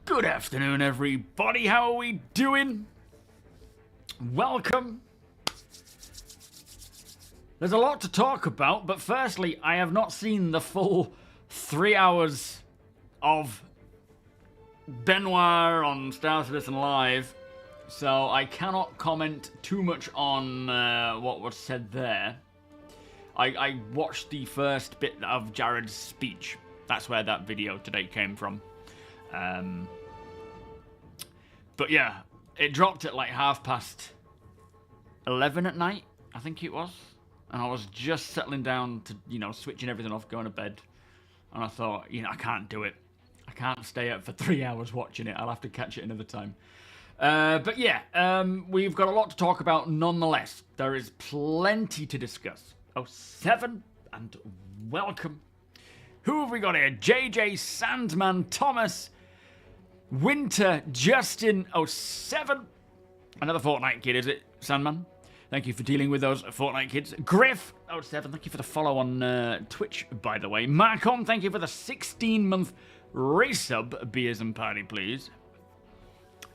Good afternoon, everybody. How are we doing? Welcome. There's a lot to talk about, but firstly, I have not seen the full 3 hours of Benoit on starcitizen Live, so I cannot comment too much on what was said there. I watched the first bit of Jared's speech. That's where that video today came from. But yeah, it dropped at like 11:30 at night, I think it was. And I was just settling down to, switching everything off, going to bed. And I thought, I can't do it. I can't stay up for 3 hours watching it. I'll have to catch it another time. But yeah, we've got a lot to talk about nonetheless. There is plenty to discuss. 07, and welcome. Who have we got here? JJ, Sandman, Thomas, Winter, Justin, 07. Another Fortnite kid, is it, Sandman? Thank you for dealing with those Fortnite kids. Griff, 07, thank you for the follow on Twitch, by the way. Marcom, thank you for the 16-month resub. Beers and party, please.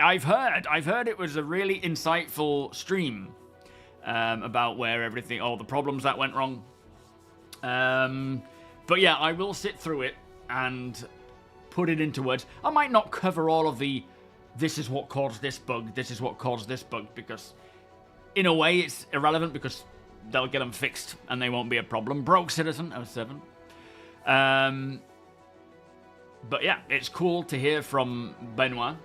I've heard it was a really insightful stream. about where everything, all the problems that went wrong. But yeah, I will sit through it and put it into words. I might not cover all of the, this is what caused this bug, this is what caused this bug, because in a way it's irrelevant because they'll get them fixed and they won't be a problem. Broke Citizen 07. But yeah, it's cool to hear from Benoit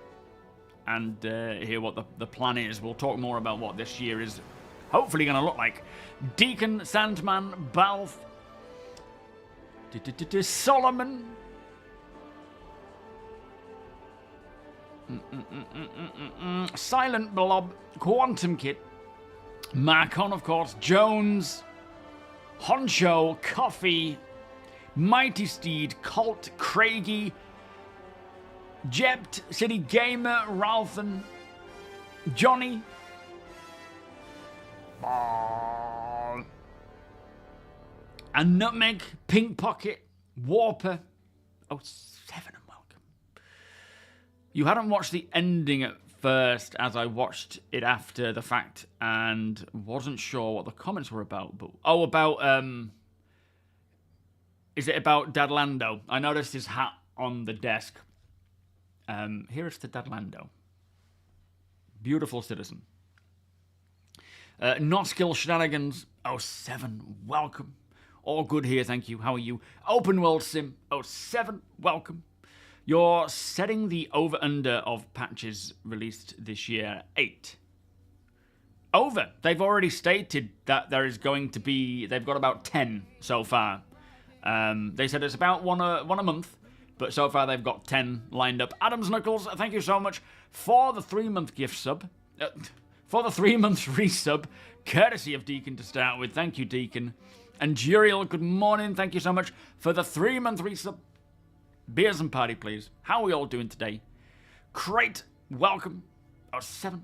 and hear what the plan is. We'll talk more about what this year is hopefully going to look like. Deacon, Sandman, Balf, Solomon, Silent Blob, Quantum Kit, Marcon, of course, Jones, Honcho, Coffee, Mighty Steed, Colt, Craigie, Jept, City Gamer, Ralphen, Johnny, and Nutmeg, Pink Pocket, Warper, 07, and welcome. You hadn't watched the ending at first, as I watched it after the fact, and wasn't sure what the comments were about. But is it about Dadlando? I noticed his hat on the desk. Here is the Dadlando. Beautiful citizen. Not Skill Shenanigans 07, welcome. All good here, thank you. How are you? Open World Sim 07, welcome. You're setting the over-under of patches released this year 8. Over. They've already stated that there is going to be, they've got about 10 so far. They said it's about one a month, but so far they've got 10 lined up. Adams Knuckles, thank you so much for the 3-month gift sub. For the 3-month resub, courtesy of Deacon to start with. Thank you, Deacon. And Juriel, good morning. Thank you so much for the 3-month resub. Beers and party, please. How are we all doing today? Great. Welcome. 07.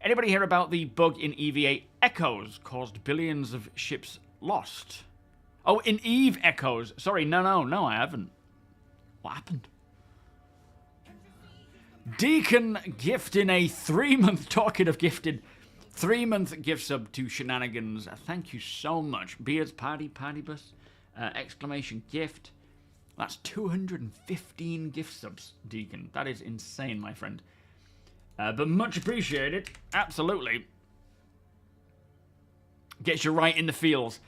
Anybody hear about the bug in EVA Echoes caused billions of ships lost? Oh, in Eve Echoes. Sorry, no, I haven't. What happened? Deacon gifting a 3-month, talking of gifted, 3-month gift sub to Shenanigans. Thank you so much. Beers, party bus, exclamation gift. That's 215 gift subs, Deacon. That is insane, my friend. But much appreciated. Absolutely. Gets you right in the feels.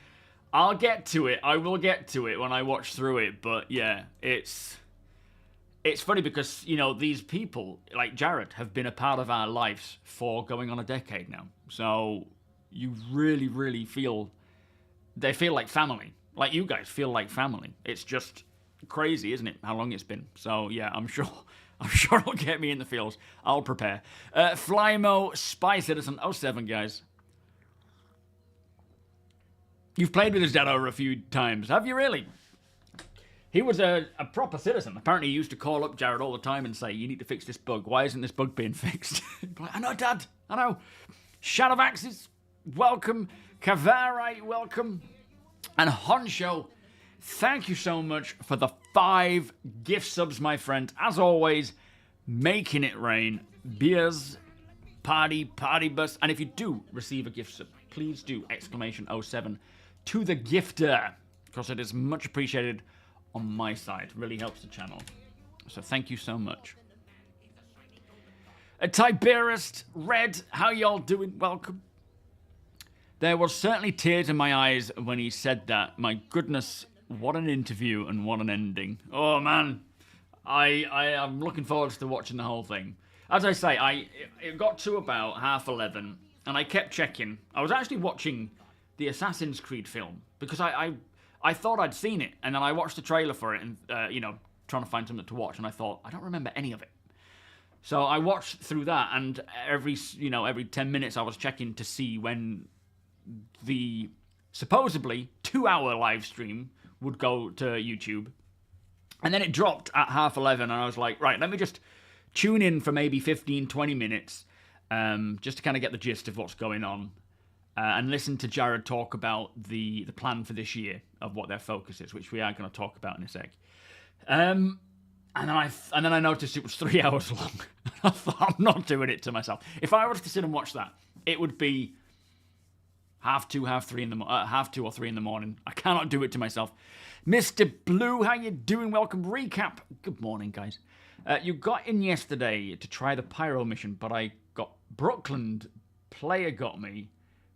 I'll get to it. I will get to it when I watch through it. But yeah, it's funny because, you know, these people, like Jared, have been a part of our lives for going on a decade now. So you really, really feel, they feel like family. Like you guys feel like family. It's just crazy, isn't it, how long it's been? So yeah, I'm sure it'll get me in the feels. I'll prepare. Flymo, Spy Citizen 07, guys. You've played with his dad over a few times, have you really? He was a proper citizen. Apparently he used to call up Jared all the time and say, you need to fix this bug. Why isn't this bug being fixed? Like, I know, Dad. I know. Shadow of Axis, welcome. Kavarai, welcome. And Honcho, thank you so much for the 5 gift subs, my friend. As always, making it rain. Beers, party bus. And if you do receive a gift sub, please do exclamation 07 to the gifter, because it is much appreciated on my side. Really helps the channel. So thank you so much. Tiberist, Red, how y'all doing? Welcome. There was certainly tears in my eyes when he said that. My goodness, what an interview and what an ending. Oh man, I am looking forward to watching the whole thing. As I say, it got to about 11:30 and I kept checking. I was actually watching the Assassin's Creed film because I thought I'd seen it, and then I watched the trailer for it and, trying to find something to watch, and I thought, I don't remember any of it. So I watched through that, and every 10 minutes I was checking to see when the supposedly 2-hour live stream would go to YouTube. And then it dropped at 11:30, and I was like, right, let me just tune in for maybe 15, 20 minutes, just to kind of get the gist of what's going on. And listen to Jared talk about the plan for this year of what their focus is, which we are going to talk about in a sec. And then I noticed it was 3 hours long. I thought, I'm not doing it to myself. If I was to sit and watch that, it would be half 2 or 3 in the morning. I cannot do it to myself. Mr. Blue, how you doing? Welcome. Recap. Good morning, guys. You got in yesterday to try the Pyro mission, but I got Brooklyn. Player got me,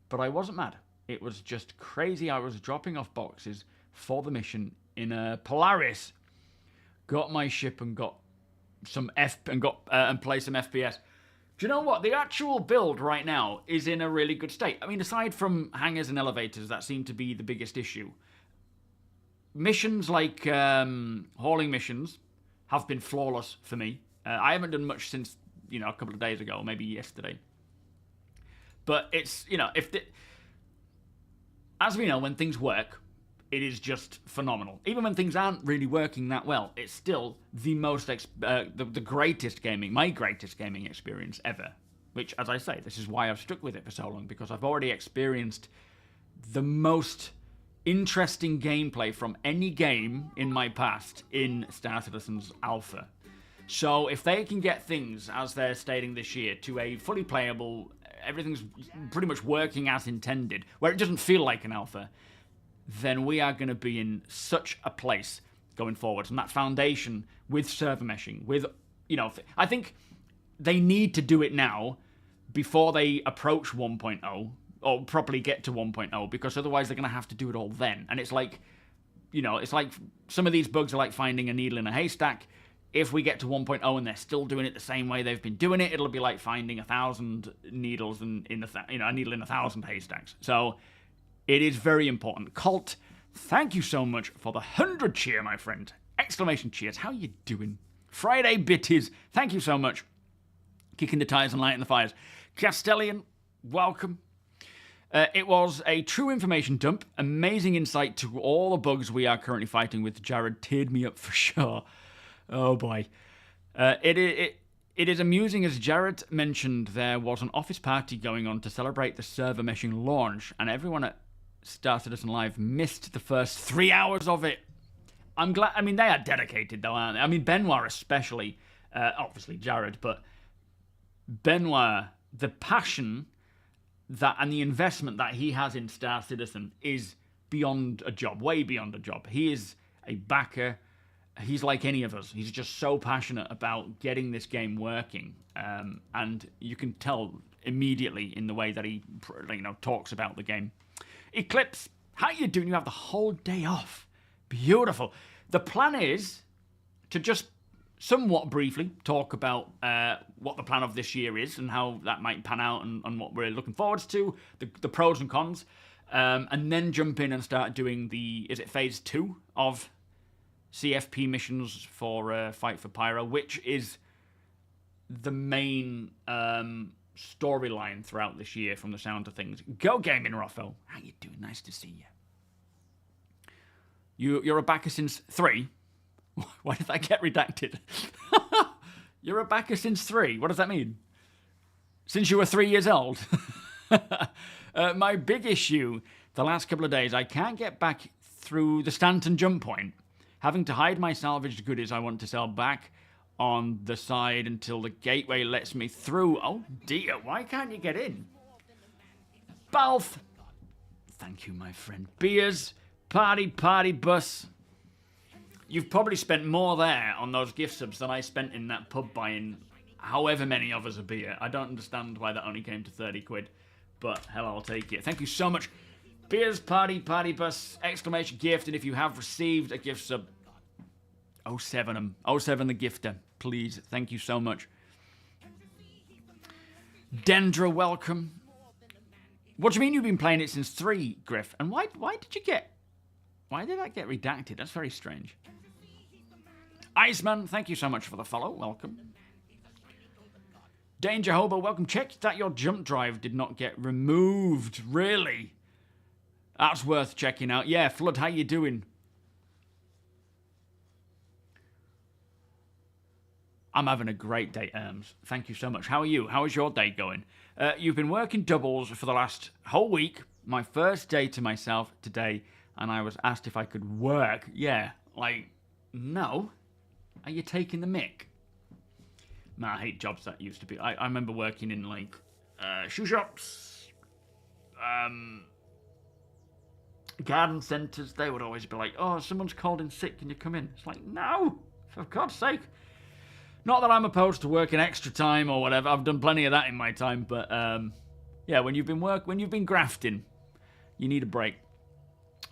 but I wasn't mad. It was just crazy. I was dropping off boxes for the mission in a Polaris. Got my ship and got some and play some FPS. Do you know what? The actual build right now is in a really good state. I mean, aside from hangars and elevators, that seem to be the biggest issue. Missions like hauling missions have been flawless for me. I haven't done much since, a couple of days ago, maybe yesterday. But it's, as we know, when things work, it is just phenomenal. Even when things aren't really working that well, it's still the most, the greatest gaming, my greatest gaming experience ever. Which, as I say, this is why I've stuck with it for so long, because I've already experienced the most interesting gameplay from any game in my past in Star Citizen's Alpha. So if they can get things, as they're stating this year, to a fully playable, everything's pretty much working as intended, where it doesn't feel like an alpha, then we are going to be in such a place going forward. And that foundation with server meshing, with, I think they need to do it now before they approach 1.0 or properly get to 1.0, because otherwise they're going to have to do it all then. And it's like, it's like some of these bugs are like finding a needle in a haystack. If we get to 1.0 and they're still doing it the same way they've been doing it, it'll be like finding 1,000 needles a needle in 1,000 haystacks. So it is very important. Colt, thank you so much for the 100 cheer, my friend. Exclamation cheers. How you doing? Friday Bitties, thank you so much. Kicking the tires and lighting the fires. Castellian, welcome. It was a true information dump. Amazing insight to all the bugs we are currently fighting with. Jared teared me up for sure. Oh boy. It is amusing, as Jared mentioned, there was an office party going on to celebrate the server meshing launch, and everyone at Star Citizen Live missed the first 3 hours of it. I'm glad. I mean, they are dedicated though, aren't they? I mean, Benoit especially, obviously Jared, but Benoit, the passion that and the investment that he has in Star Citizen is beyond a job, way beyond a job. He is a backer. He's like any of us. He's just so passionate about getting this game working, and you can tell immediately in the way that he, talks about the game. Eclipse, how you doing? You have the whole day off. Beautiful. The plan is to just somewhat briefly talk about what the plan of this year is and how that might pan out and what we're looking forward to, the pros and cons, and then jump in and start doing phase 2 of CFP missions for Fight for Pyro, which is the main storyline throughout this year from the sound of things. Go Gaming, Rofo. How you doing? Nice to see you. You're a backer since 3? Why did that get redacted? You're a backer since 3? What does that mean? Since you were 3 years old? My big issue the last couple of days, I can't get back through the Stanton jump point. Having to hide my salvaged goodies I want to sell back on the side until the gateway lets me through. Oh dear, why can't you get in? Balth! Thank you, my friend. Beers, party bus. You've probably spent more there on those gift subs than I spent in that pub buying however many of us a beer. I don't understand why that only came to 30 quid, but hell, I'll take it. Thank you so much. Beers, party bus, exclamation gift, and if you have received a gift sub, 07 them. 07 the gifter, please. Thank you so much. Dendra, welcome. What do you mean you've been playing it since 3, Griff? And why did that get redacted? That's very strange. Iceman, thank you so much for the follow. Welcome. Danger Hobo, welcome. Check that your jump drive did not get removed. Really? That's worth checking out. Yeah, Flood, how you doing? I'm having a great day, Erms. Thank you so much. How are you? How is your day going? You've been working doubles for the last whole week. My first day to myself today, and I was asked if I could work. Yeah, no. Are you taking the mick? Man, I hate jobs that used to be. I remember working in, shoe shops, garden centres, they would always be like, oh, someone's called in sick, can you come in? It's like, no, for God's sake. Not that I'm opposed to working extra time or whatever. I've done plenty of that in my time, but yeah, when you've been grafting, you need a break.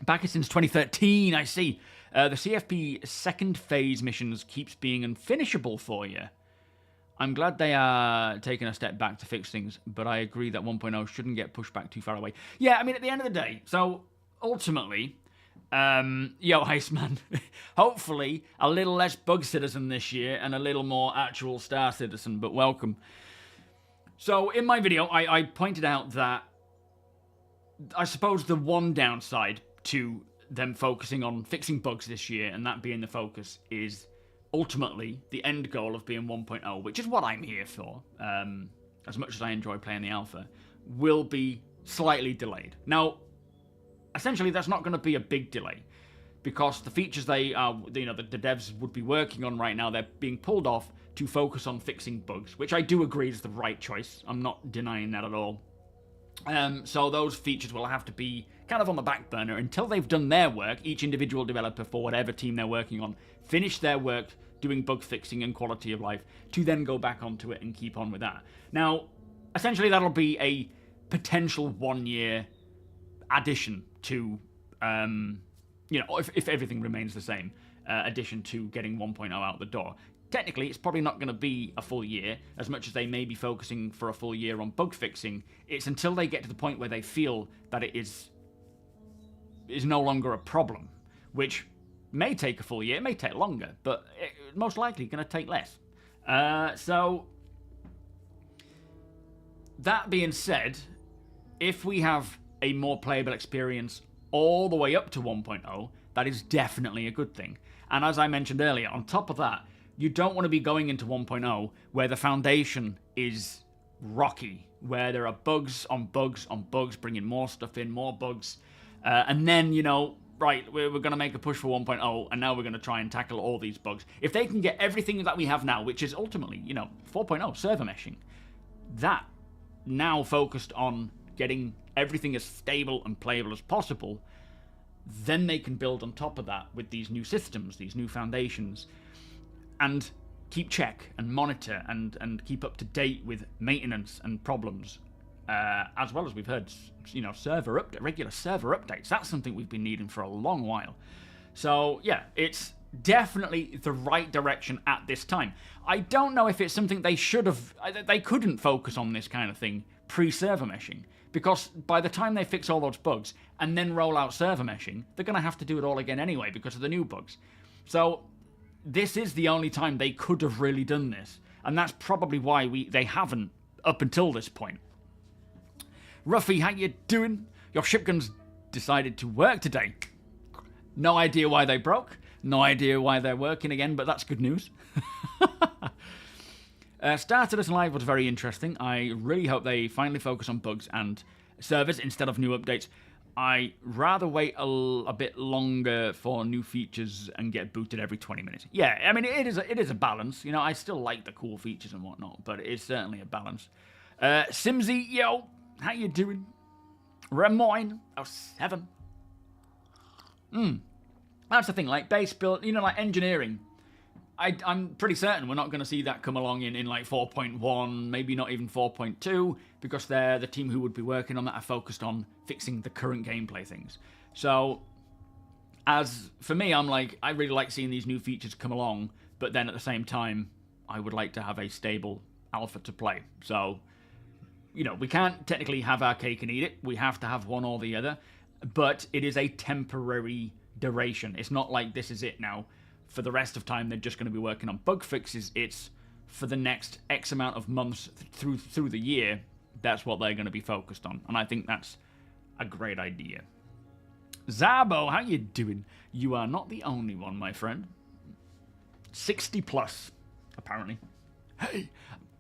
Back since 2013, I see. The CFP second phase missions keeps being unfinishable for you. I'm glad they are taking a step back to fix things, but I agree that 1.0 shouldn't get pushed back too far away. Yeah, I mean, at the end of the day, so ultimately, yo, Iceman, hopefully a little less bug citizen this year and a little more actual star citizen, but welcome. So in my video, I pointed out that I suppose the one downside to them focusing on fixing bugs this year and that being the focus is ultimately the end goal of being 1.0, which is what I'm here for, as much as I enjoy playing the alpha, will be slightly delayed. Now, essentially, that's not going to be a big delay because the features the devs would be working on right now, they're being pulled off to focus on fixing bugs, which I do agree is the right choice. I'm not denying that at all. So those features will have to be kind of on the back burner until they've done their work. Each individual developer for whatever team they're working on finish their work doing bug fixing and quality of life to then go back onto it and keep on with that. Now, essentially that'll be a potential 1 year addition to, if everything remains the same, addition to getting 1.0 out the door. Technically, it's probably not going to be a full year, as much as they may be focusing for a full year on bug fixing. It's until they get to the point where they feel that it is no longer a problem, which may take a full year, it may take longer, but it's most likely going to take less. So, that being said, if we have a more playable experience all the way up to 1.0, that is definitely a good thing. And as I mentioned earlier, on top of that, you don't want to be going into 1.0 where the foundation is rocky, where there are bugs on bugs on bugs, bringing more stuff in, more bugs, and then, right, we're going to make a push for 1.0, and now we're going to try and tackle all these bugs. If they can get everything that we have now, which is ultimately, 4.0, server meshing, that now focused on getting everything as stable and playable as possible, then they can build on top of that with these new systems, these new foundations, and keep check and monitor and keep up to date with maintenance and problems, as well as we've heard, regular server updates. That's something we've been needing for a long while. So yeah, it's definitely the right direction at this time. I don't know if it's something they couldn't focus on this kind of thing pre-server meshing, because by the time they fix all those bugs and then roll out server meshing, they're going to have to do it all again anyway because of the new bugs. So this is the only time they could have really done this, and that's probably why they haven't up until this point. Ruffy, how you doing? Your ship guns decided to work today. No idea why they broke. No idea why they're working again, but that's good news. Star Citizen Live was very interesting. I really hope they finally focus on bugs and servers instead of new updates. I rather wait a bit longer for new features and get booted every 20 minutes. Yeah, I mean, it is a balance. I still like the cool features and whatnot, but it is certainly a balance. Simsy, yo, how you doing? Remoyne, 07. That's the thing, like base build, like engineering. I'm pretty certain we're not going to see that come along in like 4.1, maybe not even 4.2, because they're the team who would be working on that are focused on fixing the current gameplay things. So, as for me, I'm like, I really like seeing these new features come along, but then at the same time, I would like to have a stable alpha to play. So, we can't technically have our cake and eat it. We have to have one or the other, but it is a temporary duration. It's not like this is it now. For the rest of time, they're just going to be working on bug fixes. It's for the next X amount of months through the year. That's what they're going to be focused on, and I think that's a great idea. Zabo, how you doing? You are not the only one, my friend. 60 plus, apparently. Hey,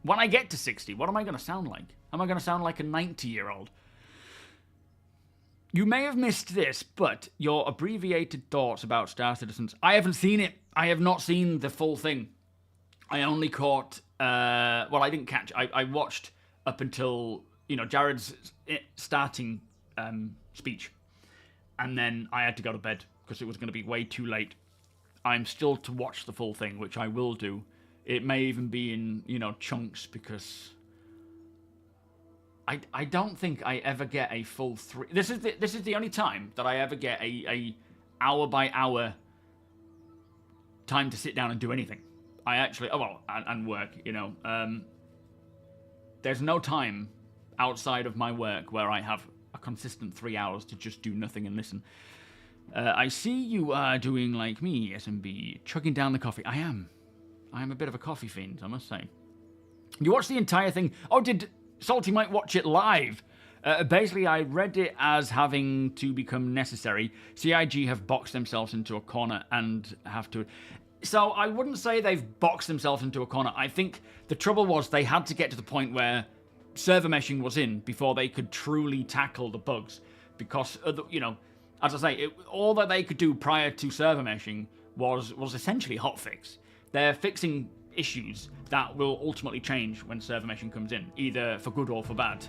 when I get to 60, what am I going to sound like? Am I going to sound like a 90-year-old? You may have missed this, but your abbreviated thoughts about Star Citizens. I haven't seen it. I have not seen the full thing. I only caught... I didn't catch... I watched up until, Jared's starting speech. and then I had to go to bed because it was going to be way too late. I'm still to watch the full thing, which I will do. It may even be in, you know, chunks, because I don't think I ever get a full 3. This is the only time that I ever get a hour by hour time to sit down and do anything. I actually, and work, you know. There's no time outside of my work where I have a consistent 3 hours to just do nothing and listen. I see you are doing like me, SMB, chugging down the coffee. I am a bit of a coffee fiend, I must say. You watched the entire thing. Oh, did Salty might watch it live? Basically, I read it as having to become necessary. CIG have boxed themselves into a corner and have to... So I wouldn't say they've boxed themselves into a corner. I think the trouble was they had to get to the point where server meshing was in before they could truly tackle the bugs. Because, you know, as I say, all that they could do prior to server meshing was essentially hotfix. They're fixing issues that will ultimately change when server meshing comes in, either for good or for bad.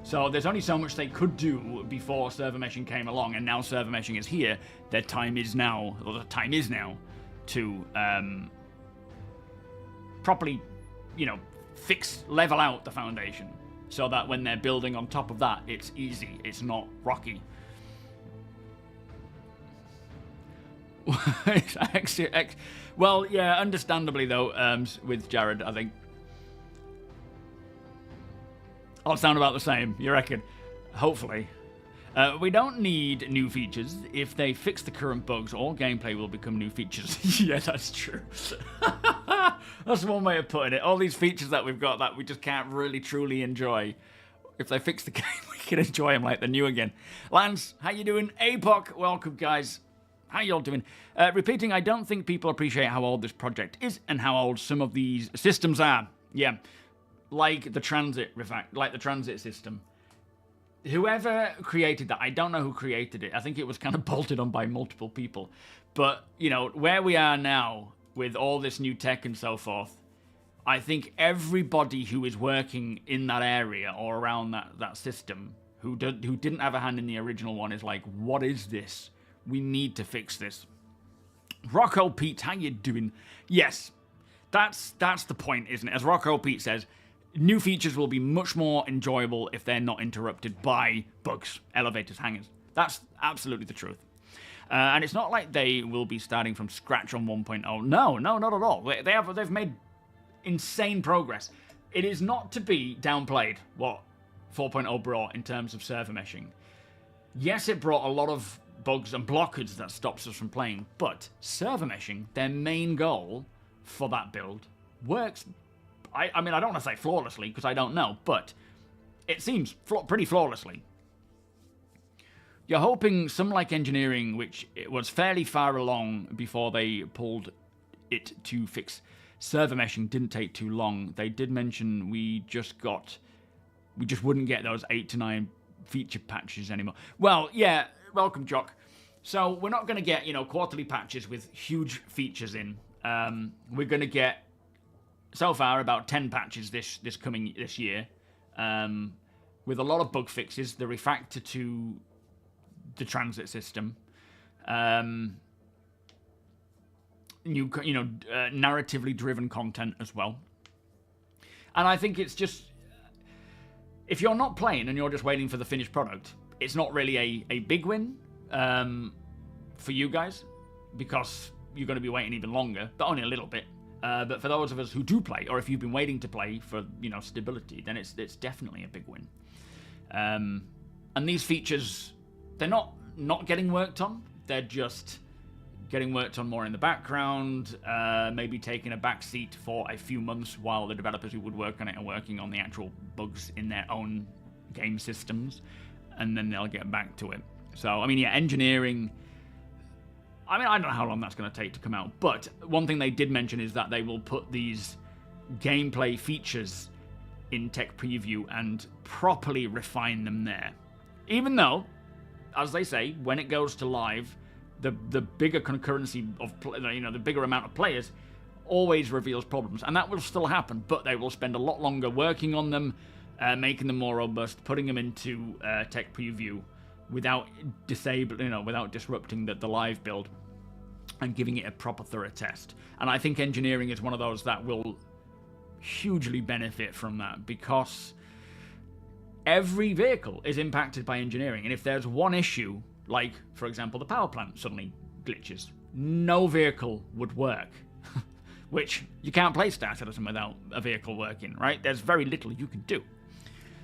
So there's only so much they could do before server meshing came along, and now server meshing is here. Their time is now, or the time is now, to properly, you know, level out the foundation, so that when they're building on top of that, it's easy, it's not rocky. Well, yeah, understandably though, with Jared, I think I'll sound about the same, you reckon? Hopefully. We don't need new features. If they fix the current bugs, all gameplay will become new features. Yeah, that's true. That's one way of putting it. All these features that we've got that we just can't really truly enjoy. If they fix the game, we can enjoy them like they're new again. Lance, how you doing? APOC, welcome guys. How y'all doing? Repeating, I don't think people appreciate how old this project is and how old some of these systems are. Yeah, like the transit system. Whoever created that, I don't know who created it. I think it was kind of bolted on by multiple people. But, you know, where we are now with all this new tech and so forth, I think everybody who is working in that area or around that system who didn't have a hand in the original one is like, what is this? We need to fix this. Rocco Pete, how you doing? Yes, that's the point, isn't it? As Rocco Pete says, new features will be much more enjoyable if they're not interrupted by bugs, elevators, hangars. That's absolutely the truth. And it's not like they will be starting from scratch on 1.0. No, not at all. They've made insane progress. It is not to be downplayed what 4.0 brought in terms of server meshing. Yes, it brought a lot of bugs and blockades that stops us from playing, but server meshing, their main goal for that build, works. I mean, I don't want to say flawlessly, because I don't know, but it seems pretty flawlessly. You're hoping some like engineering, which it was fairly far along before they pulled it to fix server meshing, didn't take too long. They did mention we just wouldn't get those 8 to 9 feature patches anymore. Well, yeah, welcome, Jock. So we're not going to get, you know, quarterly patches with huge features in. We're going to get, so far, about 10 patches this year, with a lot of bug fixes, the refactor to the transit system, new, you know, narratively driven content as well. And I think it's just, if you're not playing and you're just waiting for the finished product, it's not really a big win for you guys, because you're going to be waiting even longer, but only a little bit. But for those of us who do play, or if you've been waiting to play for, you know, stability, then it's definitely a big win. And these features, they're not getting worked on. They're just getting worked on more in the background, maybe taking a back seat for a few months while the developers who would work on it are working on the actual bugs in their own game systems, and then they'll get back to it. So, I mean, yeah, engineering, I mean, I don't know how long that's going to take to come out, but one thing they did mention is that they will put these gameplay features in tech preview and properly refine them there. Even though, as they say, when it goes to live, the bigger concurrency of, you know, the bigger amount of players always reveals problems, and that will still happen, but they will spend a lot longer working on them, making them more robust, putting them into tech preview, without without disrupting the live build and giving it a proper thorough test. And I think engineering is one of those that will hugely benefit from that, because every vehicle is impacted by engineering. And if there's one issue, like, for example, the power plant suddenly glitches, no vehicle would work. Which, you can't play StarCitizen without a vehicle working, right? There's very little you can do.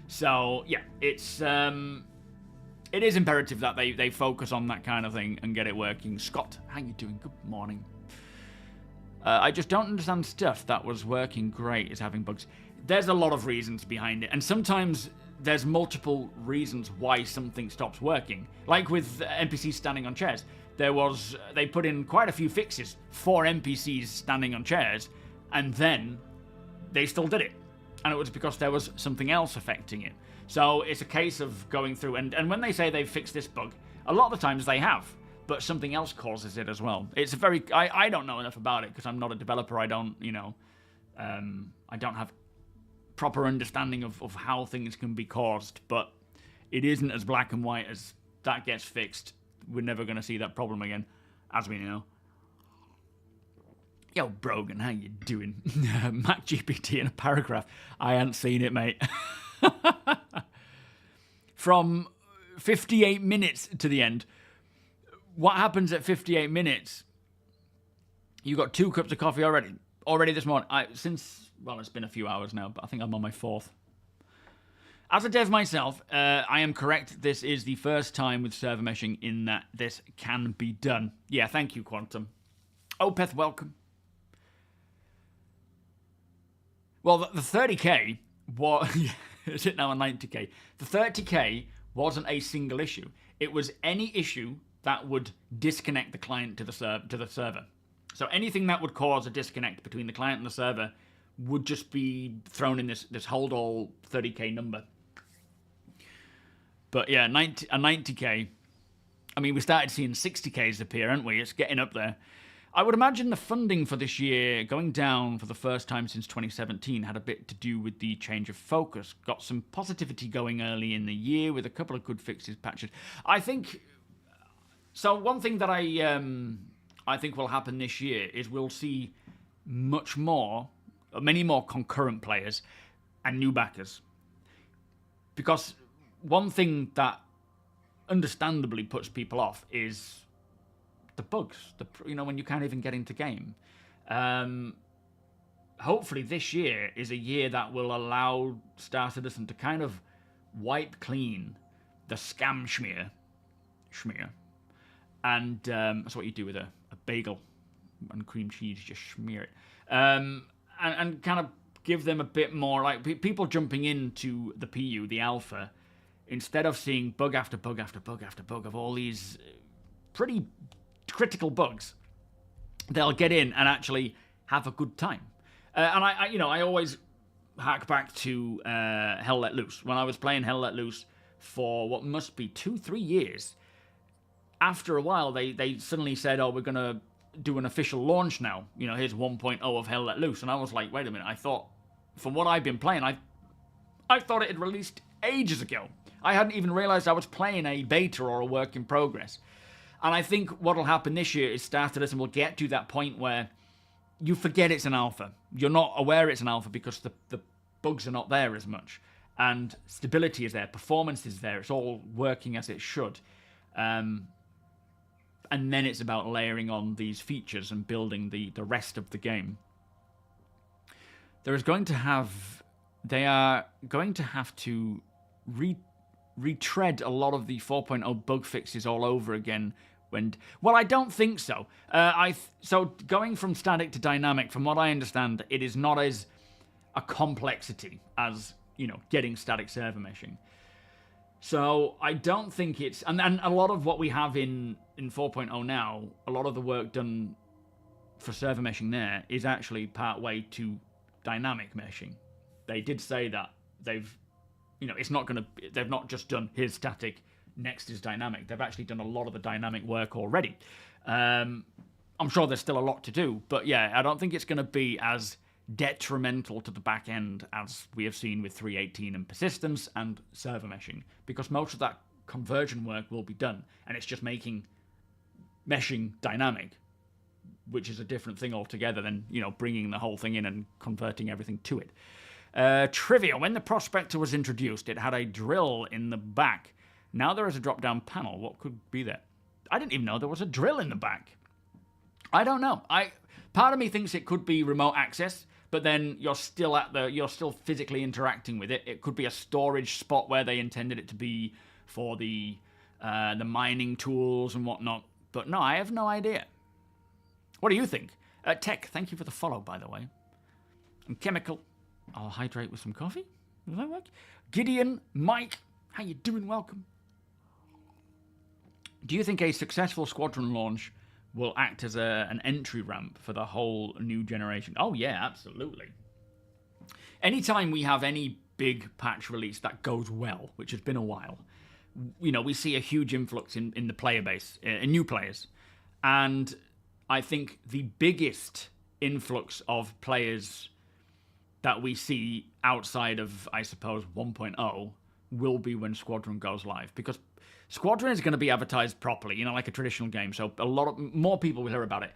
So, yeah, it is imperative that they focus on that kind of thing and get it working. Scott, how you doing? Good morning. I just don't understand stuff that was working great is having bugs. There's a lot of reasons behind it, and sometimes there's multiple reasons why something stops working. Like with NPCs standing on chairs. They put in quite a few fixes for NPCs standing on chairs, and then they still did it. And it was because there was something else affecting it. So it's a case of going through, and when they say they've fixed this bug, a lot of the times they have, but something else causes it as well. It's I don't know enough about it because I'm not a developer. I don't, I don't have proper understanding of how things can be caused, but it isn't as black and white as that gets fixed. We're never going to see that problem again, as we know. Yo, Brogan, how you doing? Mac GPT in a paragraph. I hadn't seen it, mate. From 58 minutes to the end. What happens at 58 minutes? You got 2 cups of coffee already. Already this morning. Well, it's been a few hours now, but I think I'm on my 4th. As a dev myself, I am correct. This is the first time with server meshing in that this can be done. Yeah, thank you, Quantum. Opeth, welcome. Well, the 30k was... Is it now a 90k? The 30k wasn't a single issue. It was any issue that would disconnect the client to the server. So anything that would cause a disconnect between the client and the server would just be thrown in this hold all 30k number. But yeah, a 90k. I mean, we started seeing 60ks appear, haven't we? It's getting up there. I would imagine the funding for this year going down for the first time since 2017 had a bit to do with the change of focus. Got some positivity going early in the year with a couple of good fixes, patches. I think... So one thing that I think will happen this year is we'll see many more concurrent players and new backers. Because one thing that understandably puts people off is the bugs, when you can't even get into game. Hopefully this year is a year that will allow StarCitizen to kind of wipe clean the scam schmear. And that's what you do with a bagel and cream cheese, just smear it. And kind of give them a bit more, like, people jumping into the PU, the alpha, instead of seeing bug after bug after bug after bug of all these pretty critical bugs, they'll get in and actually have a good time. And I always hark back to Hell Let Loose. When I was playing Hell Let Loose for what must be 2-3 years, after a while they suddenly said, oh, we're going to do an official launch now. Here's 1.0 of Hell Let Loose. And I was like, wait a minute, I thought, from what I've been playing, I thought it had released ages ago. I hadn't even realized I was playing a beta or a work in progress. And I think what will happen this year is StarCitizen will get to that point where you forget it's an alpha. You're not aware it's an alpha because the bugs are not there as much. And stability is there, performance is there, it's all working as it should. And then it's about layering on these features and building the rest of the game. They are going to have to retread a lot of the 4.0 bug fixes all over again. Well, I don't think so. So going from static to dynamic, from what I understand, it is not as a complexity as, getting static server meshing. So I don't think it's... And a lot of what we have in 4.0 now, a lot of the work done for server meshing there is actually part way to dynamic meshing. They did say that they've not just done here's static, next is dynamic. They've actually done a lot of the dynamic work already. I'm sure there's still a lot to do, but yeah, I don't think it's going to be as detrimental to the back end as we have seen with 3.18 and persistence and server meshing, because most of that conversion work will be done, and it's just making meshing dynamic, which is a different thing altogether than, you know, bringing the whole thing in and converting everything to it. Trivia: when the Prospector was introduced, it had a drill in the back. Now there is a drop-down panel. What could be there? I didn't even know there was a drill in the back. I don't know. Part of me thinks it could be remote access, but then you're still physically interacting with it. It could be a storage spot where they intended it to be for the mining tools and whatnot. But no, I have no idea. What do you think? Tech, thank you for the follow, by the way. And Chemical, I'll hydrate with some coffee. Does that work? Gideon, Mike, how you doing? Welcome. Do you think a successful Squadron launch will act as an entry ramp for the whole new generation? Oh yeah, absolutely. Anytime we have any big patch release that goes well, which has been a while, you know, we see a huge influx in the player base, in new players. And I think the biggest influx of players that we see outside of, I suppose, 1.0 will be when Squadron goes live. Because Squadron is going to be advertised properly, you know, like a traditional game. So more people will hear about it.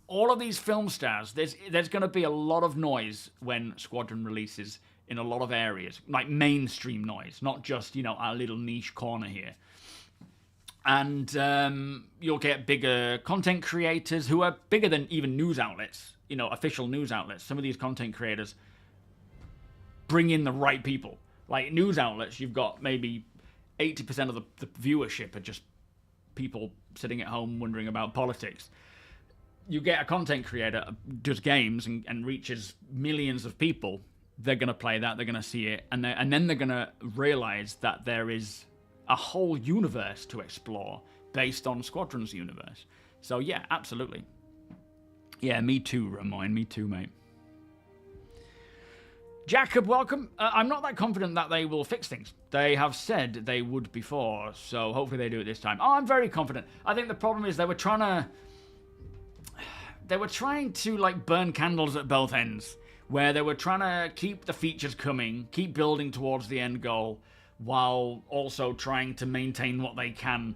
All of these film stars, there's going to be a lot of noise when Squadron releases in a lot of areas, like mainstream noise, not just, you know, our little niche corner here. And you'll get bigger content creators who are bigger than even news outlets, you know, official news outlets. Some of these content creators bring in the right people. Like news outlets, you've got maybe 80% of the viewership are just people sitting at home wondering about politics. You get a content creator who does games and reaches millions of people, they're going to play that, they're going to see it, and then they're going to realize that there is a whole universe to explore based on Squadron's universe. So yeah, absolutely. Yeah, me too, Ramoyne, me too, mate. Jacob, welcome. I'm not that confident that they will fix things. They have said they would before, so hopefully they do it this time. Oh, I'm very confident. I think the problem is they were trying to like burn candles at both ends, where they were trying to keep the features coming, keep building towards the end goal, while also trying to maintain what they can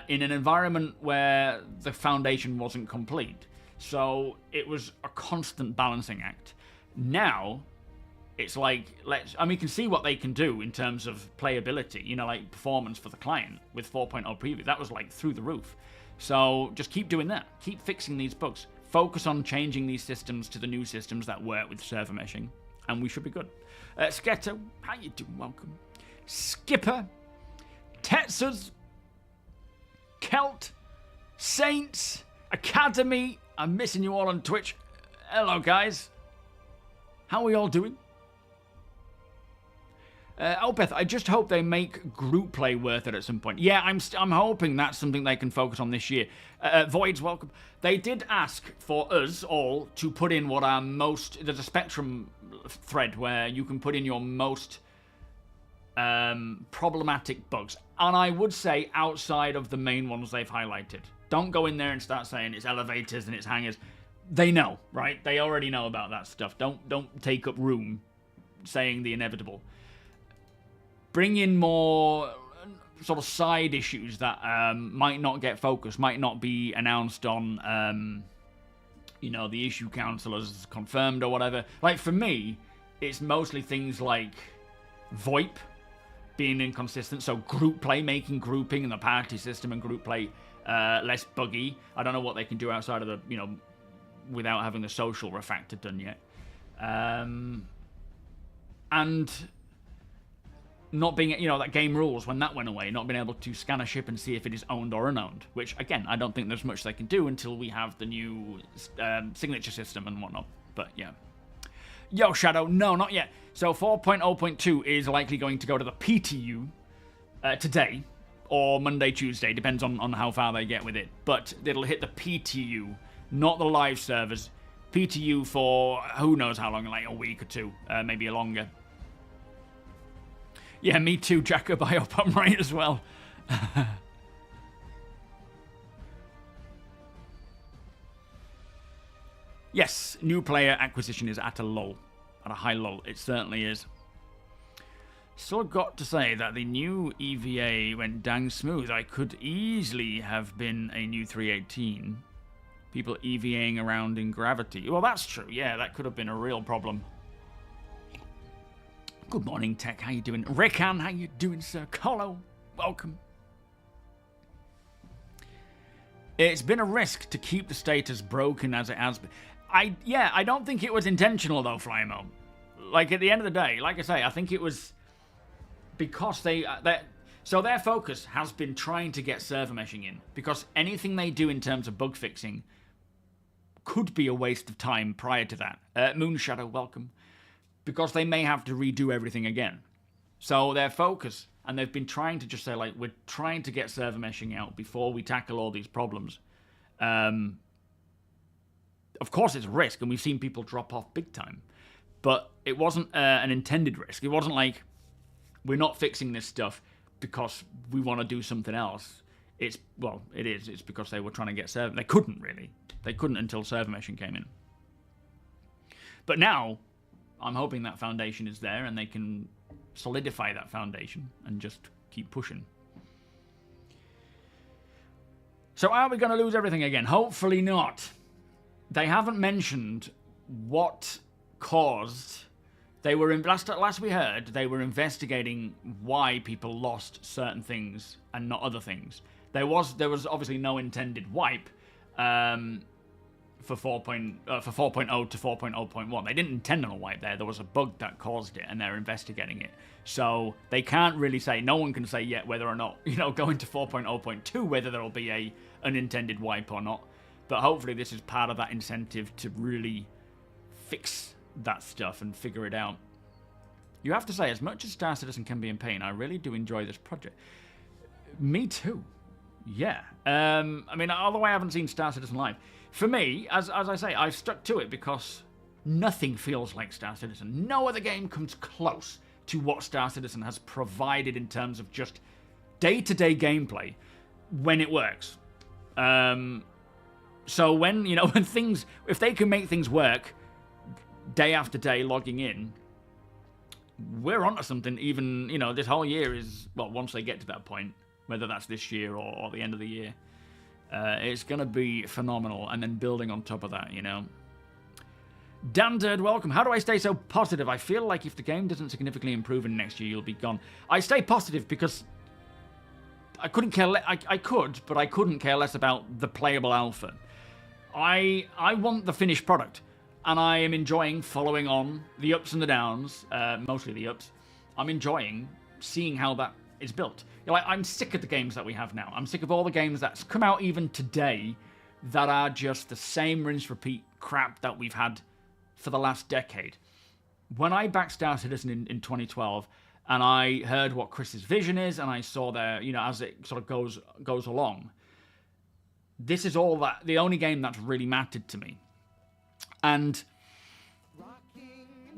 in an environment where the foundation wasn't complete. So it was a constant balancing act. Now it's like, we can see what they can do in terms of playability, you know, like performance for the client with 4.0 preview. That was like through the roof. So just keep doing that. Keep fixing these bugs. Focus on changing these systems to the new systems that work with server meshing, and we should be good. Sketo, how you doing? Welcome. Skipper, Tetsus, Kelt, Saints, Academy. I'm missing you all on Twitch. Hello, guys. How are we all doing? Opeth, I just hope they make group play worth it at some point. Yeah, I'm hoping that's something they can focus on this year. Voids, welcome. They did ask for us all to put in what our most... There's a Spectrum thread where you can put in your most problematic bugs. And I would say outside of the main ones they've highlighted. Don't go in there and start saying it's elevators and it's hangars. They know, right? They already know about that stuff. Don't take up room saying the inevitable. Bring in more sort of side issues that might not get focused, might not be announced on, you know, the issue council as confirmed or whatever. Like, for me, it's mostly things like VoIP being inconsistent, so group play, making grouping and the party system and group play less buggy. I don't know what they can do outside of the, you know, without having the social refactor done yet. And not being, you know, that game rules when that went away, not being able to scan a ship and see if it is owned or unowned, which, again, I don't think there's much they can do until we have the new signature system and whatnot. But, yeah. Yo, Shadow, no, not yet. So 4.0.2 is likely going to go to the PTU today, or Monday, Tuesday, depends on how far they get with it. But it'll hit the PTU, not the live servers. PTU for who knows how long, like a week or two, maybe longer. Yeah, me too, Jacob. I hope I'm right as well. Yes, new player acquisition is at a lull. At a high lull. It certainly is. Still got to say that the new EVA went dang smooth. I could easily have been a new 318. People EVAing around in gravity. Well, that's true. Yeah, that could have been a real problem. Good morning, Tech. How you doing? Rickon, how you doing, sir? Colo, welcome. It's been a risk to keep the status broken as it has been. I don't think it was intentional, though, Flymo. Like, at the end of the day, like I say, I think it was because so their focus has been trying to get server meshing in, because anything they do in terms of bug fixing could be a waste of time prior to that. Moonshadow, welcome. Because they may have to redo everything again. So their focus, and they've been trying to just say, like, we're trying to get server meshing out before we tackle all these problems. Of course it's a risk, and we've seen people drop off big time. But it wasn't an intended risk. It wasn't like, we're not fixing this stuff because we want to do something else. Well, it is. It's because they were trying to get server. They couldn't, really. They couldn't until server meshing came in. But now, I'm hoping that foundation is there and they can solidify that foundation and just keep pushing. So are we going to lose everything again? Hopefully not. They haven't mentioned what caused... They were last we heard, they were investigating why people lost certain things and not other things. There was obviously no intended wipe for 4.0 to 4.0.1. They didn't intend on a wipe there. There was a bug that caused it, and they're investigating it. So they can't really say. No one can say yet whether or not, going to 4.0.2 whether there will be an unintended wipe or not. But hopefully this is part of that incentive to really fix that stuff and figure it out. You have to say, as much as Star Citizen can be in pain, I really do enjoy this project. Me too. Yeah. I mean, although I haven't seen Star Citizen live, for me, as I say, I've stuck to it because nothing feels like Star Citizen. No other game comes close to what Star Citizen has provided in terms of just day-to-day gameplay when it works. So when, when things, if they can make things work day after day logging in, we're onto something. Even, this whole year is, well, once they get to that point, whether that's this year or the end of the year, it's going to be phenomenal. And then building on top of that, Danderd, welcome. How do I stay so positive? I feel like if the game doesn't significantly improve in next year, you'll be gone. I stay positive because I couldn't care I could, but I couldn't care less about the playable alpha. I want the finished product. And I am enjoying following on the ups and the downs, mostly the ups. I'm enjoying seeing how that is built. I'm sick of the games that we have now. I'm sick of all the games that's come out even today that are just the same rinse repeat crap that we've had for the last decade. When I backed Star Citizen in 2012, and I heard what Chris's vision is, and I saw their, as it sort of goes along, this is all that the only game that's really mattered to me. And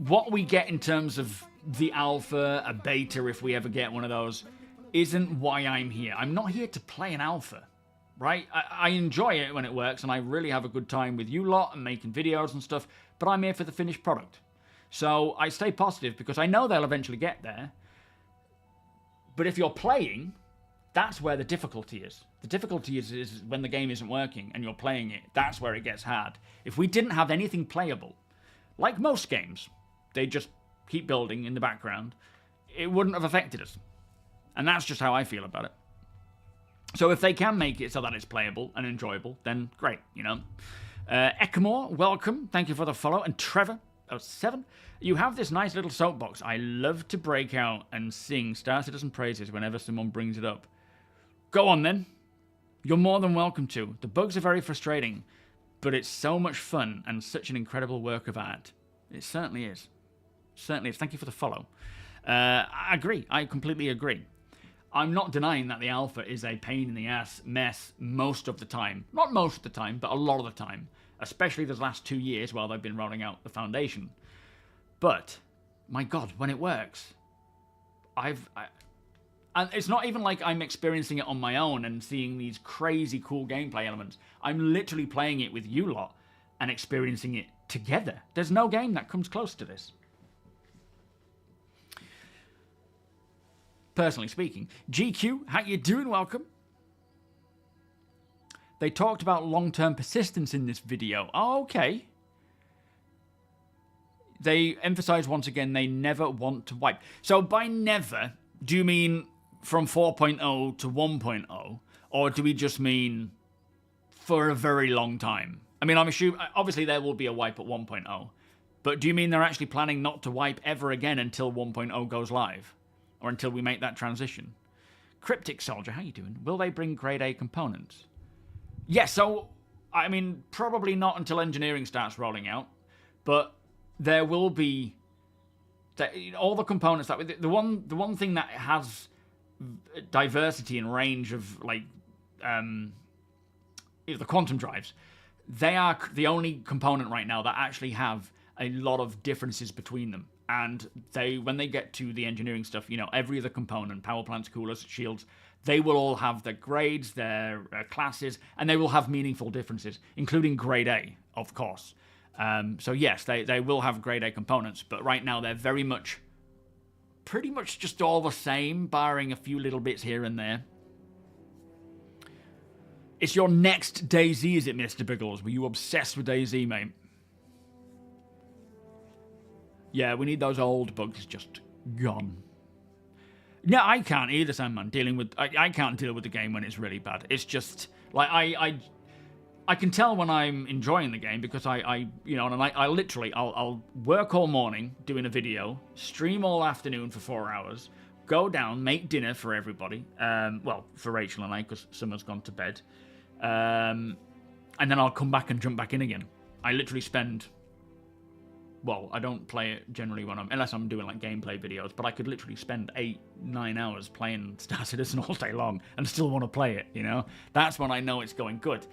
what we get in terms of the alpha, a beta, if we ever get one of those, isn't why I'm here. I'm not here to play an alpha, right? I enjoy it when it works, and I really have a good time with you lot and making videos and stuff, but I'm here for the finished product. So I stay positive because I know they'll eventually get there. But if you're playing, that's where the difficulty is. The difficulty is when the game isn't working and you're playing it. That's where it gets hard. If we didn't have anything playable, like most games, they just keep building in the background, it wouldn't have affected us. And that's just how I feel about it. So if they can make it so that it's playable and enjoyable, then great, Ekamore, welcome. Thank you for the follow. And Trevor, 07, you have this nice little soapbox. I love to break out and sing Star Citizen praises whenever someone brings it up. Go on then. You're more than welcome to. The bugs are very frustrating, but it's so much fun and such an incredible work of art. It certainly is. Certainly is. Thank you for the follow. I agree. I completely agree. I'm not denying that the alpha is a pain in the ass mess most of the time. Not most of the time, but a lot of the time. Especially those last 2 years while they've been rolling out the foundation. But, my God, when it works, and it's not even like I'm experiencing it on my own and seeing these crazy cool gameplay elements. I'm literally playing it with you lot and experiencing it together. There's no game that comes close to this. personally speaking. GQ, how you doing? Welcome. They talked about long-term persistence in this video. Oh, okay. They emphasize once again they never want to wipe. So by never, do you mean from 4.0 to 1.0? Or do we just mean for a very long time? I mean, I'm assuming, obviously there will be a wipe at 1.0. But do you mean they're actually planning not to wipe ever again until 1.0 goes live? Or until we make that transition? Cryptic Soldier, how you doing? Will they bring grade A components? Yes, so, I mean, probably not until engineering starts rolling out. But there will be all the components that the one thing that has diversity and range of like the quantum drives. They are the only component right now that actually have a lot of differences between them. And when they get to the engineering stuff, you know, every other component, power plants, coolers, shields, they will all have their grades, their classes, and they will have meaningful differences, including grade A, of course. So yes, they will have grade A components, but right now they're pretty much just all the same, barring a few little bits here and there. It's your next DayZ, is it, Mr. Biggles? Were you obsessed with DayZ, mate? Yeah, we need those old bugs just gone. No, I can't either, Sandman. I can't deal with the game when it's really bad. It's just like I can tell when I'm enjoying the game because I'll work all morning doing a video, stream all afternoon for 4 hours, go down, make dinner for everybody. Well, for Rachel and I, because Summer's gone to bed. And then I'll come back and jump back in again. I literally spend... Well, I don't play it generally unless I'm doing like gameplay videos, but I could literally spend 8-9 hours playing Star Citizen all day long and still want to play it, you know? That's when I know it's going good.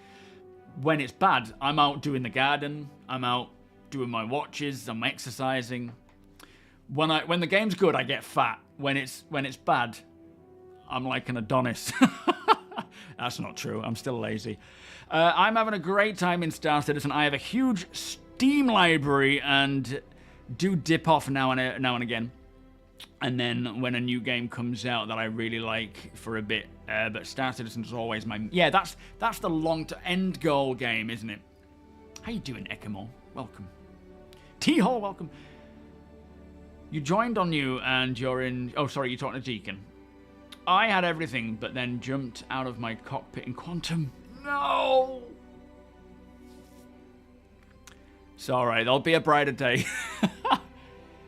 When it's bad, I'm out doing the garden, I'm out doing my watches, I'm exercising. When the game's good, I get fat. When it's bad, I'm like an Adonis. That's not true. I'm still lazy. I'm having a great time in Star Citizen. I have a huge Steam library and do dip off now and again. And then when a new game comes out that I really like for a bit, but Star Citizen is always my... Yeah, that's the long-to-end goal game, isn't it? How you doing, Ekamo? Welcome. T-Hole, welcome. You joined on new and you're in... Oh, sorry, you're talking to Deacon. I had everything, but then jumped out of my cockpit in Quantum. No! It's alright, there'll be a brighter day.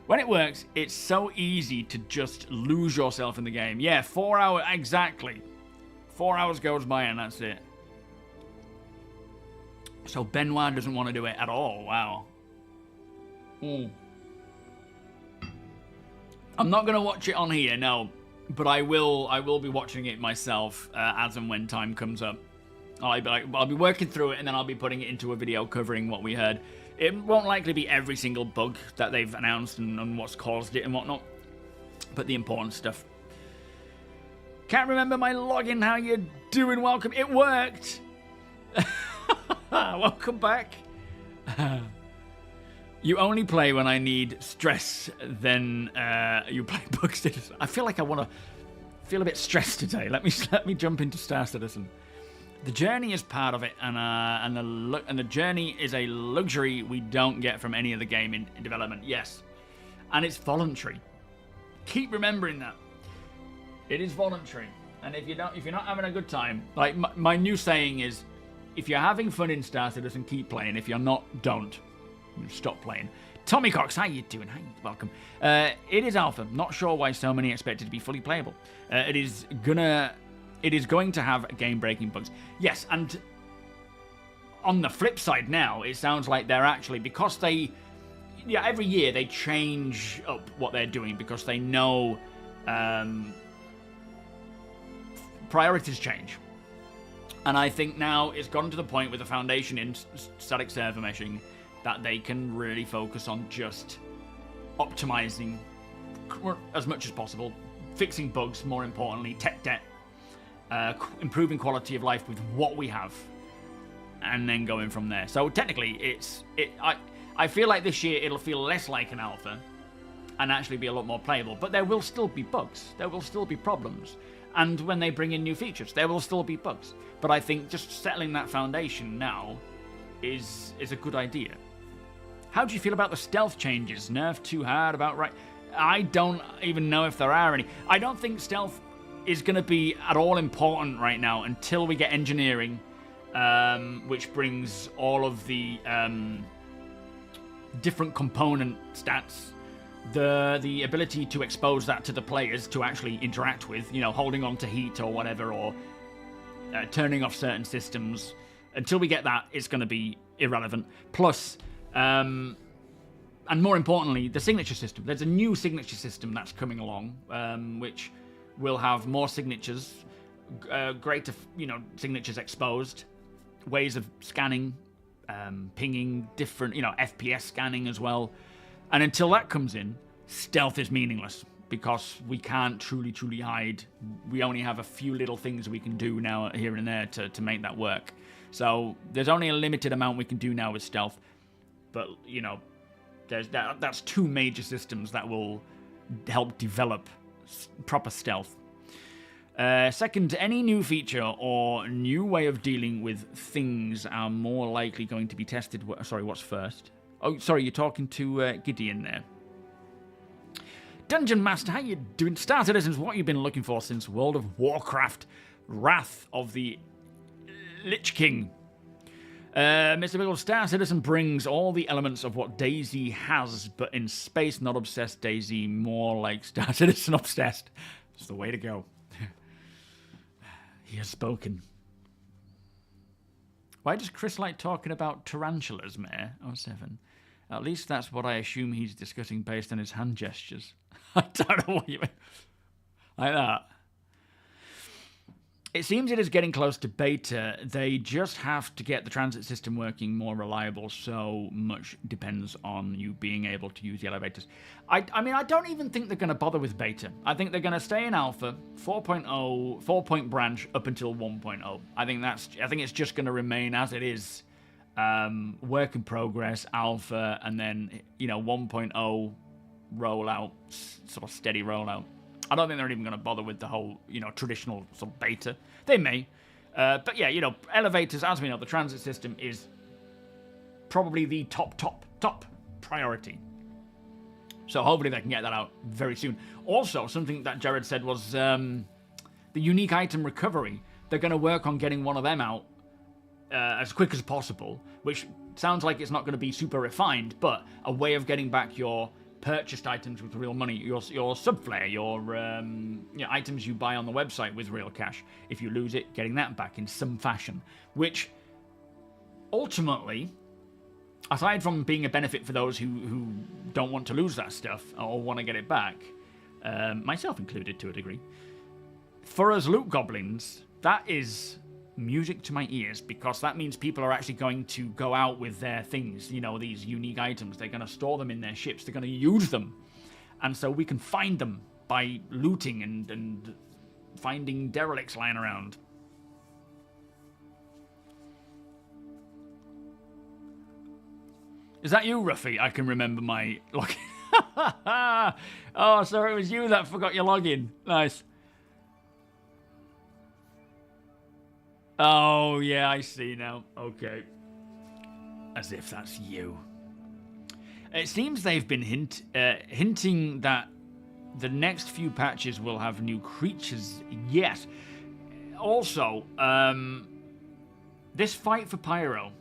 When it works, it's so easy to just lose yourself in the game. Yeah, 4 hours, exactly. 4 hours goes by and that's it. So Benoit doesn't want to do it at all, wow. I'm not going to watch it on here, no. But I will be watching it myself as and when time comes up. I'll be working through it and then I'll be putting it into a video covering what we heard. It won't likely be every single bug that they've announced and what's caused it and whatnot, but the important stuff. Can't remember my login. How you doing? Welcome. It worked. Welcome back. You only play when I need stress, then you play bugs. I feel like I want to feel a bit stressed today. Let me jump into Star Citizen. The journey is part of it, and the journey is a luxury we don't get from any other game in development. Yes, and it's voluntary. Keep remembering that it is voluntary, and if you're not having a good time, like my new saying is, if you're having fun in Star Citizen, keep playing. If you're not, don't. Stop playing. Tommy Cox, how you doing? Hi, welcome. It is alpha. Not sure why so many expect it to be fully playable. It is going to have game-breaking bugs. Yes, and on the flip side now, it sounds like they're actually, because every year they change up what they're doing because they know priorities change. And I think now it's gotten to the point with the Foundation in static server meshing that they can really focus on just optimizing as much as possible, fixing bugs, more importantly, tech debt, improving quality of life with what we have, and then going from there. So technically, I feel like this year it'll feel less like an alpha, and actually be a lot more playable. But there will still be bugs. There will still be problems. And when they bring in new features, there will still be bugs. But I think just settling that foundation now is a good idea. How do you feel about the stealth changes? Nerfed too hard, about right? I don't even know if there are any. I don't think stealth is going to be at all important right now until we get engineering, which brings all of the different component stats, the ability to expose that to the players to actually interact with, you know, holding on to heat or whatever, or turning off certain systems. Until we get that, it's going to be irrelevant. Plus, and more importantly, the signature system. There's a new signature system that's coming along, which will have more signatures, greater, you know, signatures exposed, ways of scanning, pinging, different, you know, FPS scanning as well. And until that comes in, stealth is meaningless because we can't truly hide. We only have a few little things we can do now here and there to make that work. So there's only a limited amount we can do now with stealth. But, you know, that's two major systems that will help develop proper stealth. Second, any new feature or new way of dealing with things are more likely going to be tested. Sorry, what's first? Oh, sorry, you're talking to Gideon there. Dungeon Master, how you doing? Star Citizens, what you've been looking for since World of Warcraft Wrath of the Lich King? Mr. Biggles, Star Citizen brings all the elements of what DayZ has, but in space, not obsessed DayZ, more like Star Citizen obsessed. It's the way to go. He has spoken. Why does Chris like talking about tarantulas, Mayor? 07. At least that's what I assume he's discussing based on his hand gestures. I don't know what you mean. Like that. It seems it is getting close to beta. They just have to get the transit system working more reliable. So much depends on you being able to use the elevators. I mean, I don't even think they're going to bother with beta. I think they're going to stay in alpha, 4.0, 4-point branch up until 1.0. I think it's just going to remain as it is. Work in progress, alpha, and then, you know, 1.0 rollout, sort of steady rollout. I don't think they're even going to bother with the whole, you know, traditional sort of beta. They may. But yeah, you know, elevators, as we know, the transit system is probably the top priority. So hopefully they can get that out very soon. Also, something that Jared said was the unique item recovery. They're going to work on getting one of them out as quick as possible, which sounds like it's not going to be super refined, but a way of getting back your purchased items with real money, your subflare, your items you buy on the website with real cash. If you lose it, getting that back in some fashion, which ultimately, aside from being a benefit for those who don't want to lose that stuff or want to get it back, myself included to a degree, for us loot goblins, that is music to my ears, because that means people are actually going to go out with their things, you know, these unique items. They're going to store them in their ships. They're going to use them. And so we can find them by looting and finding derelicts lying around. Is that you, Ruffy? I can remember my login. Oh, so it was you that forgot your login. Nice. Oh, yeah, I see now. Okay. As if that's you. It seems they've been hinting that the next few patches will have new creatures. Yes. Also, this fight for Pyro.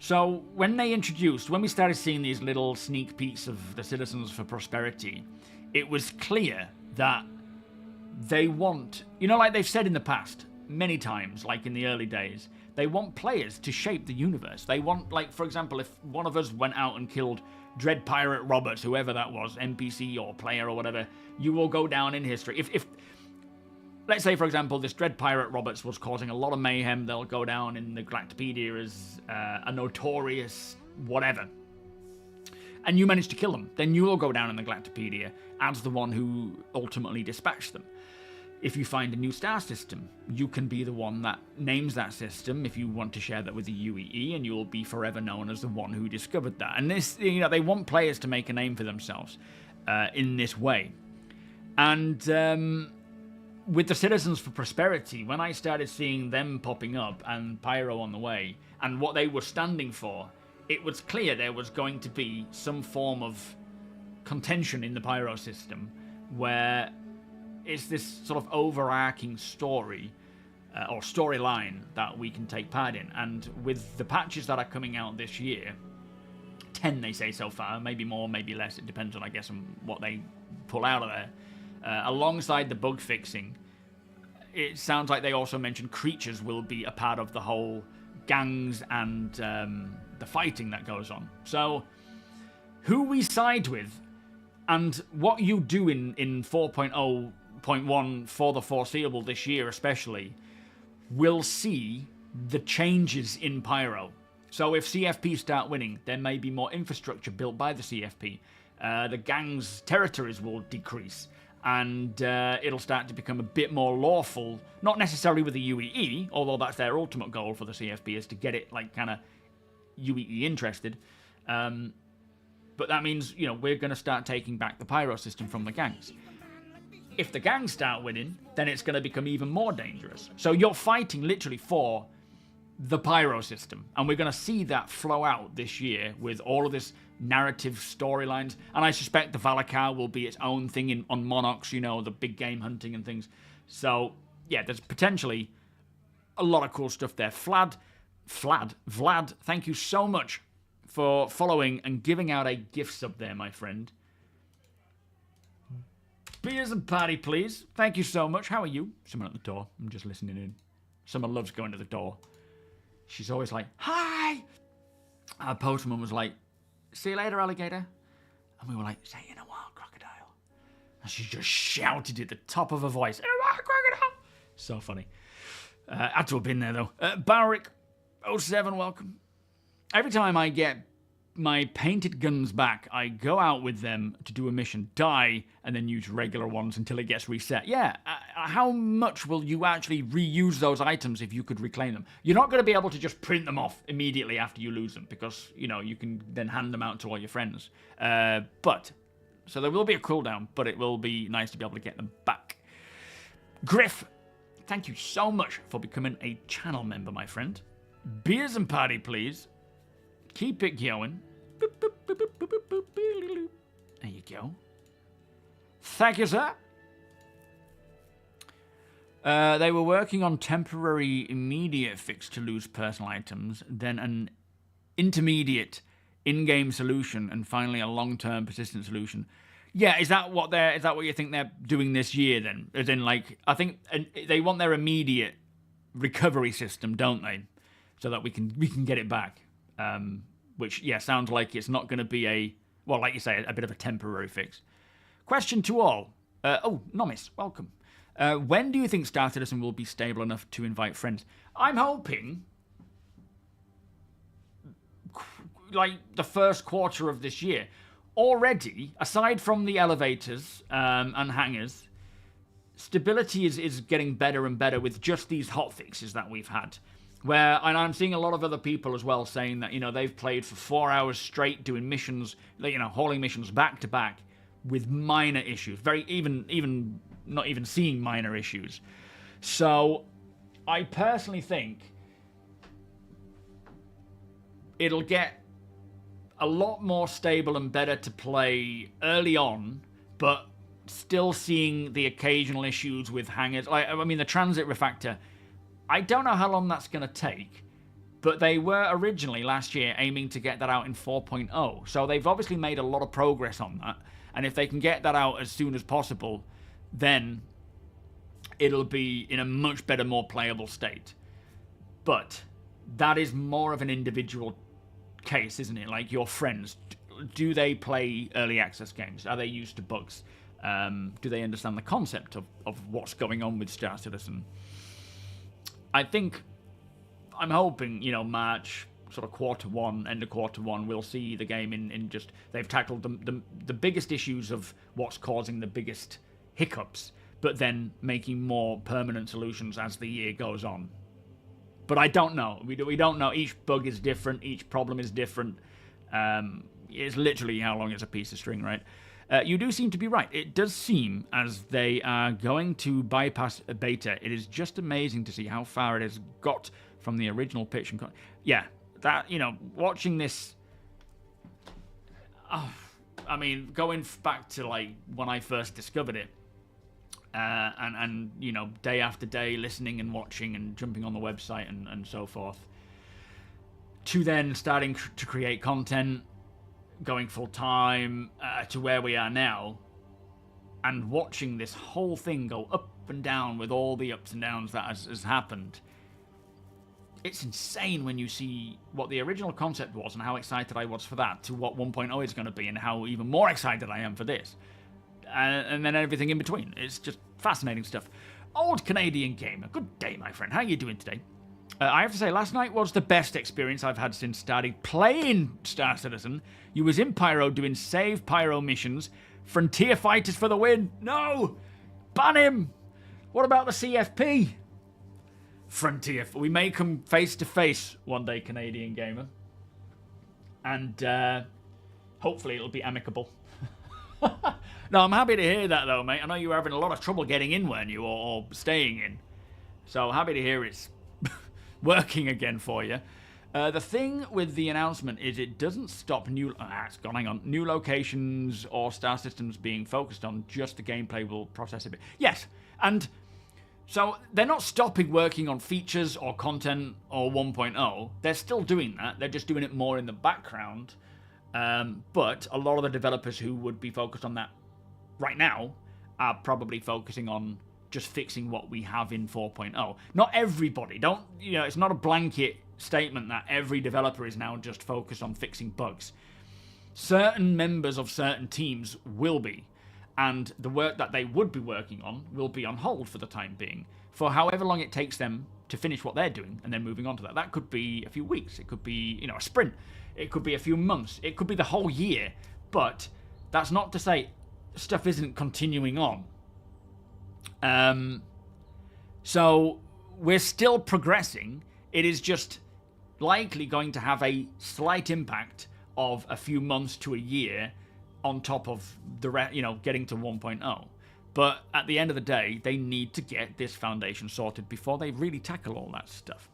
So, when we started seeing these little sneak peeks of the Citizens for Prosperity, it was clear that they want, you know, like they've said in the past, many times, like in the early days, they want players to shape the universe. They want, like, for example, if one of us went out and killed Dread Pirate Roberts, whoever that was, NPC or player or whatever, you will go down in history. If let's say, for example, this Dread Pirate Roberts was causing a lot of mayhem, they'll go down in the Galactopedia as a notorious whatever. And you manage to kill them, then you will go down in the Galactopedia as the one who ultimately dispatched them. If you find a new star system, you can be the one that names that system if you want to share that with the UEE, and you'll be forever known as the one who discovered that. And this, you know, they want players to make a name for themselves. in this way. And with the Citizens for Prosperity, when I started seeing them popping up and Pyro on the way, and what they were standing for, it was clear there was going to be some form of contention in the Pyro system where it's this sort of overarching story or storyline that we can take part in. And with the patches that are coming out this year, 10 they say so far, maybe more, maybe less, it depends on, I guess, on what they pull out of there. Alongside the bug fixing, it sounds like they also mentioned creatures will be a part of the whole gangs and the fighting that goes on. So, who we side with and what you do in 4.0.1 for the foreseeable this year especially, will see the changes in Pyro. So if CFP start winning, there may be more infrastructure built by the CFP. The gang's territories will decrease. And it'll start to become a bit more lawful, not necessarily with the UEE, although that's their ultimate goal for the CFP, is to get it, like, kind of UEE interested. But that means, you know, we're going to start taking back the Pyro system from the gangs. If the gangs start winning, then it's going to become even more dangerous. So you're fighting literally for the Pyro system, and we're going to see that flow out this year with all of this narrative storylines, and I suspect the Valakar will be its own thing on Monarchs, you know, the big game hunting and things. So, yeah, there's potentially a lot of cool stuff there. Vlad, thank you so much for following and giving out a gift sub there, my friend. Beers and party, please. Thank you so much. How are you? Someone at the door. I'm just listening in. Someone loves going to the door. She's always like, hi! Our postman was like, see you later, alligator. And we were like, say in a while, crocodile. And she just shouted at the top of her voice, in a while, crocodile. So funny. Had to have been there, though. Barrick07, welcome. Every time I get my painted guns back, I go out with them to do a mission, die, and then use regular ones until it gets reset. Yeah, how much will you actually reuse those items if you could reclaim them? You're not going to be able to just print them off immediately after you lose them, because, you know, you can then hand them out to all your friends. So there will be a cooldown, but it will be nice to be able to get them back. Griff, thank you so much for becoming a channel member, my friend. Beers and party, please. Keep it going. There you go. Thank you, sir. They were working on temporary immediate fix to lose personal items, then an intermediate in-game solution, and finally a long-term persistent solution. Yeah, is that what you think they're doing this year then? As in, like, I think they want their immediate recovery system, don't they? So that we can get it back. Which, yeah, sounds like it's not going to be well, like you say, a bit of a temporary fix. Question to all. Nomis, welcome. When do you think Star Citizen will be stable enough to invite friends? I'm hoping, like, the first quarter of this year. Already, aside from the elevators and hangars, stability is getting better and better with just these hotfixes that we've had. And I'm seeing a lot of other people as well saying that, you know, they've played for 4 hours straight doing missions, you know, hauling missions back to back with minor issues, even not even seeing minor issues. So I personally think it'll get a lot more stable and better to play early on, but still seeing the occasional issues with hangars. I mean, the transit refactor, I don't know how long that's going to take, but they were originally last year aiming to get that out in 4.0. So they've obviously made a lot of progress on that. And if they can get that out as soon as possible, then it'll be in a much better, more playable state. But that is more of an individual case, isn't it? Like, your friends, do they play early access games? Are they used to bugs? Do they understand the concept of what's going on with Star Citizen? I'm hoping, you know, March, sort of quarter one, end of quarter one, we'll see the game in just, they've tackled the biggest issues of what's causing the biggest hiccups, but then making more permanent solutions as the year goes on. But I don't know. We don't know. Each bug is different. Each problem is different. It's literally how long is a piece of string, right? You do seem to be right. It does seem as they are going to bypass a beta. It is just amazing to see how far it has got from the original pitch. And yeah, that, you know, watching this... I mean, going back to, like, when I first discovered it, and you know, day after day, listening and watching and jumping on the website and so forth, to then starting to create content, going full-time, to where we are now, and watching this whole thing go up and down with all the ups and downs that has happened. It's insane when you see what the original concept was and how excited I was for that, to what 1.0 is going to be and how even more excited I am for this. And then everything in between. It's just fascinating stuff. Old Canadian Gamer, good day, my friend. How are you doing today? I have to say, last night was the best experience I've had since starting playing Star Citizen. You was in Pyro doing save Pyro missions. Frontier fighters for the win. No! Ban him! What about the CFP? Frontier. We may come face to face one day, Canadian Gamer. And hopefully it'll be amicable. No, I'm happy to hear that though, mate. I know you were having a lot of trouble getting in, weren't you, or staying in. So happy to hear it's working again for you. The thing with the announcement is it doesn't stop new... it's gone, hang on. New locations or star systems being focused on, just the gameplay will process a bit. Yes, and... so they're not stopping working on features or content or 1.0. They're still doing that. They're just doing it more in the background. But a lot of the developers who would be focused on that right now are probably focusing on just fixing what we have in 4.0. Not everybody. Don't, you know, it's not a blanket statement that every developer is now just focused on fixing bugs. Certain members of certain teams will be. And the work that they would be working on will be on hold for the time being, for however long it takes them to finish what they're doing and then moving on to that. That could be a few weeks. It could be, you know, a sprint. It could be a few months. It could be the whole year. But that's not to say stuff isn't continuing on. So we're still progressing. It is just likely going to have a slight impact of a few months to a year on top of the getting to 1.0. But at the end of the day, they need to get this foundation sorted before they really tackle all that stuff.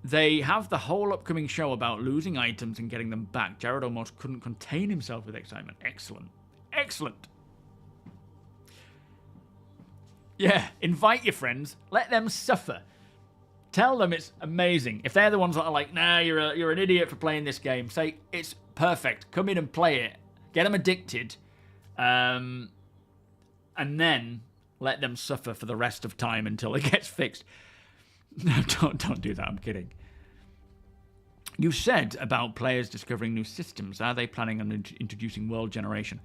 They have the whole upcoming show about losing items and getting them back. Jared almost couldn't contain himself with excitement. Excellent. Excellent. Yeah, invite your friends. Let them suffer. Tell them it's amazing. If they're the ones that are like, nah, you're an idiot for playing this game, say, it's perfect. Come in and play it. Get them addicted. And then let them suffer for the rest of time until it gets fixed. No, don't do that. I'm kidding. You said about players discovering new systems. Are they planning on introducing world generation?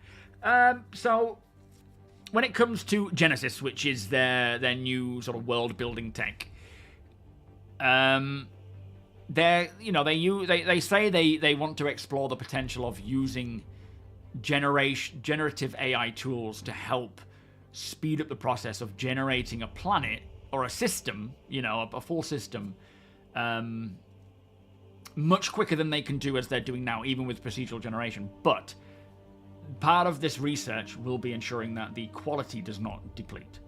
So, when it comes to Genesis, which is their new sort of world-building tech, they say they want to explore the potential of using generative AI tools to help speed up the process of generating a planet or a system, a full system, much quicker than they can do as they're doing now, even with procedural generation. But part of this research will be ensuring that the quality does not deplete.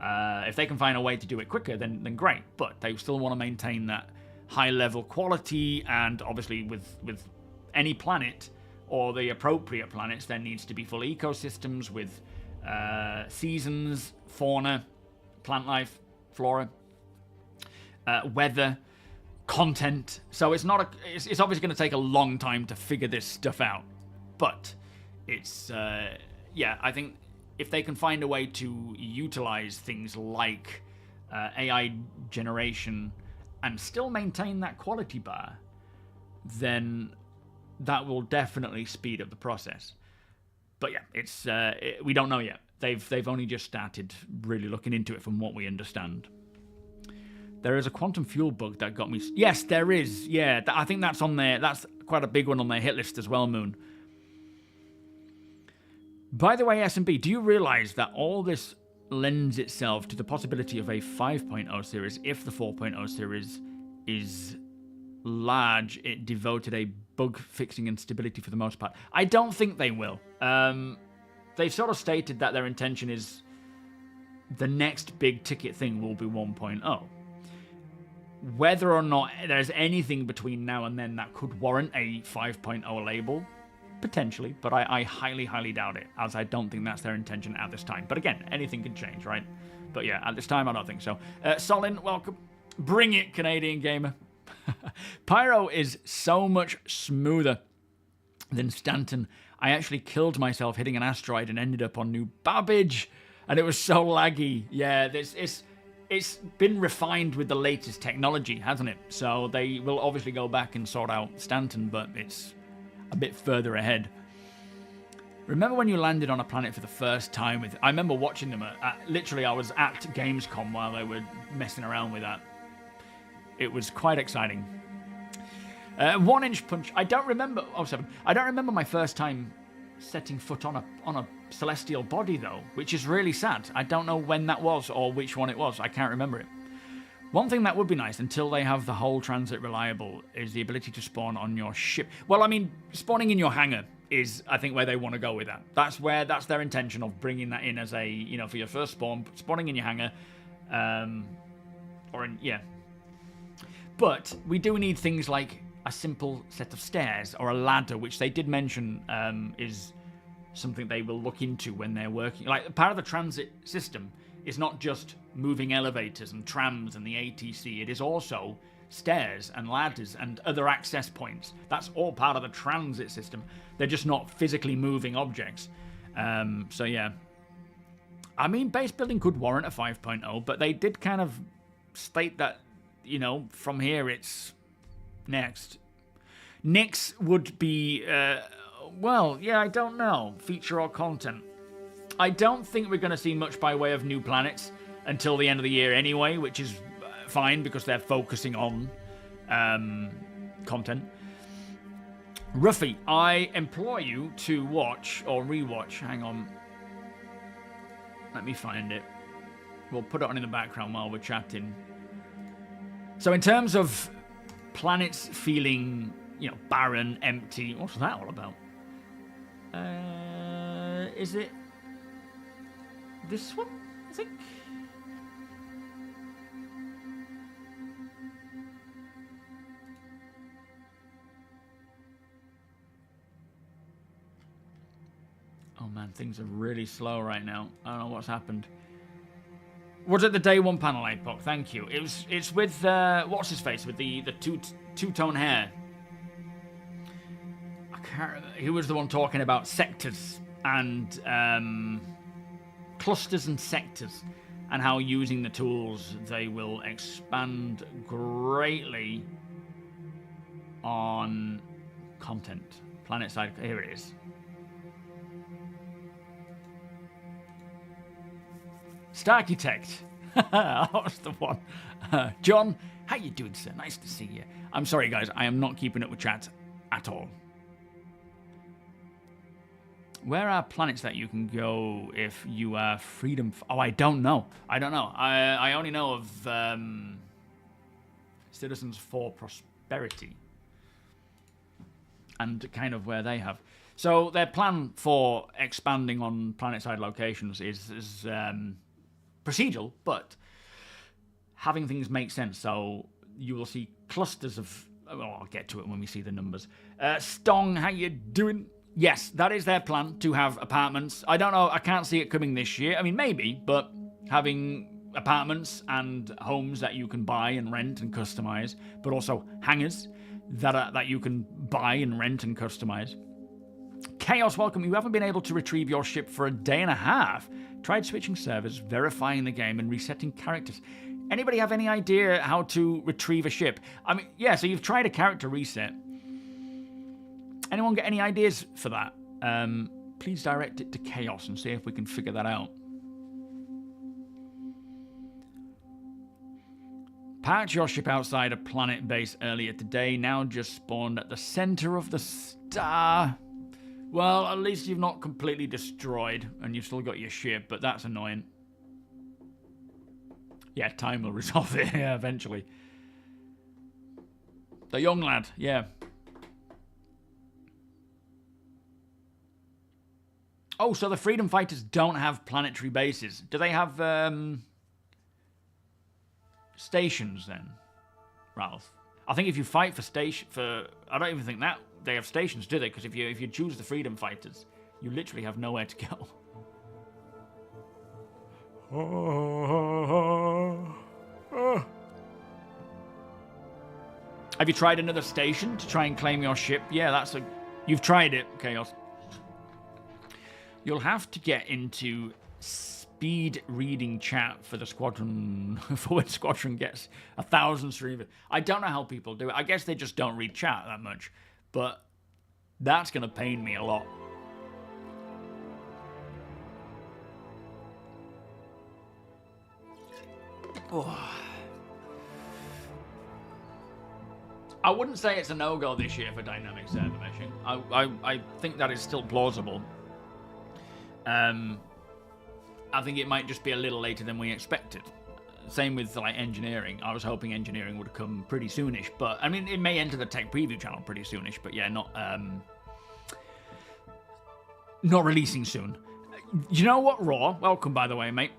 If they can find a way to do it quicker, then great. But they still want to maintain that high-level quality, and obviously with any planet, or the appropriate planets, there needs to be full ecosystems with seasons, fauna, plant life, flora, weather, content. So it's obviously going to take a long time to figure this stuff out. But it's, I think if they can find a way to utilize things like AI generation and still maintain that quality bar, then that will definitely speed up the process. But yeah, we don't know yet. They've only just started really looking into it from what we understand. There is a quantum fuel bug that got me... Yes, there is. Yeah, I think that's on there. That's quite a big one on their hit list as well, Moon. By the way, S&B, do you realize that all this lends itself to the possibility of a 5.0 series if the 4.0 series is large it devoted a bug fixing and stability for the most part. I don't think they will. They've sort of stated that their intention is the next big ticket thing will be 1.0. Whether or not there's anything between now and then that could warrant a 5.0 label, potentially, but I highly, highly doubt it, as I don't think that's their intention at this time. But again, anything can change, right? But yeah, at this time, I don't think so. Solin, welcome. Bring it, Canadian gamer. Pyro is so much smoother than Stanton. I actually killed myself hitting an asteroid and ended up on New Babbage, and it was so laggy. Yeah, it's been refined with the latest technology, hasn't it? So they will obviously go back and sort out Stanton, but it's a bit further ahead. Remember when you landed on a planet for the first time with... I remember watching them literally, I was at Gamescom while they were messing around with that. It was quite exciting. 1 inch punch. I don't remember... Oh, 7. I don't remember my first time setting foot on a celestial body, though, which is really sad. I don't know when that was or which one it was. I can't remember it. One thing that would be nice, until they have the whole transit reliable, is the ability to spawn on your ship. Well, I mean, spawning in your hangar is, I think, where they want to go with that. That's their intention of bringing that in as a, you know, for your first spawning in your hangar. Yeah. But we do need things like a simple set of stairs or a ladder, which they did mention is something they will look into when they're working. Like, part of the transit system is not just moving elevators and trams and the ATC. It is also stairs and ladders and other access points. That's all part of the transit system. They're just not physically moving objects. So yeah. I mean, base building could warrant a 5.0, but they did kind of state that, you know, from here it's next. Nyx would be, well, yeah, I don't know. Feature or content. I don't think we're going to see much by way of new planets until the end of the year anyway, which is fine because they're focusing on content. Ruffy, I implore you to watch or rewatch. Hang on. Let me find it. We'll put it on in the background while we're chatting. So in terms of planets feeling, you know, barren, empty, what's that all about? Is it this one, I think? Oh man, things are really slow right now. I don't know what's happened. Was it the day one panel, APOC? Thank you. It's with what's his face with the two-tone hair. I can't remember. He was the one talking about sectors and clusters and sectors, and how using the tools they will expand greatly on content. Planet side. Here it is. Starcitect. That was the one. John, how you doing, sir? Nice to see you. I'm sorry, guys. I am not keeping up with chat at all. Where are planets that you can go if you are freedom... Oh, I don't know. I don't know. I only know of Citizens for Prosperity. And kind of where they have. So their plan for expanding on planet-side locations is procedural, but having things make sense. So you will see clusters of... Well, I'll get to it when we see the numbers. Stong, how you doing? Yes, that is their plan, to have apartments. I don't know, I can't see it coming this year. I mean, maybe, but having apartments and homes that you can buy and rent and customize, but also hangars that you can buy and rent and customize. Chaos, welcome. You haven't been able to retrieve your ship for a day and a half. Tried switching servers, verifying the game, and resetting characters. Anybody have any idea how to retrieve a ship? I mean, yeah, so you've tried a character reset. Anyone get any ideas for that? Please direct it to Chaos and see if we can figure that out. Parked your ship outside a planet base earlier today. Now just spawned at the center of the star. Well, at least you've not completely destroyed and you've still got your ship, but that's annoying. Yeah, time will resolve it eventually. The young lad, yeah. Oh, so the freedom fighters don't have planetary bases. Do they have stations then, Ralph? I think if you fight for I don't even think that they have stations, do they? Because if you choose the freedom fighters, you literally have nowhere to go. Have you tried another station to try and claim your ship? Yeah, you've tried it, Chaos. You'll have to get into speed reading chat for the Squadron, for when Squadron gets 1,000 streamers. I don't know how people do it. I guess they just don't read chat that much, but that's going to pain me a lot. Oh. I wouldn't say it's a no-go this year for dynamic server meshing. I think that is still plausible. I think it might just be a little later than we expected. Same with like engineering. I was hoping engineering would come pretty soonish, but I mean it may enter the tech preview channel pretty soonish, but yeah, not releasing soon. You know what, Raw? Welcome, by the way, mate.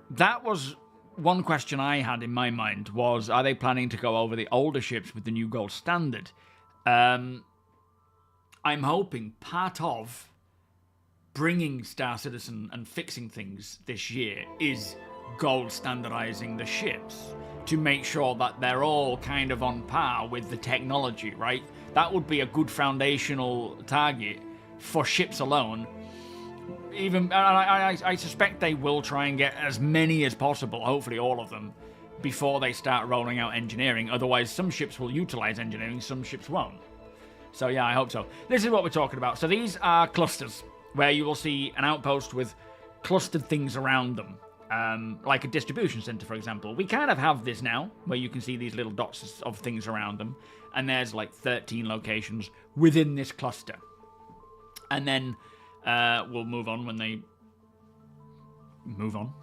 That was one question I had in my mind was, are they planning to go over the older ships with the new gold standard? I'm hoping part of bringing Star Citizen and fixing things this year is gold standardizing the ships to make sure that they're all kind of on par with the technology, right? That would be a good foundational target for ships alone. Even I suspect they will try and get as many as possible, hopefully all of them, before they start rolling out engineering. Otherwise, some ships will utilize engineering, some ships won't. So yeah, I hope so. This is what we're talking about. So these are clusters, where you will see an outpost with clustered things around them, like a distribution center, for example. We kind of have this now, where you can see these little dots of things around them, and there's like 13 locations within this cluster. And then we'll move on when they move on.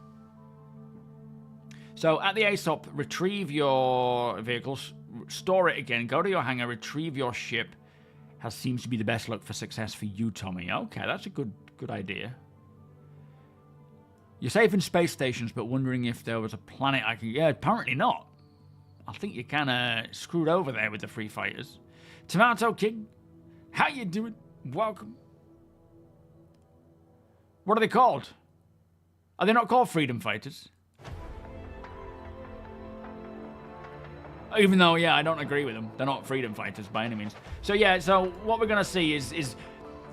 So at the ASOP, retrieve your vehicles, store it again, go to your hangar, retrieve your ship. Seems to be the best luck for success for you, Tommy. Okay, that's a good idea. You're safe in space stations, but wondering if there was a planet I can... Yeah, apparently not. I think you're kind of screwed over there with the free fighters. Tomato King, how you doing? Welcome. What are they called? Are they not called freedom fighters? Even though, yeah, I don't agree with them. They're not freedom fighters by any means. So, yeah, so what we're going to see is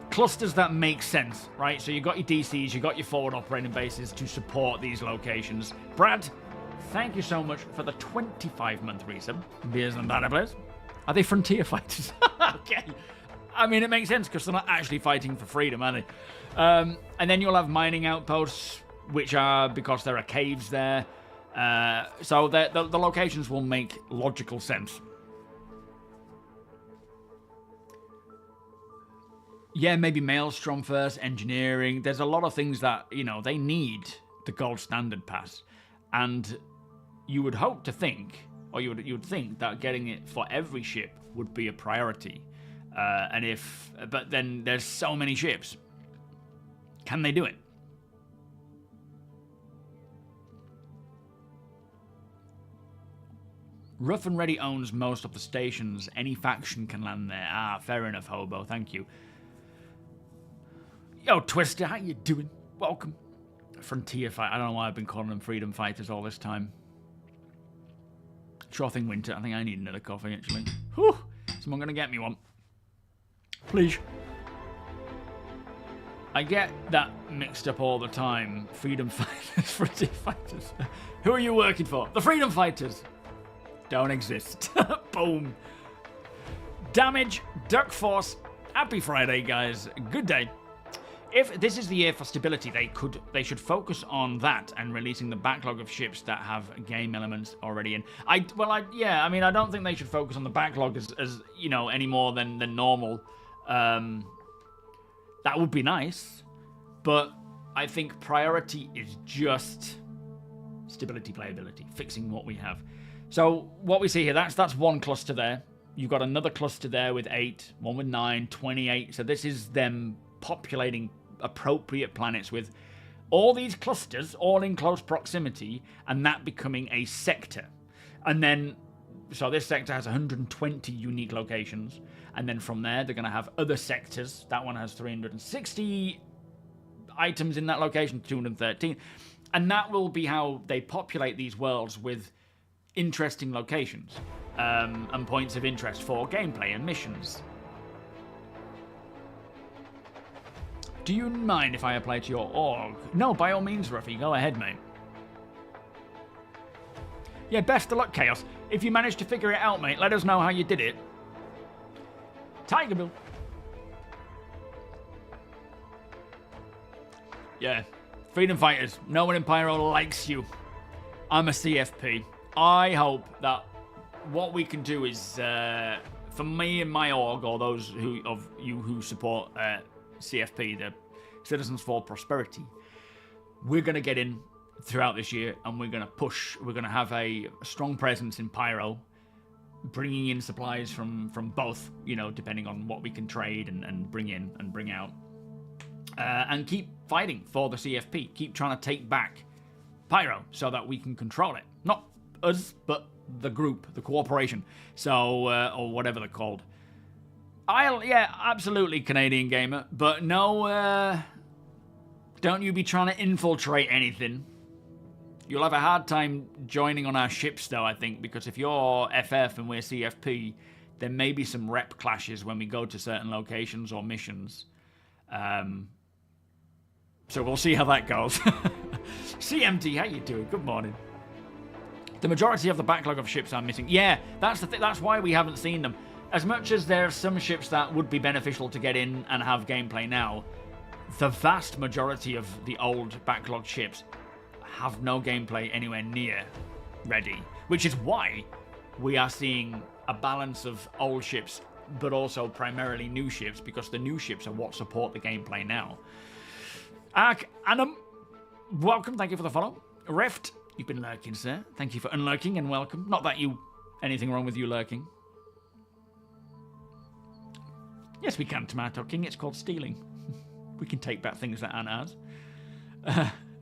clusters that make sense, right? So you've got your DCs, you've got your forward operating bases to support these locations. Brad, thank you so much for the 25-month resub. Beers and bad place. Are they frontier fighters? Okay. I mean, it makes sense because they're not actually fighting for freedom, are they? And then you'll have mining outposts, which are because there are caves there. So the locations will make logical sense. Yeah, maybe Maelstrom first, engineering. There's a lot of things that, you know, they need the gold standard pass. And you would hope to think, or you would think that getting it for every ship would be a priority. But then there's so many ships. Can they do it? Rough and Ready owns most of the stations. Any faction can land there. Ah, fair enough, Hobo. Thank you. Yo, Twister, how you doing? Welcome. Frontier fight. I don't know why I've been calling them freedom fighters all this time. Sure thing, Winter. I think I need another coffee, actually. Whew. Someone gonna get me one. Please. I get that mixed up all the time. Freedom fighters, frontier fighters. Who are you working for? The freedom fighters. Don't exist. Boom. Damage, Duck Force. Happy Friday, guys. Good day. If this is the year for stability, they should focus on that and releasing the backlog of ships that have game elements already in. I don't think they should focus on the backlog as you know, any more than normal. That would be nice, but I think priority is just stability, playability, fixing what we have. So what we see here, that's one cluster there. You've got another cluster there with 8, one with 9, 28. So this is them populating appropriate planets with all these clusters, all in close proximity, and that becoming a sector. And then, so this sector has 120 unique locations. And then from there, they're going to have other sectors. That one has 360 items in that location, 213. And that will be how they populate these worlds with interesting locations and points of interest for gameplay and missions. Do you mind if I apply to your org? No, by all means, Ruffy. Go ahead, mate. Yeah, best of luck, Chaos. If you manage to figure it out, mate, let us know how you did it. Tiger Bill. Yeah. Freedom Fighters. No one in Pyro likes you. I'm a CFP. I hope that what we can do is, for me and my org, or those of you who support CFP, the Citizens for Prosperity, we're going to get in throughout this year and we're going to push. We're going to have a strong presence in Pyro, bringing in supplies from both, you know, depending on what we can trade and bring in and bring out. And keep fighting for the CFP. Keep trying to take back Pyro so that we can control it. Not us, but the group, the corporation. So, or whatever they're called. Yeah, absolutely, Canadian Gamer. But no, don't you be trying to infiltrate anything. You'll have a hard time joining on our ships, though, I think, because if you're FF and we're CFP, there may be some rep clashes when we go to certain locations or missions. So we'll see how that goes. CMT, how you doing? Good morning. The majority of the backlog of ships are missing. Yeah, that's the thing. That's why we haven't seen them. As much as there are some ships that would be beneficial to get in and have gameplay now, the vast majority of the old backlog ships have no gameplay anywhere near ready, which is why we are seeing a balance of old ships, but also primarily new ships, because the new ships are what support the gameplay now. Ark Annam, welcome, thank you for the follow. Rift, you've been lurking, sir. Thank you for unlurking and welcome. Not that anything wrong with you lurking. Yes, we can, Tomato King. It's called stealing. We can take back things that aren't ours.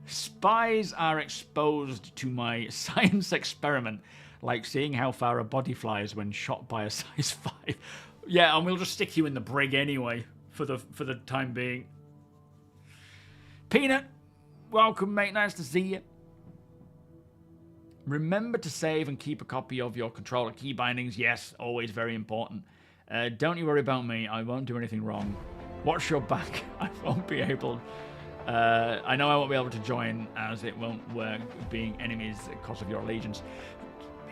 Spies are exposed to my science experiment, like seeing how far a body flies when shot by a size 5. Yeah, and we'll just stick you in the brig anyway for the time being. Peanut, welcome, mate. Nice to see you. Remember to save and keep a copy of your controller key bindings. Yes, always very important. Don't you worry about me. I won't do anything wrong. Watch your back. I won't be able... I know I won't be able to join, as it won't work being enemies because of your allegiance.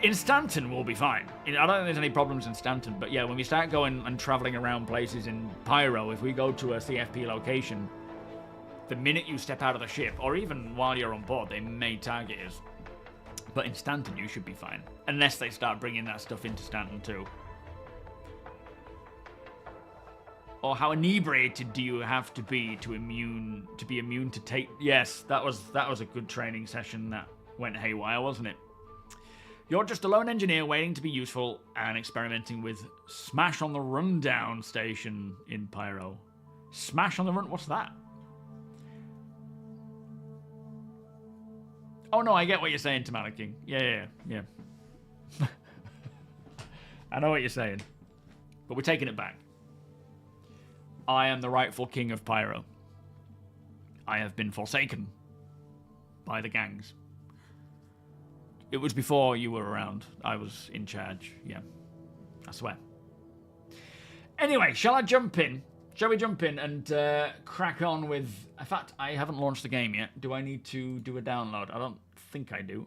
In Stanton, we'll be fine. I don't think there's any problems in Stanton, but yeah, when we start going and traveling around places in Pyro, if we go to a CFP location, the minute you step out of the ship, or even while you're on board, they may target us. But in Stanton, you should be fine. Unless they start bringing that stuff into Stanton too. Or how inebriated do you have to be be immune to take... Yes, that was a good training session that went haywire, wasn't it? You're just a lone engineer waiting to be useful and experimenting with Smash on the Rundown station in Pyro. Smash on the Run... What's that? Oh, no, I get what you're saying, Tomato King. Yeah. I know what you're saying. But we're taking it back. I am the rightful king of Pyro. I have been forsaken by the gangs. It was before you were around. I was in charge. Yeah, I swear. Anyway, shall I jump in? Shall we jump in and crack on with... In fact, I haven't launched the game yet. Do I need to do a download? I don't think I do.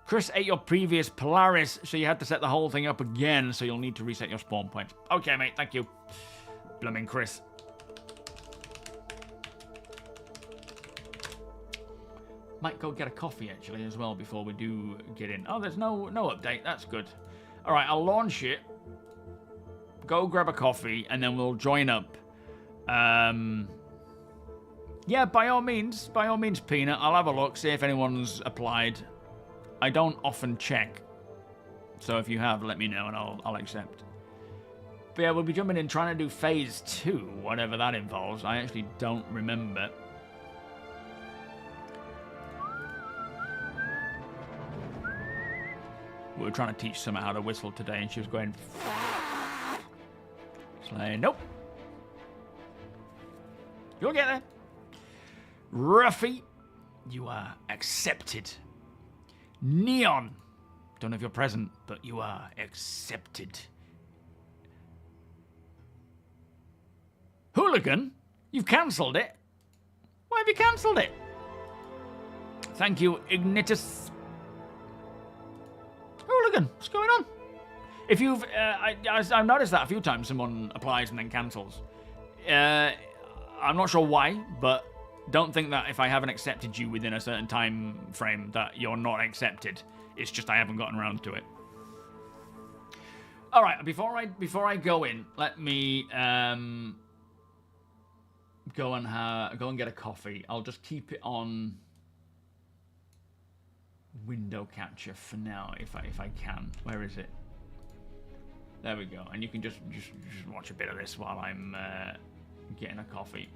Chris ate your previous Polaris, so you had to set the whole thing up again, so you'll need to reset your spawn points. Okay, mate, thank you. Blooming Chris. Might go get a coffee, actually, as well, before we do get in. Oh, there's no update. That's good. All right, I'll launch it. Go grab a coffee, and then we'll join up. Yeah, by all means, Peanut. I'll have a look, see if anyone's applied. I don't often check. So if you have, let me know and I'll accept. But yeah, we'll be jumping in trying to do phase 2, whatever that involves. I actually don't remember. We were trying to teach Summer how to whistle today, and she was going... It's like, nope. You'll get there. Ruffy, you are accepted. Neon, don't know if you're present, but you are accepted. Hooligan, you've cancelled it. Why have you cancelled it? Thank you, Ignitus. Hooligan, what's going on? If you've, I've noticed that a few times. Someone applies and then cancels. I'm not sure why, but don't think that if I haven't accepted you within a certain time frame that you're not accepted. It's just I haven't gotten around to it. All right, before I go in, let me go and get a coffee. I'll just keep it on window capture for now, if I can. Where is it? There we go. And you can just watch a bit of this while I'm getting a coffee.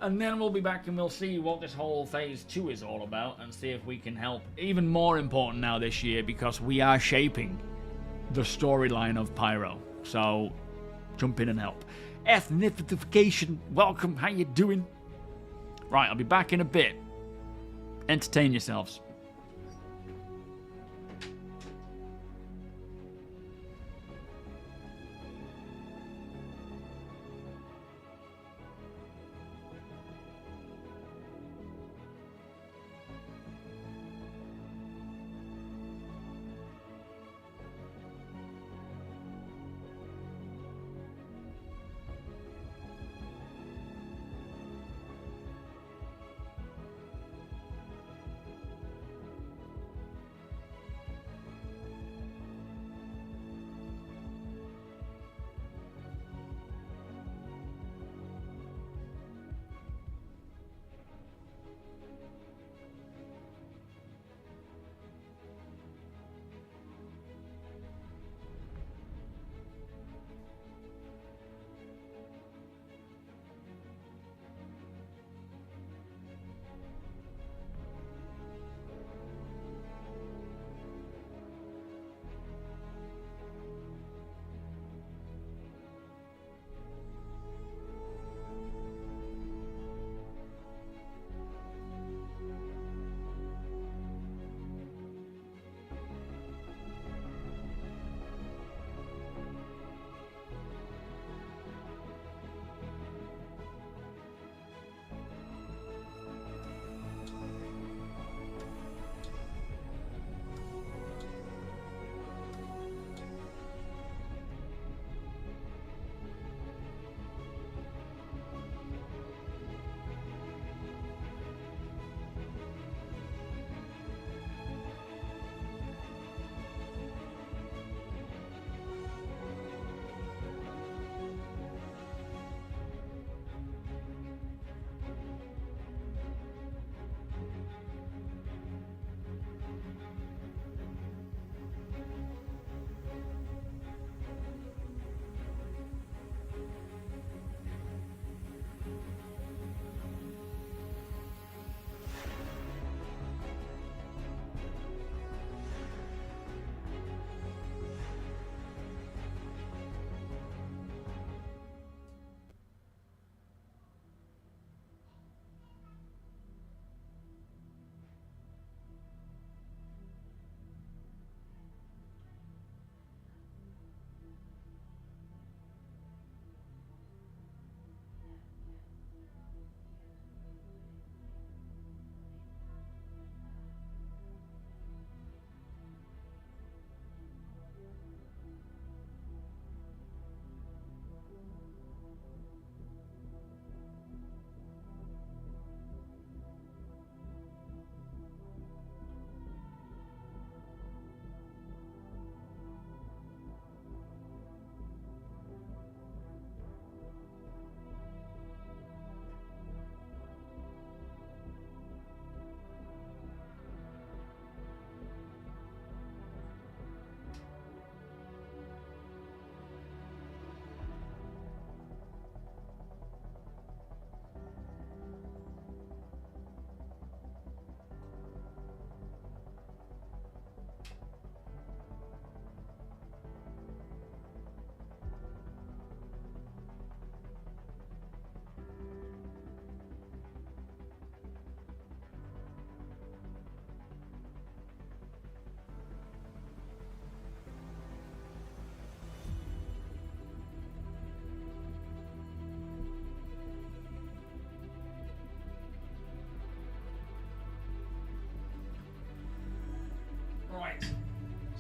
And then we'll be back and we'll see what this whole phase 2 is all about and see if we can help. Even more important now this year because we are shaping the storyline of Pyro. So jump in and help. Ethnicification, welcome, how you doing? Right, I'll be back in a bit. Entertain yourselves.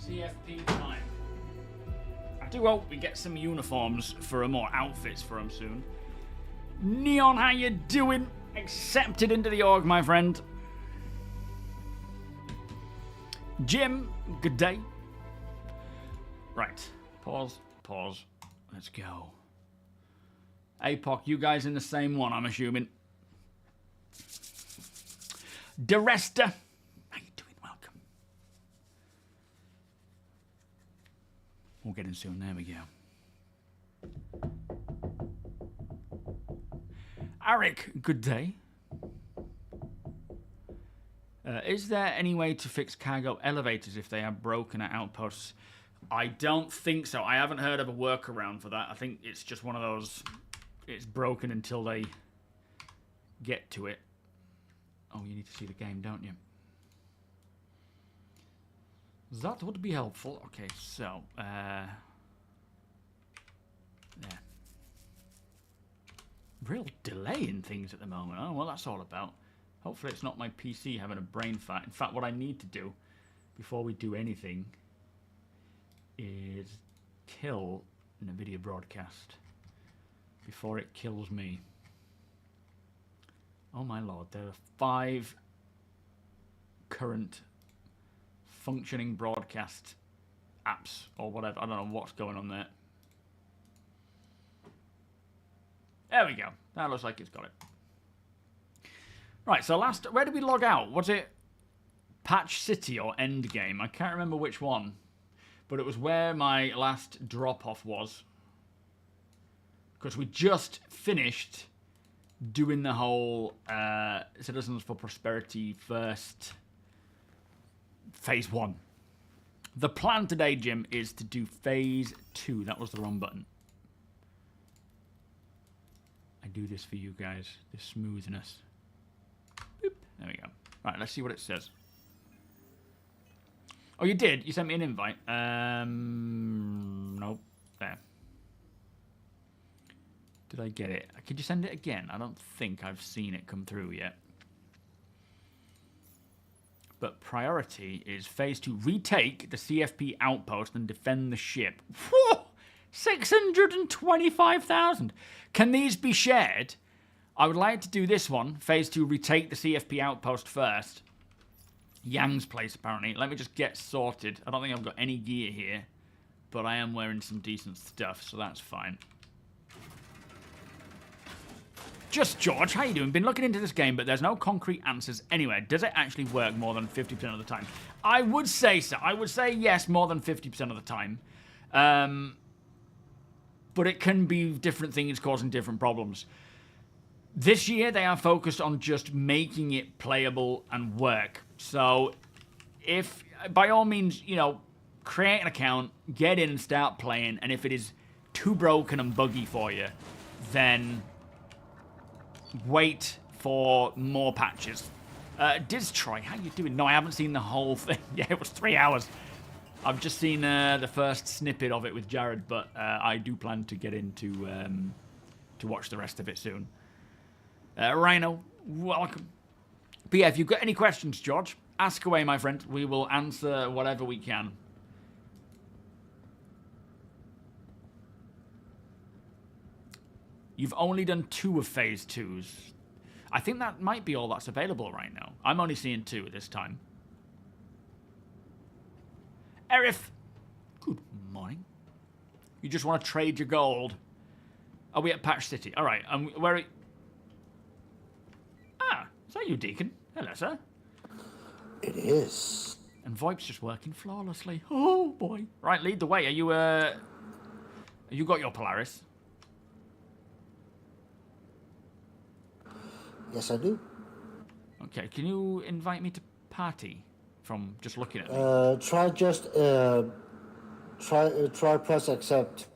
CFP time. I do hope we get some uniforms for more outfits for them soon. Neon, how you doing? Accepted into the org, my friend. Jim, good day. Right, pause. Let's go. APOC, you guys in the same one, I'm assuming. Deresta, how you doing? Welcome. We'll get in soon. There we go. Arik, good day. Is there any way to fix cargo elevators if they are broken at outposts? I don't think so. I haven't heard of a workaround for that. I think it's just one of those, it's broken until they get to it. Oh, you need to see the game, don't you? That would be helpful. Okay, so, there. Real delay in things at the moment. Oh, well, that's all about. Hopefully it's not my PC having a brain fart. In fact, what I need to do before we do anything is kill NVIDIA broadcast before it kills me. Oh my lord, there are 5 current functioning broadcast apps or whatever. I don't know what's going on there. There we go. That looks like it's got it. Right, so where did we log out? Was it Patch City or Endgame? I can't remember which one. But it was where my last drop-off was. Because we just finished doing the whole Citizens for Prosperity first phase 1. The plan today, Jim, is to do phase 2. That was the wrong button. I do this for you guys. This smoothness. Boop. There we go. Right, let's see what it says. Oh, you did? You sent me an invite? Nope. There. Did I get it? Could you send it again? I don't think I've seen it come through yet. But priority is phase 2. Retake the CFP outpost and defend the ship. Whew! 625,000. Can these be shared? I would like to do this one. Phase 2, retake the CFP outpost first. Yang's place, apparently. Let me just get sorted. I don't think I've got any gear here. But I am wearing some decent stuff, so that's fine. Just George, how you doing? Been looking into this game, but there's no concrete answers anywhere. Does it actually work more than 50% of the time? I would say so. I would say yes, more than 50% of the time. But it can be different things causing different problems. This year, they are focused on just making it playable and work. So, if, by all means, you know, create an account, get in and start playing, and if it is too broken and buggy for you, then wait for more patches. Troy, how you doing? No, I haven't seen the whole thing. Yeah, it was 3 hours. I've just seen the first snippet of it with Jared, but I do plan to get into to watch the rest of it soon. Rhino, welcome. But yeah, if you've got any questions, George, ask away, my friend. We will answer whatever we can. You've only done 2 of phase 2s. I think that might be all that's available right now. I'm only seeing 2 at this time. Erif, good morning. You just want to trade your gold. Are we at Patch City? All right. Where are... Ah, is that you, Deacon? Hello, sir. It is. And VoIP's just working flawlessly. Oh, boy. Right, lead the way. Are you, you got your Polaris? Yes, I do. Okay, can you invite me to party from just looking at me? Try press accept.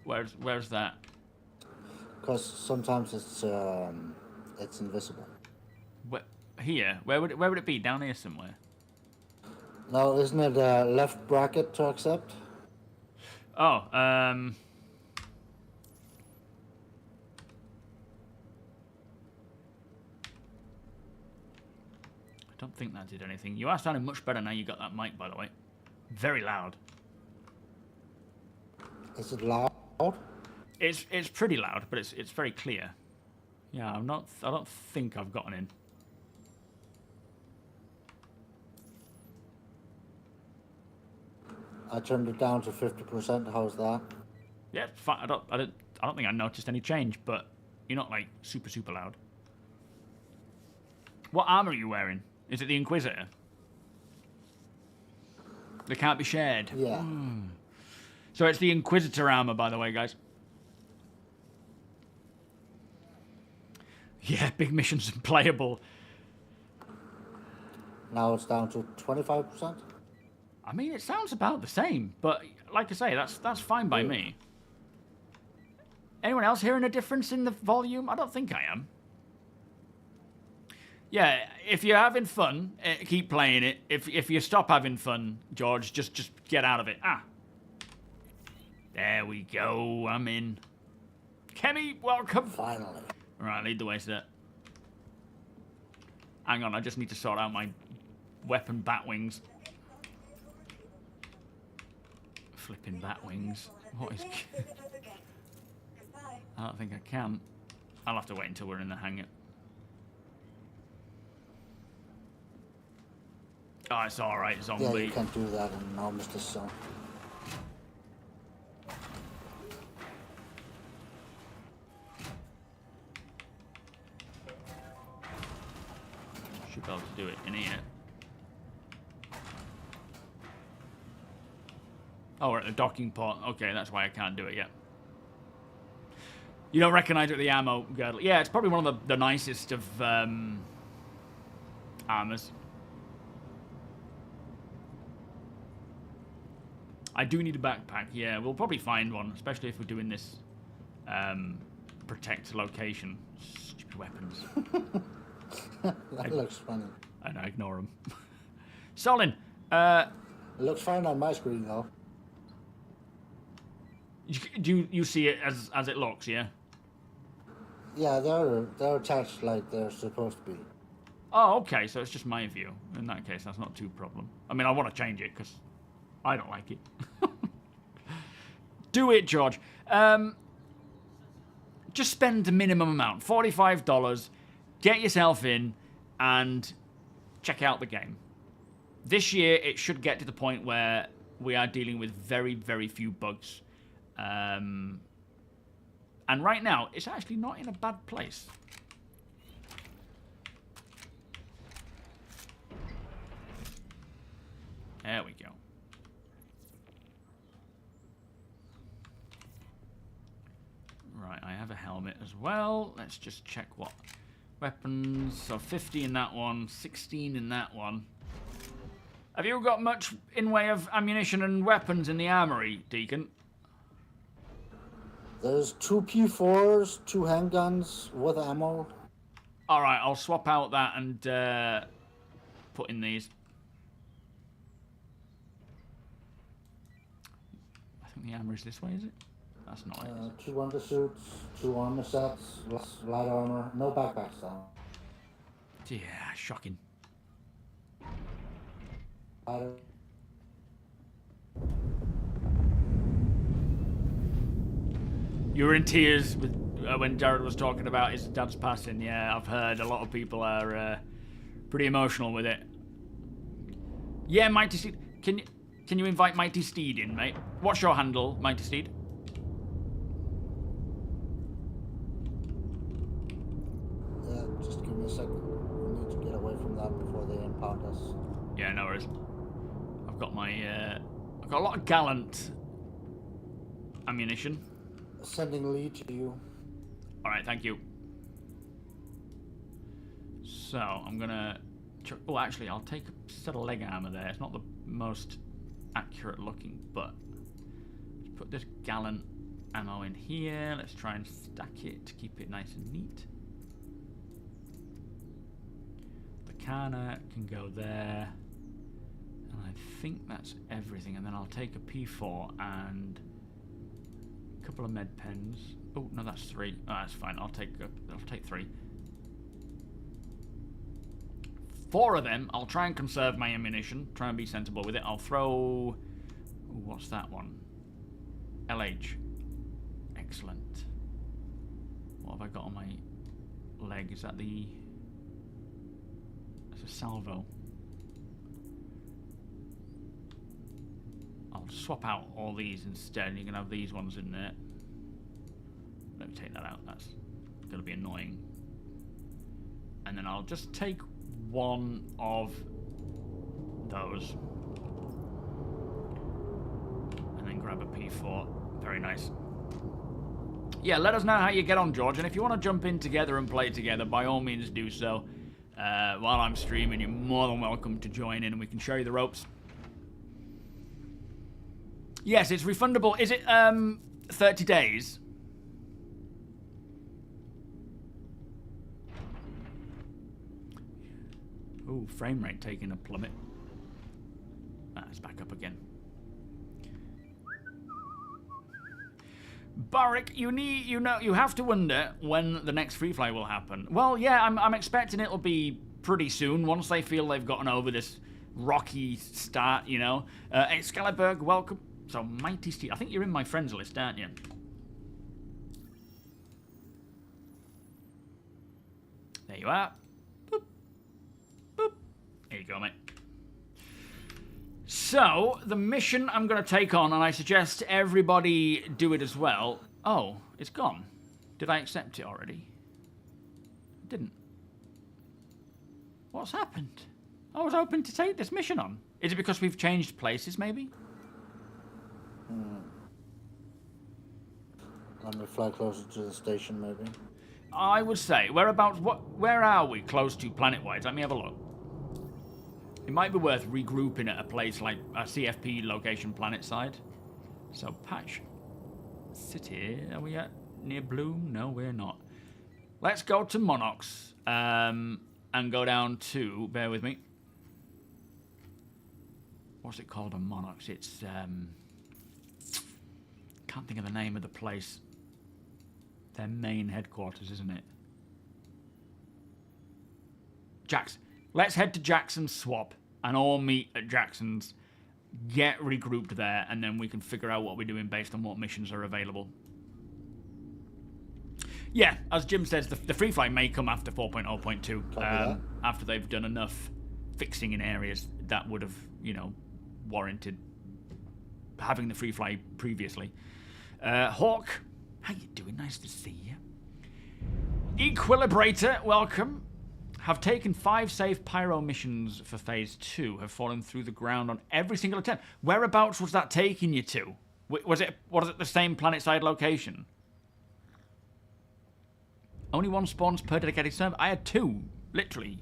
Where's that? Because sometimes it's invisible. Here? Where would it be? Down here somewhere? No, isn't it left bracket to accept? Oh, don't think that did anything. You are sounding much better now you got that mic, by the way. Very loud. Is it loud? It's pretty loud, but it's very clear. Yeah, I don't think I've gotten in. I turned it down to 50%. How's that? Yeah, it's fine. I don't think I noticed any change, but you're not like super loud. What armor are you wearing? Is it the Inquisitor? They can't be shared. Yeah. So it's the Inquisitor armor, by the way, guys. Yeah, big missions playable. Now it's down to 25%. I mean, it sounds about the same, but like I say, that's fine by me. Anyone else hearing a difference in the volume? I don't think I am. Yeah, if you're having fun, keep playing it. If you stop having fun, George, just get out of it. Ah. There we go. I'm in. Kemi, welcome. Finally. Right, lead the way, sir. Hang on, I just need to sort out my weapon bat wings. Flipping bat wings. What is... I don't think I can. I'll have to wait until we're in the hangar. Oh, it's alright, zombie. Yeah, you can't do that in Armistice Zone. Should be able to do it in here. Oh, we're at the docking port. Okay, that's why I can't do it yet. You don't recognize it with the ammo girdle. Yeah, it's probably one of the nicest of armors. I do need a backpack. Yeah, we'll probably find one, especially if we're doing this protect location. Stupid weapons. That looks funny. I know, ignore them. Solin, it looks fine on my screen though. Do you see it as it looks? Yeah. Yeah, they're attached like they're supposed to be. Oh, okay. So it's just my view. In that case, that's not too problem. I mean, I want to change it because I don't like it. Do it, George. Just spend the minimum amount, $45. Get yourself in and check out the game. This year, it should get to the point where we are dealing with very, very few bugs. And right now, it's actually not in a bad place. There we go. Right, I have a helmet as well. Let's just check what weapons. So 50 in that one, 16 in that one. Have you got much in way of ammunition and weapons in the armory, Deacon? There's 2 P4s, 2 handguns with ammo. All right, I'll swap out that and put in these. I think the armor is this way, is it? That's not it. 2 undersuits, 2 armor sets, light armor, no backpacks though. Yeah, shocking. You were in tears with, when Jared was talking about his dad's passing. Yeah, I've heard a lot of people are pretty emotional with it. Yeah, Mighty Steed. Can you invite Mighty Steed in, mate? What's your handle, Mighty Steed? Yeah, just give me a second. We need to get away from that before they impound us. Yeah, no worries. I've got my I've got a lot of gallant ammunition. Sending lead to you. Alright, thank you. So, I'm gonna... Oh, actually, I'll take a set of leg armor there. It's not the most accurate looking, but... Let's put this gallant ammo in here. Let's try and stack it to keep it nice and neat. The Kana can go there. And I think that's everything. And then I'll take a P4 and... couple of med pens. Oh no, that's 3. Oh, that's fine. I'll take 3. 4 of them. I'll try and conserve my ammunition. Try and be sensible with it. I'll throw... Ooh, what's that one? LH. Excellent. What have I got on my leg? Is that the... That's a salvo. I'll swap out all these instead. You can have these ones in there. Let me take that out. That's going to be annoying. And then I'll just take one of those. And then grab a P4. Very nice. Yeah, let us know how you get on, George. And if you want to jump in together and play together, by all means do so. While I'm streaming, you're more than welcome to join in and we can show you the ropes. Yes, it's refundable. Is it 30 days? Ooh, frame rate taking a plummet. It's back up again. Barik, you have to wonder when the next free fly will happen. Well, yeah, I'm expecting it'll be pretty soon once they feel they've gotten over this rocky start, you know. Excalibur, welcome. So Mighty Steve, I think you're in my friends list, aren't you? There you are. Boop. Boop. There you go, mate. So, the mission I'm going to take on, and I suggest everybody do it as well. Oh, it's gone. Did I accept it already? I didn't. What's happened? I was hoping to take this mission on. Is it because we've changed places, maybe? Let me fly closer to the station, maybe. I would say, whereabouts, where are we close to planet-wise? Let me have a look. It might be worth regrouping at a place like a CFP location planet side. So, Patch City, are we at near Bloom? No, we're not. Let's go to Monox and go down to, bear with me. What's it called on Monox? It's, can't think of the name of the place. Their main headquarters, isn't it? Jackson. Let's head to Jackson's swap and all meet at Jackson's, get regrouped there, and then we can figure out what we're doing based on what missions are available. Yeah, as Jim says, the free fly may come after 4.0.2, after they've done enough fixing in areas that would have, you know, warranted having the free fly previously. Hawk, how you doing? Nice to see you. Equilibrator, welcome. Have taken 5 safe Pyro missions for Phase 2. Have fallen through the ground on every single attempt. Whereabouts was that taking you to? Was it the same planet-side location? Only 1 spawns per dedicated server. I had 2, literally.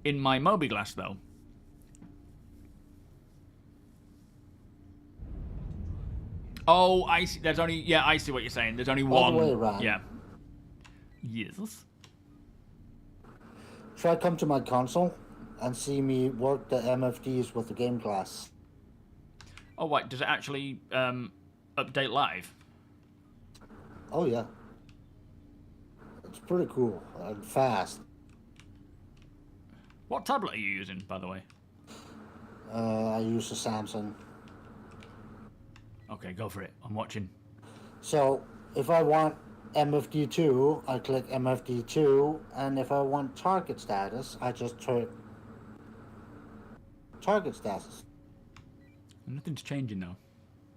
In my MobiGlass, though. Oh, I see. There's only... Yeah, I see what you're saying. There's only one. All the way around. Yeah. Yes. Try come to my console and see me work the MFDs with the GameGlass. Oh, wait. Does it actually update live? Oh, yeah. It's pretty cool and fast. What tablet are you using, by the way? I use a Samsung. Okay, go for it. I'm watching. So, if I want MFD2, I click MFD2, and if I want target status, I just turn target status. Nothing's changing though,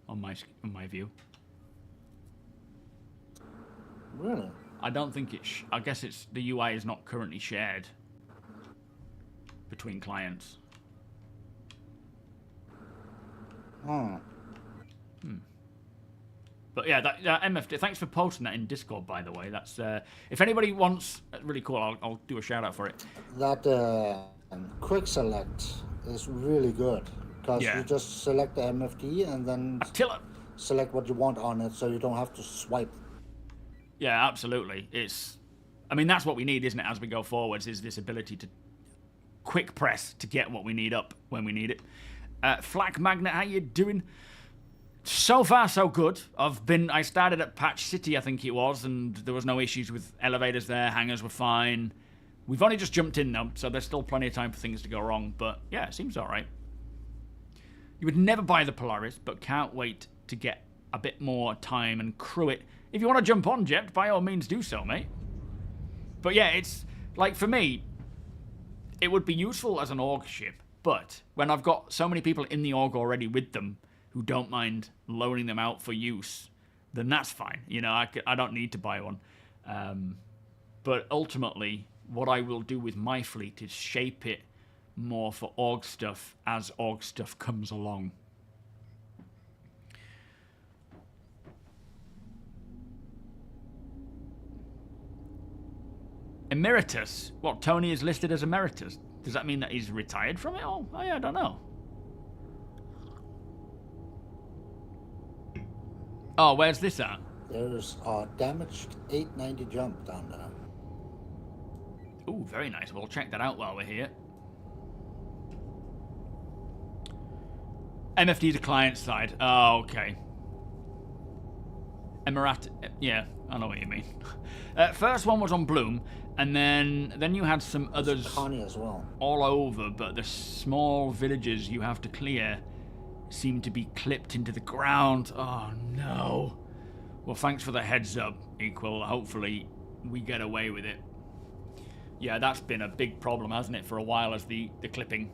on my view. Really? I don't think it's. I guess it's the UI is not currently shared between clients. Hmm. But yeah, that MFD. Thanks for posting that in Discord, by the way. That's if anybody wants, really cool. I'll do a shout out for it. That quick select is really good because Yeah. you just select the MFD and then Attila. select what you want on it, so you don't have to swipe. Yeah, absolutely. It's. I mean, that's what we need, isn't it? As we go forwards, is this ability to quick press to get what we need up when we need it. Flak Magnet, how you doing? So far, so good. I started at Patch City, I think it was, and there was no issues with elevators there. Hangars were fine. We've only just jumped in though, so there's still plenty of time for things to go wrong, but yeah, it seems alright. You would never buy the Polaris, but can't wait to get a bit more time and crew it. If you want to jump on, Jet, by all means do so, mate. But yeah, it's, like, for me, it would be useful as an org ship, but when I've got so many people in the org already with them who don't mind loaning them out for use, then that's fine. You know, I don't need to buy one. But ultimately, what I will do with my fleet is shape it more for org stuff as org stuff comes along. Emeritus? What, Tony is listed as emeritus? Does that mean that he's retired from it all? I don't know. Oh, where's this at? There's a damaged 890 jump down there. Ooh, very nice. We'll check that out while we're here. MFD to client side. Oh, okay. Emirat. Yeah, I know what you mean. First one was on Bloom, and then you had some others Connie as well. all over, but the small villages you have to clear seem to be clipped into the ground. Oh no. Well, thanks for the heads up, Equal. Hopefully we get away with it. Yeah, that's been a big problem, hasn't it, for a while, as the clipping.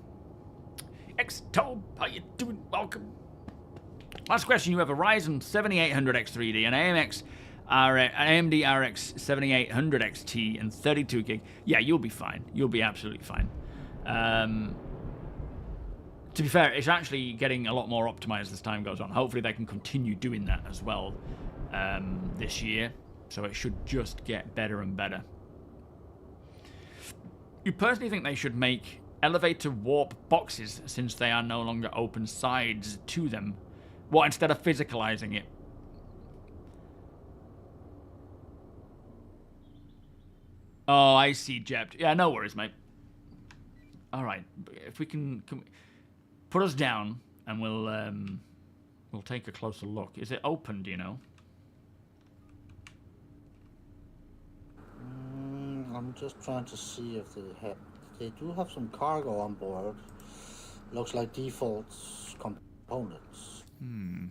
X-Tob, how you doing? Welcome. Last question, you have a Ryzen 7800 X3D, an AMD RX 7800 XT, and 32 gig. Yeah, you'll be fine. You'll be absolutely fine. To be fair, it's actually getting a lot more optimized as time goes on. Hopefully they can continue doing that as well this year. So it should just get better and better. You personally think they should make elevator warp boxes since they are no longer open sides to them? What, instead of physicalizing it? Oh, I see, Jeb. Yeah, no worries, mate. All right, if we can put us down, and we'll take a closer look. Is it open? Do you know? I'm just trying to see if they do have some cargo on board. Looks like default components. Who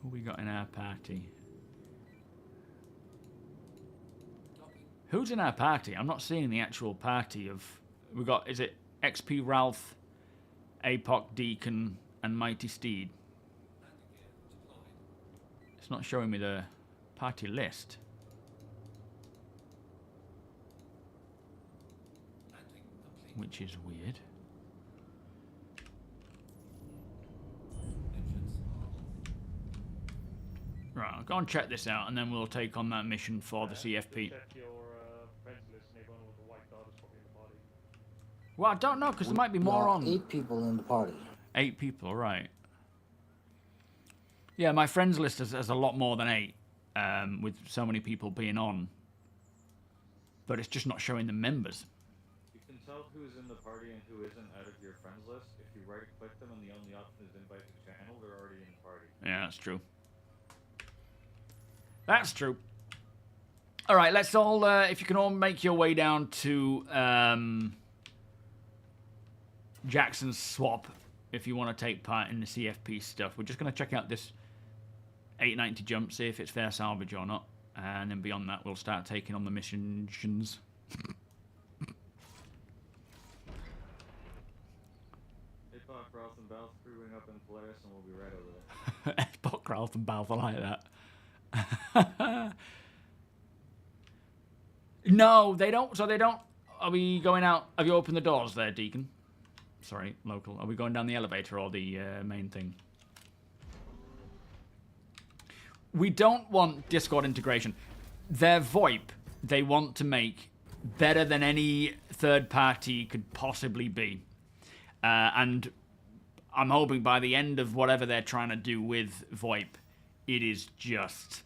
we got in our party? Who's in our party? I'm not seeing the actual party of... We got, is it XP Ralph, APOC Deacon, and Mighty Steed? It's not showing me the party list. Which is weird. Right, I'll go and check this out, and then we'll take on that mission for the CFP. Well, I don't know, because there might be more on. 8 people in the party. 8 people, right. Yeah, my friends list has a lot more than 8, with so many people being on. But it's just not showing the members. You can tell who's in the party and who isn't out of your friends list. If you right-click them and the only option is invite to channel, they're already in the party. Yeah, that's true. That's true. All right, let's all, if you can all make your way down to Jackson's swap, if you want to take part in the CFP stuff. We're just going to check out this 890 jump, see if it's fair salvage or not. And then beyond that, we'll start taking on the missions. Epoch, Ralph, and Balth crewing up in Polaris, and we'll be right over there. Epoch, Ralph, and Balth, I like that. No, they don't. So they don't. Are we going out? Have you opened the doors there, Deacon? Sorry, local. Are we going down the elevator or the main thing? We don't want Discord integration. Their VoIP, they want to make better than any third party could possibly be. And I'm hoping by the end of whatever they're trying to do with VoIP, it is just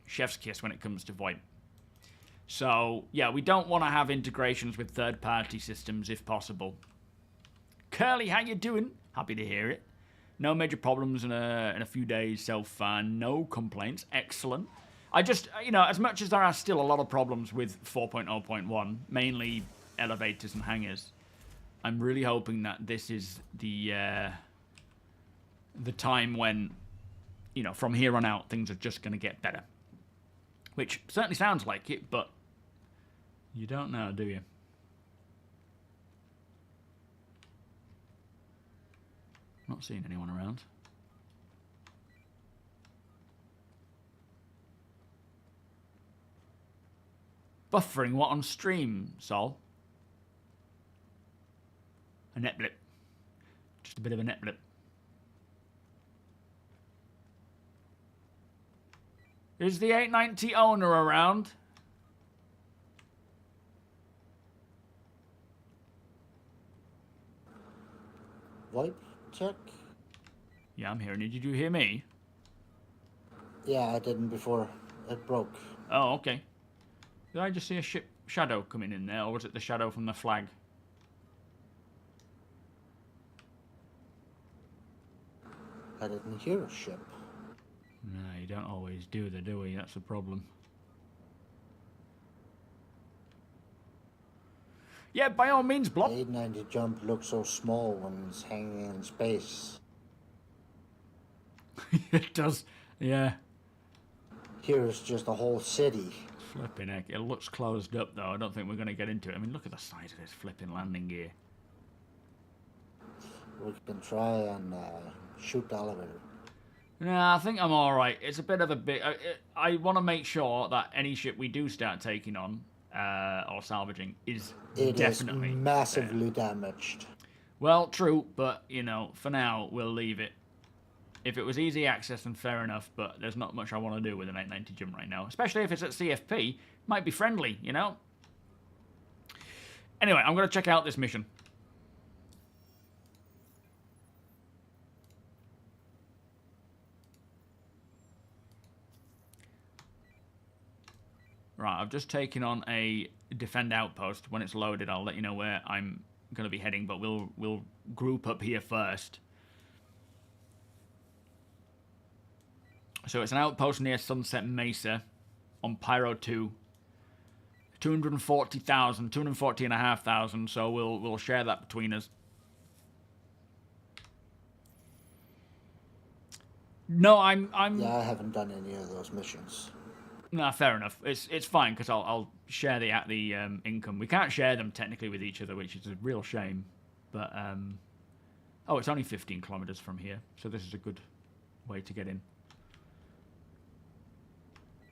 chef's kiss when it comes to VoIP. So, yeah, we don't want to have integrations with third party systems if possible. Curly, how you doing? Happy to hear it. No major problems in a few days so far. No complaints. Excellent. I just, you know, as much as there are still a lot of problems with 4.0.1, mainly elevators and hangars, I'm really hoping that this is the time when, you know, from here on out, things are just going to get better. Which certainly sounds like it, but you don't know, do you? Not seeing anyone around. Buffering what on stream, Sol? A net blip. Just a bit of a net blip. Is the 890 owner around? Wipe check? Yeah, I'm hearing you. Did you hear me? Yeah, I didn't before it broke. Oh, okay. Did I just see a ship shadow coming in there, or was it the shadow from the flag? I didn't hear a ship. No, you don't always do we? That's the problem. Yeah, by all means, Blob. 890 jump looks so small when it's hanging in space. It does, yeah. Here's just a whole city. Flipping heck. It looks closed up, though. I don't think we're going to get into it. I mean, look at the size of this flipping landing gear. We can try and shoot the elevator. Nah, I think I'm all right. It's a bit of a bit... I want to make sure that any ship we do start taking on, or salvaging, is definitely... It is massively damaged. Well, true, but, you know, for now, we'll leave it. If it was easy access, then fair enough, but there's not much I want to do with an 890 jump right now. Especially if it's at CFP. Might be friendly, you know? Anyway, I'm going to check out this mission. Right, I've just taken on a defend outpost. When it's loaded, I'll let you know where I'm going to be heading, but we'll group up here first. So it's an outpost near Sunset Mesa on Pyro 2. 240,000, 240,500, so we'll share that between us. No, I'm Yeah, I haven't done any of those missions. Nah, fair enough. It's fine because I'll share the income. We can't share them technically with each other, which is a real shame. But oh, it's only 15 kilometers from here, so this is a good way to get in.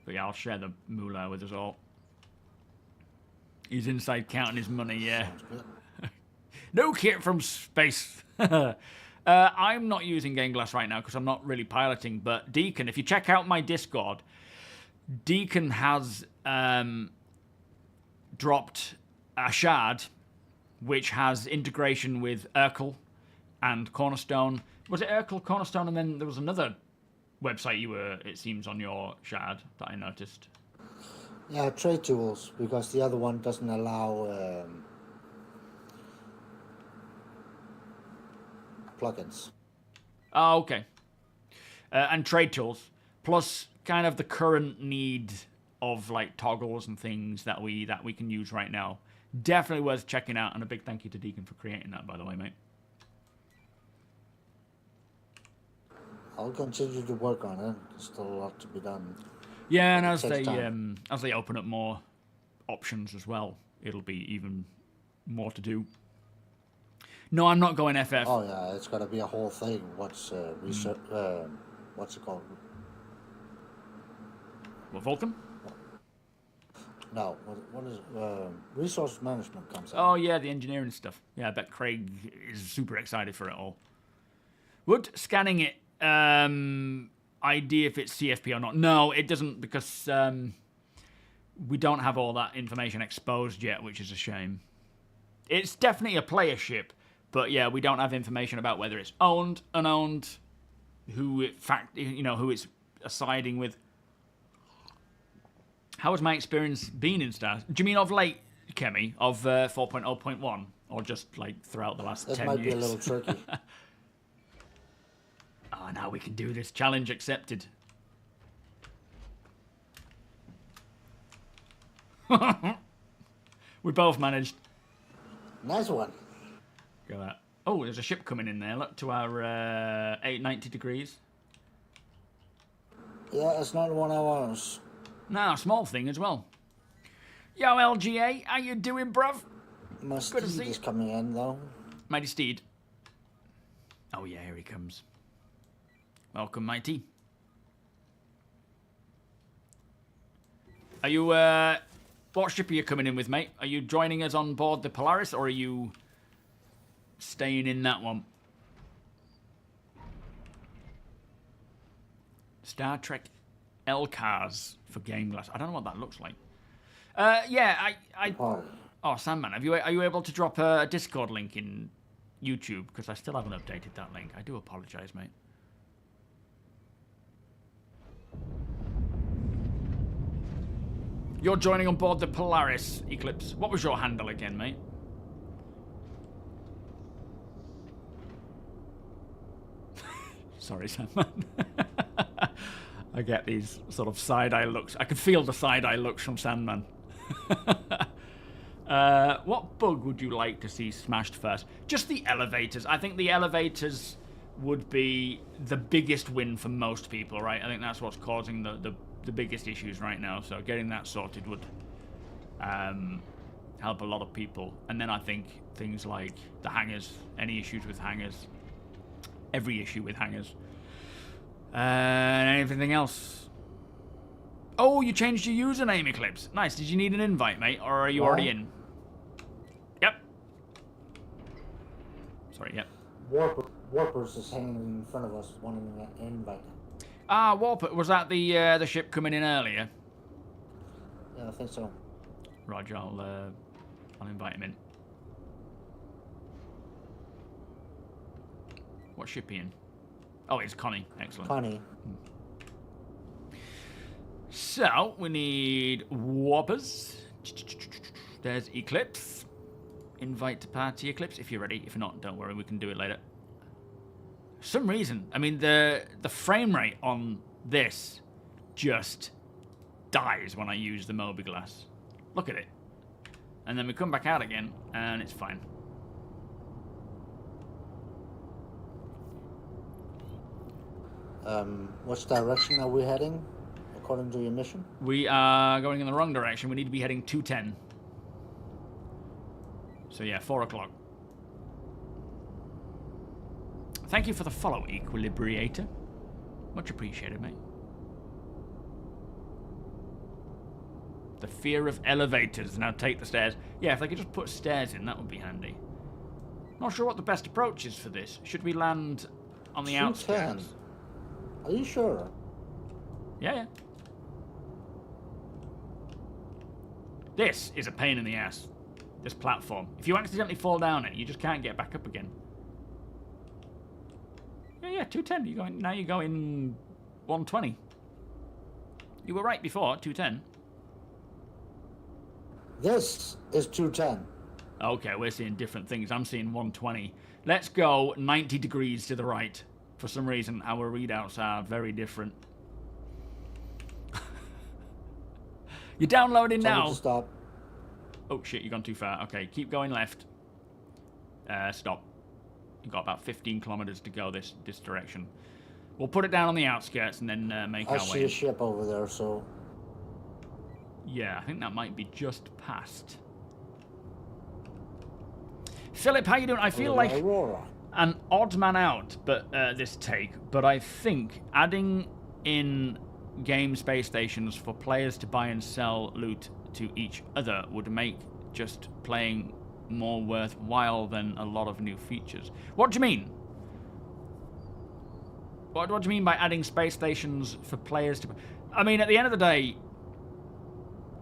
But yeah, I'll share the moolah with us all. He's inside counting his money. Yeah. No kit from space. I'm not using GameGlass right now because I'm not really piloting. But Deacon, if you check out my Discord. Deacon has dropped a shard which has integration with Urkel and Cornerstone. Was it Urkel, Cornerstone, and then there was another website you were, it seems, on your shard that I noticed? Yeah, trade tools, because the other one doesn't allow plugins. Oh, okay. And trade tools, plus kind of the current need of like toggles and things that we can use right now. Definitely worth checking out, and a big thank you to Deacon for creating that, by the way, mate. I'll continue to work on it. There's still a lot to be done. Yeah, and as they open up more options as well, it'll be even more to do. No, I'm not going FF. Oh yeah, it's got to be a whole thing. What's research? What's it called? What, Vulcan? No, what is resource management comes out. Oh yeah, the engineering stuff. Yeah, I bet Craig is super excited for it all. Would scanning it ID if it's CFP or not? No, it doesn't, because we don't have all that information exposed yet, which is a shame. It's definitely a player ship, but yeah, we don't have information about whether it's owned, unowned, who it's siding with. How has my experience been in Stars? Do you mean of late, Kemi, of 4.0.1, or just like throughout the last 10 years? That might be a little tricky. Oh, now we can do this. Challenge accepted. We both managed. Nice one. Go that. Oh, there's a ship coming in there. Look to our 890 degrees. Yeah, it's not one of ours. No, small thing as well. Yo, LGA, how you doing, bruv? My Good to see steed is you. coming in, though. Mighty Steed. Oh, yeah, here he comes. Welcome, Mighty. Are you, what ship are you coming in with, mate? Are you joining us on board the Polaris, or are you staying in that one? Star Trek LCARS for GameGlass. I don't know what that looks like. Yeah, Oh, Sandman, are you able to drop a Discord link in YouTube? Because I still haven't updated that link. I do apologise, mate. You're joining on board the Polaris, Eclipse. What was your handle again, mate? Sorry, Sandman. I get these sort of side-eye looks. I can feel the side-eye looks from Sandman. What bug would you like to see smashed first? Just the elevators. I think the elevators would be the biggest win for most people, right? I think that's what's causing the biggest issues right now. So getting that sorted would help a lot of people. And then I think things like the hangars, any issues with hangars, every issue with hangars, and anything else. Oh, you changed your username, Eclipse. Nice. Did you need an invite, mate, or are you already in? Yep. Sorry, yep. Warpers is hanging in front of us, wanting an invite. Ah, Warper. Was that the ship coming in earlier? Yeah, I think so. Roger, I'll invite him in. What ship he in? Oh, it's Connie. Excellent. Connie. So, we need Warpers. There's Eclipse. Invite to party, Eclipse, if you're ready. If you're not, don't worry, we can do it later. For some reason, I mean, the frame rate on this just dies when I use the MobiGlass. Look at it. And then we come back out again, and it's fine. Which direction are we heading, according to your mission? We are going in the wrong direction. We need to be heading 210. So yeah, 4 o'clock. Thank you for the follow, Equilibriator. Much appreciated, mate. The fear of elevators. Now take the stairs. Yeah, if they could just put stairs in, that would be handy. Not sure what the best approach is for this. Should we land on the outskirts? Are you sure? Yeah. This is a pain in the ass. This platform. If you accidentally fall down it, you just can't get back up again. Yeah, 210. Now you're going 120. You were right before, 210. This is 210. Okay, we're seeing different things. I'm seeing 120. Let's go 90 degrees to the right. For some reason, our readouts are very different. You're downloading now. Stop. Oh shit, you've gone too far. Okay, keep going left. Stop. You've got about 15 kilometers to go this direction. We'll put it down on the outskirts and then make our way. I see a ship over there, so... Yeah, I think that might be just past. Philip, how you doing? I feel like Aurora. an odd man out, but this take. But I think adding in game space stations for players to buy and sell loot to each other would make just playing more worthwhile than a lot of new features. What do you mean? What do you mean by adding space stations for players to... I mean, at the end of the day,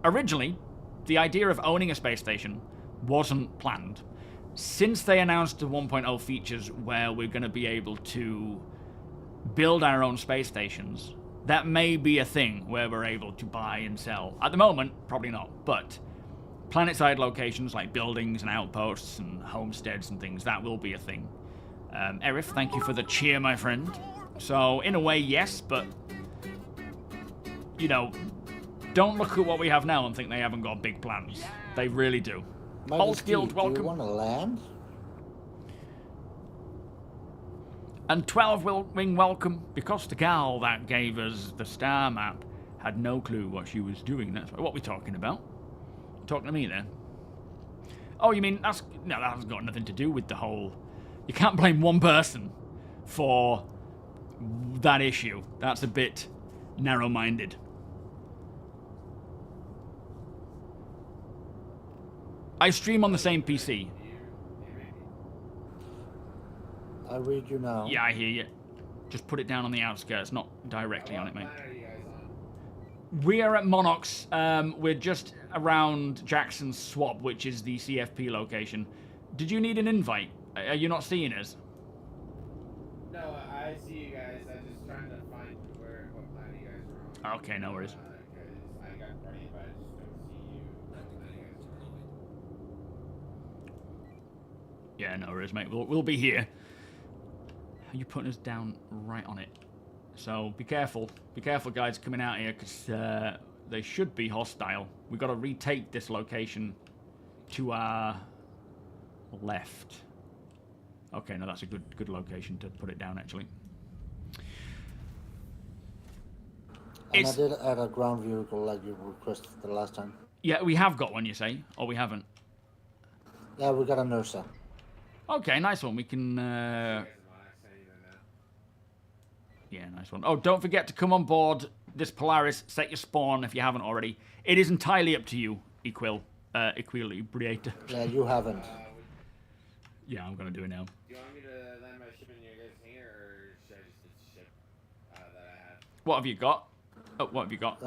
originally, the idea of owning a space station wasn't planned. Since they announced the 1.0 features where we're going to be able to build our own space stations, that may be a thing where we're able to buy and sell. At the moment, probably not, but planet-side locations like buildings and outposts and homesteads and things, that will be a thing. Erif, thank you for the cheer, my friend. So, in a way, yes, but, you know, don't look at what we have now and think they haven't got big plans. They really do. Old Guild, Do welcome. you want to land? And 12 Wing, welcome. Because the gal that gave us the star map had no clue what she was doing. That's what we're talking about. Talking to me then. Oh, you mean that's no? That has got nothing to do with the whole. You can't blame one person for that issue. That's a bit narrow-minded. I stream on the same PC. I read you now. Yeah, I hear you. Just put it down on the outskirts, not directly on it, mate. We are at Monox. We're just around Jackson's Swap, which is the CFP location. Did you need an invite? Are you not seeing us? No, I see you guys. I'm just trying to find what planet you guys are on. Okay, no worries. Because I got party, but I just don't see you. What planet you guys are on. Yeah, no worries, mate. We'll be here. Are you putting us down right on it? So be careful. Be careful, guys, coming out here, because they should be hostile. We've got to retake this location to our left. Okay, no, that's a good location to put it down, actually. And I did add a ground vehicle like you requested the last time. Yeah, we have got one, you say? Or we haven't? Yeah, we got a Nursa. Okay, nice one. We can... Yeah, nice one. Oh, don't forget to come on board this Polaris. Set your spawn if you haven't already. It is entirely up to you, Equilibrator. Yeah, you haven't. Yeah, I'm going to do it now. Do you want me to land my ship in your guys' hangar, or should I just get the ship that I have? What have you got? Oh, what have you got?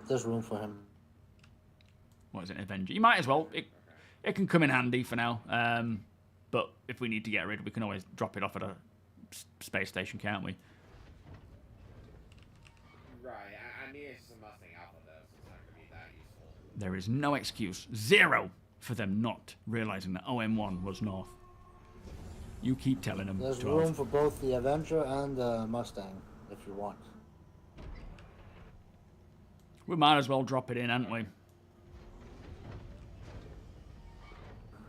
There's room for him. What is it, Avenger? You might as well. It can come in handy for now. But if we need to get rid, we can always drop it off at a space station, can't we? Right. I mean, it's a Mustang Alpha, though, so it's not going to be that useful. There is no excuse. Zero for them not realizing that OM1 was north. You keep telling them. There's 12. room for both the Avenger and the Mustang, if you want. We might as well drop it in, hadn't we?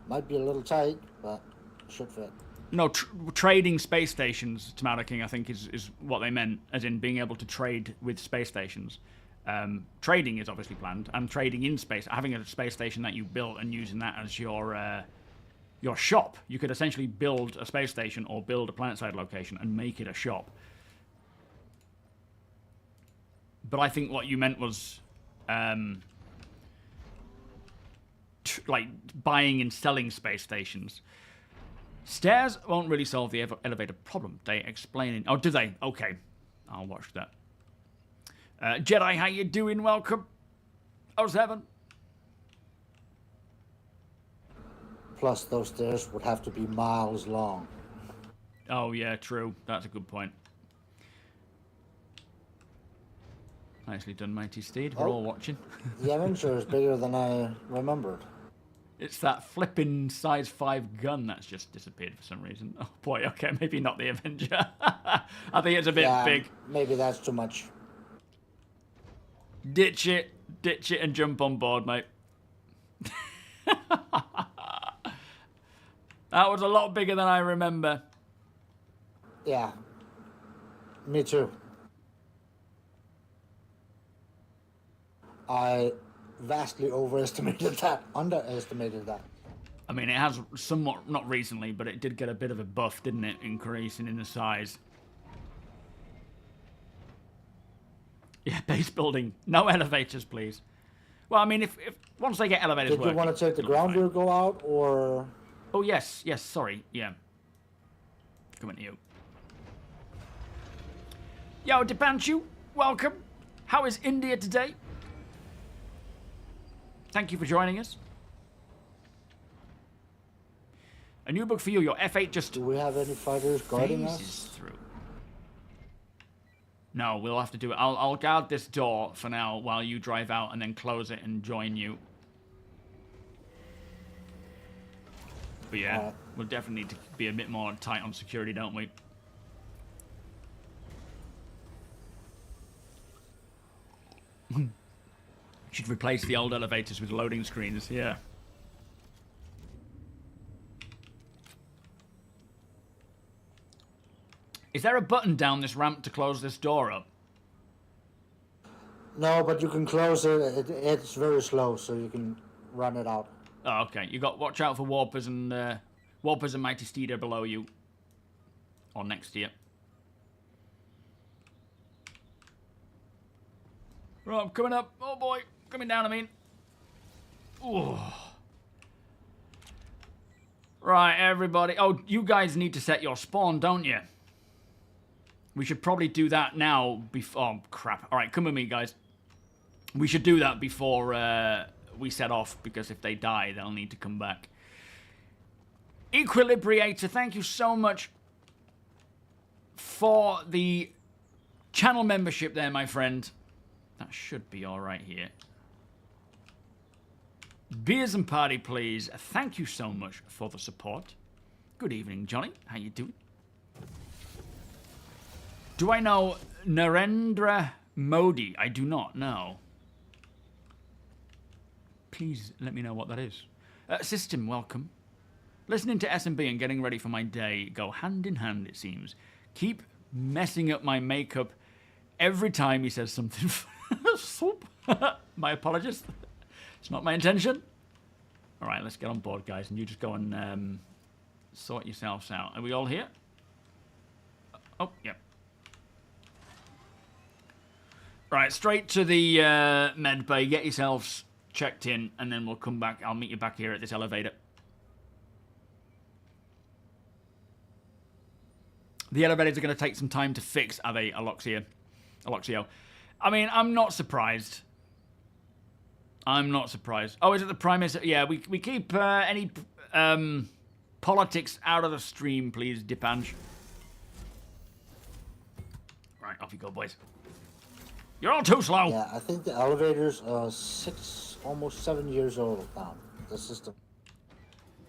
Might be a little tight, but should fit. No, trading space stations, Tomato King, I think, is what they meant, as in being able to trade with space stations. Trading is obviously planned, and trading in space, having a space station that you built and using that as your shop. You could essentially build a space station or build a planetside location and make it a shop. But I think what you meant was like buying and selling space stations. Stairs won't really solve the elevator problem. They explain it. Oh, do they? Okay. I'll watch that. Jedi, how you doing? Welcome. 07. Plus, those stairs would have to be miles long. Oh, yeah, true. That's a good point. Nicely done, Mighty Steed. We're all watching. The Avenger is bigger than I remembered. It's that flipping size 5 gun that's just disappeared for some reason. Oh, boy, okay, maybe not the Avenger. I think it's a bit big. Maybe that's too much. Ditch it and jump on board, mate. That was a lot bigger than I remember. Yeah. Me too. I vastly underestimated that. I mean, it has somewhat, not recently, but it did get a bit of a buff, didn't it? Increasing in the size. Yeah, base building. No elevators, please. Well, I mean, if once they get elevators working... Did you want to take the ground wheel go out, or... Oh, yes, sorry, yeah. Coming to you. Yo, Depanchu, welcome. How is India today? Thank you for joining us. A new book for you. Your F8 just... Do we have any fighters guarding us? Through. No, we'll have to do it. I'll guard this door for now while you drive out and then close it and join you. But yeah, we'll definitely need to be a bit more tight on security, don't we? Should replace the old elevators with loading screens, yeah. Is there a button down this ramp to close this door up? No, but you can close it. It's very slow, so you can run it out. Oh, okay. You got watch out for warpers and mighty steeder below you. Or next to you. Right, I'm coming up. Oh boy. Coming down, I mean. Ooh. Right, everybody. Oh, you guys need to set your spawn, don't you? We should probably do that now before... Oh, crap. Alright, come with me, guys. We should do that before we set off, because if they die, they'll need to come back. Equilibriator, thank you so much for the channel membership there, my friend. That should be alright here. Beers and party, please. Thank you so much for the support. Good evening, Johnny. How you doing? Do I know Narendra Modi? I do not know. Please let me know what that is. System, welcome. Listening to S&B and getting ready for my day go hand in hand, it seems. Keep messing up my makeup every time he says something. My apologies. It's not my intention. All right, let's get on board, guys, and you just go and sort yourselves out. Are we all here? Oh, yeah. Right, straight to the med bay. Get yourselves checked in, and then we'll come back. I'll meet you back here at this elevator. The elevators are going to take some time to fix, are they, Aloxio? I mean, I'm not surprised. I'm not surprised. Oh, is it the Prime Minister? Yeah, we keep any politics out of the stream, please, Dipanj. Right, off you go, boys. You're all too slow. Yeah, I think the elevators are almost 7 years old now. The system.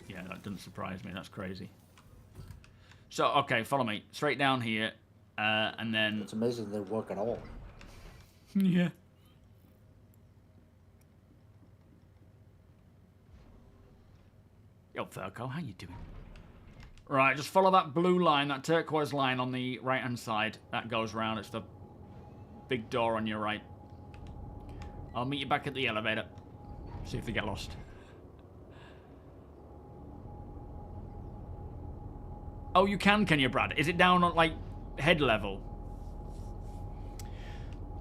Yeah, that doesn't surprise me. That's crazy. So, okay, follow me. Straight down here, and then... It's amazing they work at all. Yeah. Yo, Furco, how you doing? Right, just follow that blue line, that turquoise line on the right-hand side. That goes round. It's the big door on your right. I'll meet you back at the elevator. See if they get lost. Oh, you can you, Brad? Is it down on, like, head level?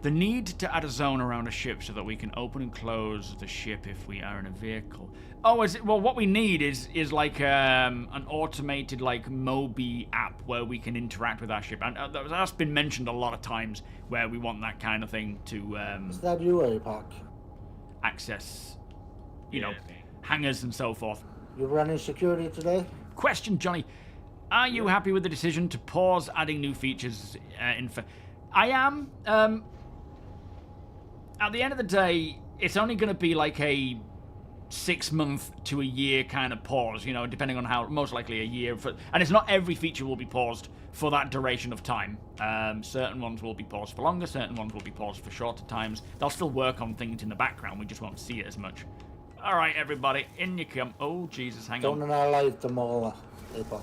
The need to add a zone around a ship so that we can open and close the ship if we are in a vehicle. Oh, is it? Well, what we need is like an automated, like, Mobi app where we can interact with our ship. And that's been mentioned a lot of times where we want that kind of thing to... is that you, APAC? Access, you know, hangars and so forth. You running security today? Question, Johnny. Are you happy with the decision to pause adding new features I am. At the end of the day, it's only going to be like a 6 month to a year kind of pause, you know, depending on how, most likely a year. And it's not every feature will be paused for that duration of time. Certain ones will be paused for longer, certain ones will be paused for shorter times. They'll still work on things in the background, we just won't see it as much. All right, everybody, in you come. Oh, Jesus, hang on. Don't annihilate them all, APAC.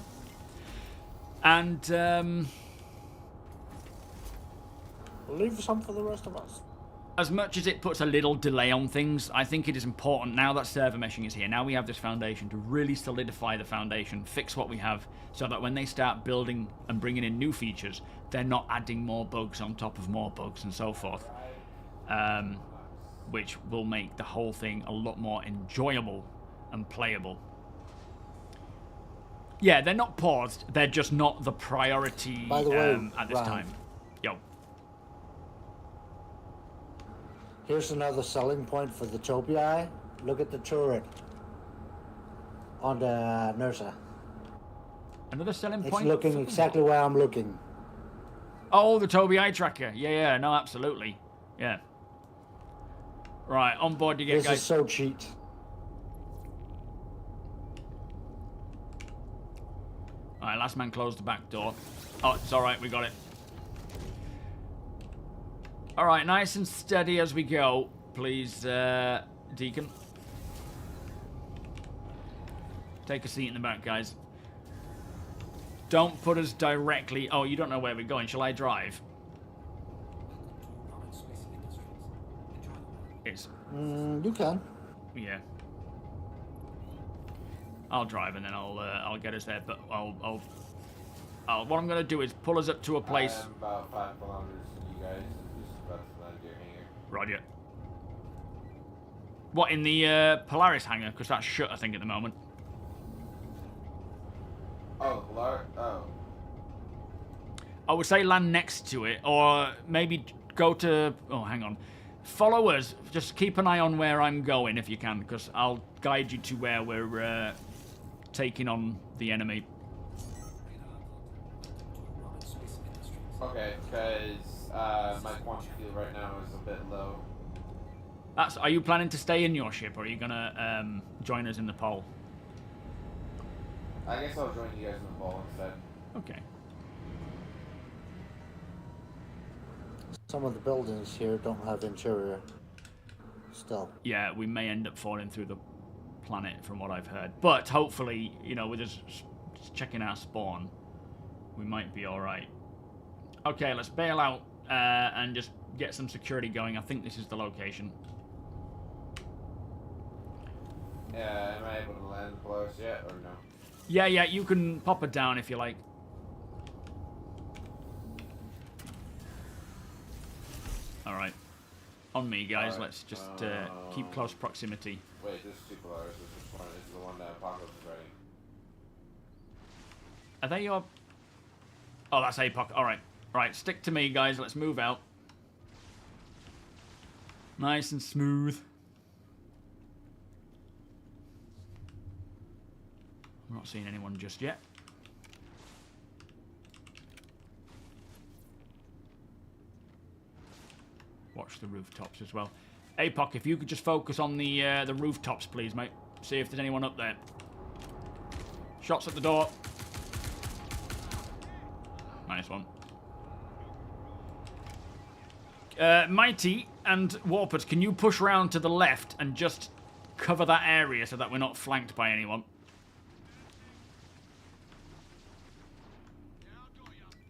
And, leave some for the rest of us. as much as it puts a little delay on things, I think it is important now that server meshing is here. Now we have this foundation to really solidify the foundation, fix what we have, so that when they start building and bringing in new features, they're not adding more bugs on top of more bugs and so forth. Which will make the whole thing a lot more enjoyable and playable. Yeah, they're not paused. They're just not the priority By the way, at this time. Yo. Here's another selling point for the TOBII. Look at the turret on the Nursa. Another selling It's point? looking exactly where I'm looking. Oh, the TOBII tracker. Yeah, no, absolutely. Yeah. Right, on board you get, This guys. is so cheat. Alright, last man closed the back door. Oh, it's alright, we got it. Alright, nice and steady as we go. please, Deacon. Take a seat in the back, guys. Don't put us directly... Oh, you don't know where we're going. Shall I drive? It's... You can. Yeah. I'll drive and then I'll get us there. But what I'm gonna do is pull us up to a place. I'm about 5 kilometers from you guys. Just about to land your hangar. Roger. What, in the Polaris hangar? Because that's shut, I think, at the moment. Oh, Polaris. Oh. I would say land next to it, or maybe go to... Oh, hang on. Follow us. Just keep an eye on where I'm going if you can, because I'll guide you to where we're taking on the enemy. Okay, because my quantity field right now is a bit low. Are you planning to stay in your ship, or are you gonna join us in the pole? I guess I'll join you guys in the ball instead. Okay. Some of the buildings here don't have interior. Still. Yeah, we may end up falling through the planet, from what I've heard. But hopefully, you know, with us checking our spawn, we might be all right. Okay, let's bail out and just get some security going. I think this is the location. Yeah, am I able to land Polaris yet, or no? Yeah, you can pop it down if you like. Alright. On me, guys. Right. Let's just keep close proximity. Wait, there's 2 Polaris. This one is the one that Apocalypse is riding. Are they your... Oh, that's APOC. Alright. Right, stick to me, guys. Let's move out. Nice and smooth. I'm not seeing anyone just yet. Watch the rooftops as well. APOC, if you could just focus on the rooftops, please, mate. See if there's anyone up there. Shots at the door. Nice one. Mighty and Warpers, can you push round to the left and just cover that area so that we're not flanked by anyone?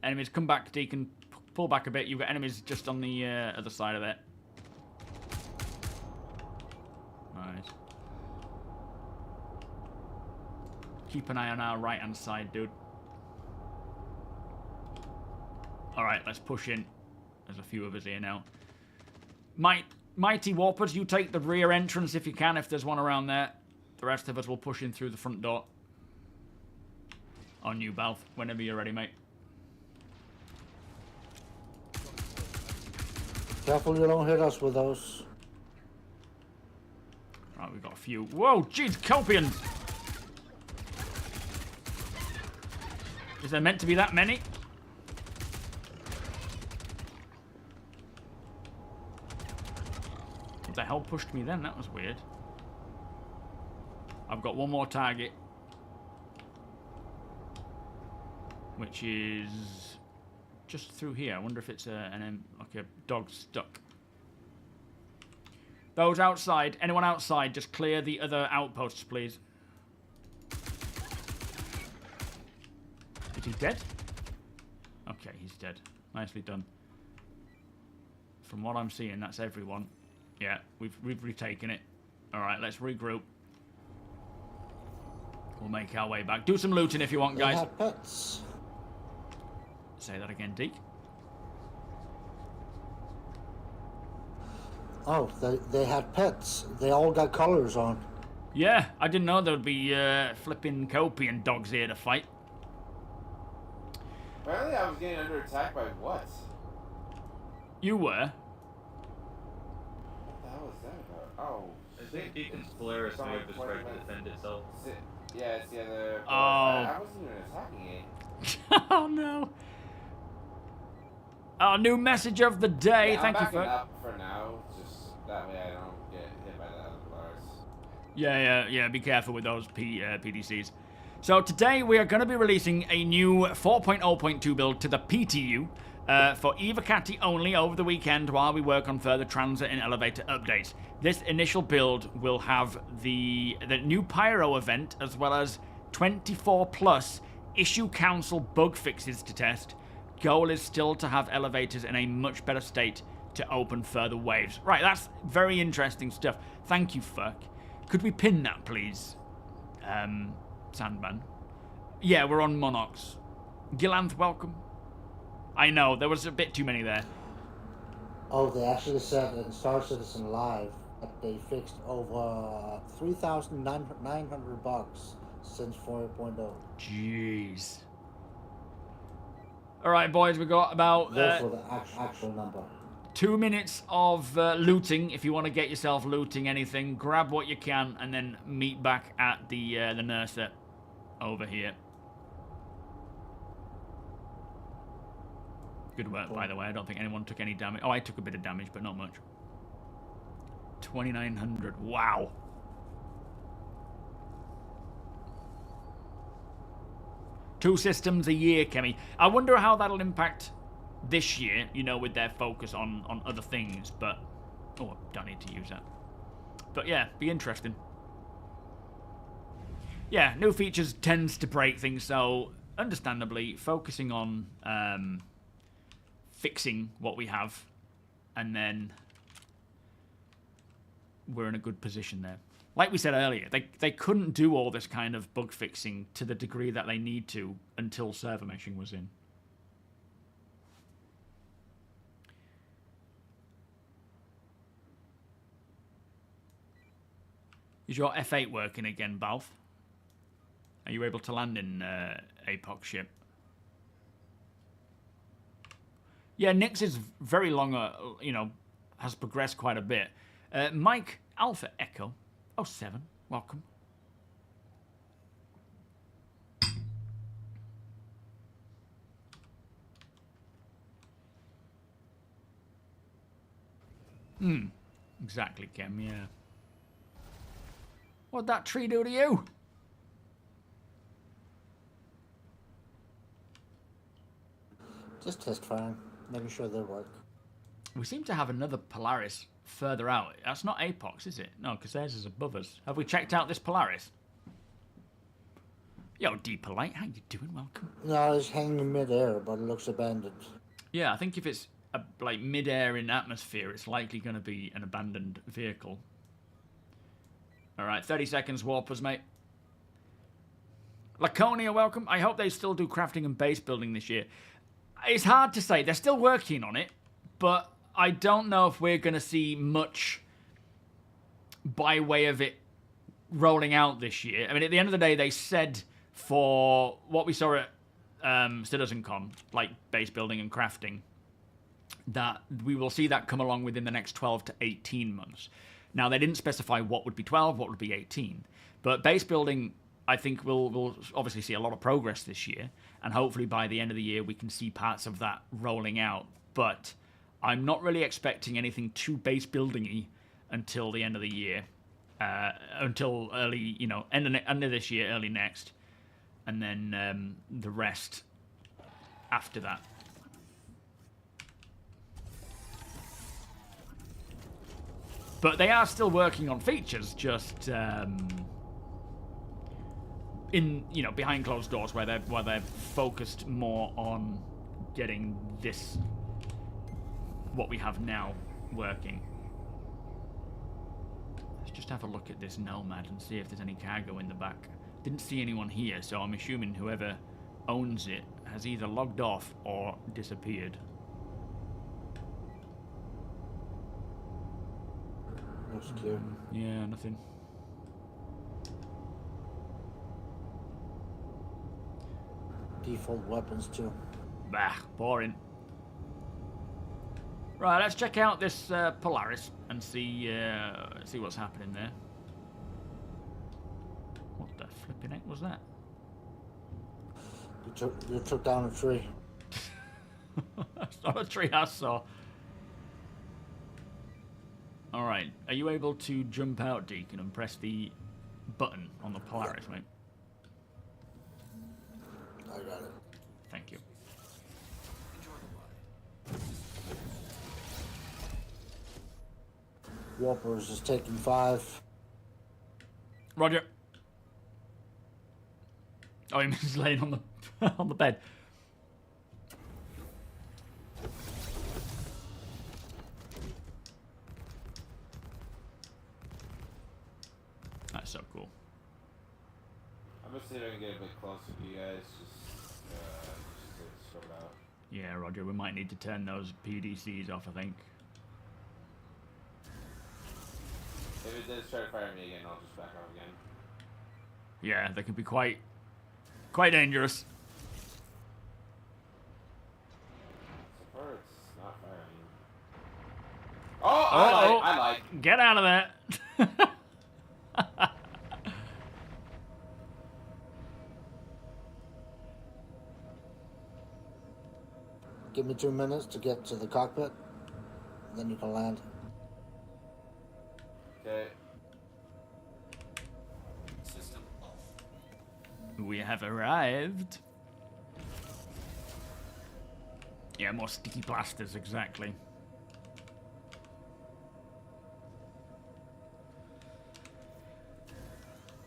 Enemies, come back, Deacon. Pull back a bit. You've got enemies just on the other side of it. Nice. Keep an eye on our right-hand side, dude. Alright, let's push in. There's a few of us here now. Mighty Warpers, you take the rear entrance if you can, if there's one around there. The rest of us will push in through the front door. On you, Balf, whenever you're ready, mate. Careful you don't hit us with those. Right, we've got a few. Whoa, jeez, Kelpian! Is there meant to be that many? What the hell pushed me then? That was weird. I've got one more target. Which is just through here. I wonder if it's like a dog stuck. Those outside, anyone outside, just clear the other outposts, please. Is he dead? Okay, he's dead. Nicely done. From what I'm seeing, that's everyone. Yeah, we've retaken it. Alright, let's regroup. We'll make our way back. Do some looting if you want, guys. They have pets. Say that again, Deke. Oh, they had pets. They all got collars on. Yeah, I didn't know there would be flipping Copian dogs here to fight. Apparently I was getting under attack by what? You were? What the hell is that about? Oh. I think Deacon's Polaris may have just tried to defend itself. Yeah, it's the other... Oh. I wasn't even attacking it. Oh no. Our new message of the day. Yeah, Thank you I'm for... backing up for now, just that way I don't get hit by the other Polaris. Yeah, be careful with those PDCs. So today we are going to be releasing a new 4.0.2 build to the PTU. For Evocati only over the weekend while we work on further transit and elevator updates. This initial build will have the new Pyro event as well as 24 plus issue council bug fixes to test. Goal is still to have elevators in a much better state to open further waves. Right, that's very interesting stuff. Thank you, Fuck. Could we pin that, please? Sandman. Yeah, we're on Monarchs. Gilanth, welcome. I know, there was a bit too many there. Oh, they actually said in Star Citizen Live that they fixed over 3,900 bugs since 4.0. Jeez. Alright, boys, we got about... Those were the actual number. 2 minutes of looting. If you want to get yourself looting anything, grab what you can and then meet back at the nurser over here. Good work, by the way. I don't think anyone took any damage. Oh, I took a bit of damage, but not much. 2,900. Wow. Two systems a year, Kemi. I wonder how that'll impact this year, you know, with their focus on other things, but... Oh, don't need to use that. But yeah, be interesting. Yeah, new features tends to break things, so understandably, focusing on fixing what we have, and then we're in a good position there. Like we said earlier, they couldn't do all this kind of bug fixing to the degree that they need to until server meshing was in. Is your F8 working again, Balf? Are you able to land in APOC ship? Yeah, Nix is very long, you know, has progressed quite a bit. Mike Alpha Echo 07, welcome. Exactly, Kem, yeah. What'd that tree do to you? Just test firing, making sure they work. We seem to have another Polaris further out. That's not Apox, is it? No, because theirs is above us. Have we checked out this Polaris? Yo, Deeper Light, how you doing? Welcome. No, it's hanging in mid-air, but it looks abandoned. Yeah, I think if it's like mid-air in atmosphere, it's likely going to be an abandoned vehicle. All right, 30 seconds, warpers, mate. Laconia, welcome. I hope they still do crafting and base building this year. It's hard to say. They're still working on it, but I don't know if we're going to see much by way of it rolling out this year. I mean, at the end of the day, they said for what we saw at CitizenCon, like base building and crafting, that we will see that come along within the next 12 to 18 months. Now, they didn't specify what would be 12, what would be 18. But base building, I think, we'll obviously see a lot of progress this year. And hopefully by the end of the year, we can see parts of that rolling out. But I'm not really expecting anything too base building-y until the end of the year. Until early, you know, end of this year, early next. And then the rest after that. But they are still working on features, just in, you know, behind closed doors, where they're focused more on getting this, what we have now, working. Let's just have a look at this Nomad and see if there's any cargo in the back. Didn't see anyone here, so I'm assuming whoever owns it has either logged off or disappeared. Looks clear. Yeah, nothing. Default weapons too. Bah, boring. Right, let's check out this Polaris and see what's happening there. What the flipping heck was that? You took down a tree. That's not a tree I saw. Alright, are you able to jump out, Deacon, and press the button on the Polaris, mate? I got it. Thank you. Warpers is taking 5. Roger. Oh, he's laying on the on the bed. That's so cool. I'm gonna see if I can get a bit closer to you guys, just to sort out. Yeah, Roger, we might need to turn those PDCs off, I think. If it does try to fire me again, I'll just back off again. Yeah, they can be quite dangerous. So far, it's not firing. Oh, I like. Get out of there. Give me 2 minutes to get to the cockpit, then you can land. Okay. System off. We have arrived. Yeah, more sticky blasters, exactly.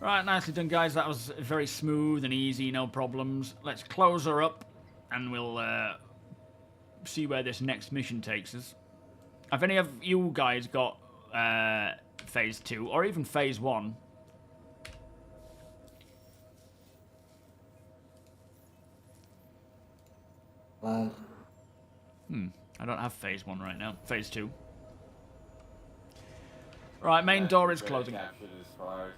Right, nicely done, guys. That was very smooth and easy, no problems. Let's close her up, and we'll see where this next mission takes us. Have any of you guys got Phase 2, or even Phase 1? Land. I don't have Phase 1 right now. Phase 2. Right, main door is closing. Captured as far.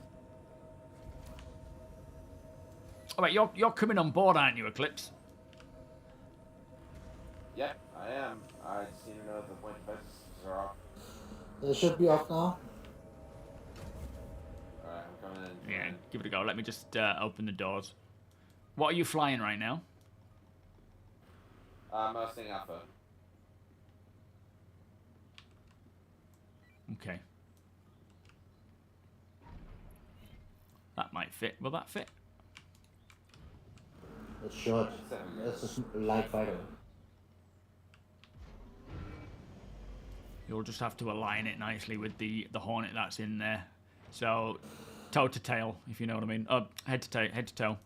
Oh, wait, you're coming on board, aren't you, Eclipse? Yep, I am. I just need to know if the point defenses are off. They should be off now. Alright, I'm coming in. Yeah, give it a go. Let me just open the doors. What are you flying right now? Mustang Alpha. Okay. That might fit. Will that fit? It should. It's a light fighter. You'll just have to align it nicely with the Hornet that's in there. So, toe to tail, if you know what I mean. Head to toe.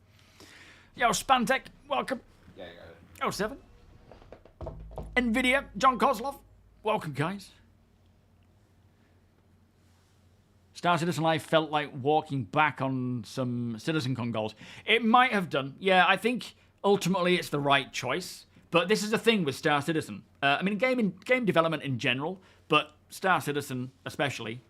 Yo, Spantech, welcome. Yeah, I got it. 07. Nvidia, John Kozlov, welcome, guys. Star Citizen Live felt like walking back on some CitizenCon goals. It might have done. Yeah, I think ultimately it's the right choice. But this is the thing with Star Citizen. I mean, game development in general, but Star Citizen especially.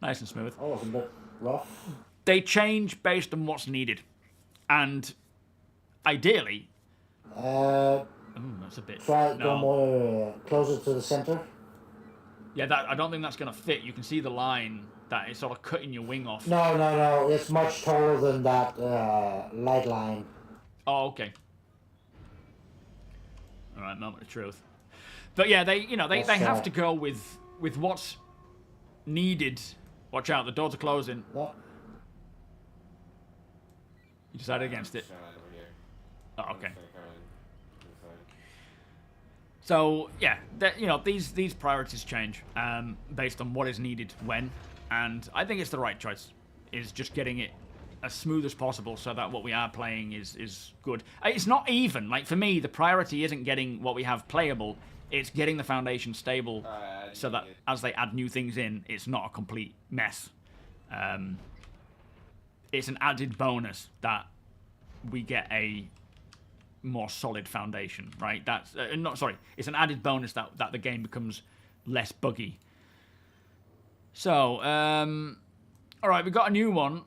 Nice and smooth. Oh, it's a bit rough. They change based on what's needed. And ideally... that's a bit... Try go more closer to the center. Yeah, I don't think that's going to fit. You can see the line that is sort of cutting your wing off. No. It's much taller than that light line. Oh, okay. All right, moment of truth. But yeah, they have to go with what's needed. Watch out, the doors are closing. No. You decided against it. Oh, okay. So yeah, these priorities change based on what is needed when, and I think it's the right choice. Is just getting it as smooth as possible so that what we are playing is good. It's not even like for me the priority isn't getting what we have playable. It's getting the foundation stable so that as they add new things in, it's not a complete mess. It's an added bonus that we get a more solid foundation, right? That's it's an added bonus that the game becomes less buggy. So, all right, we got a new one.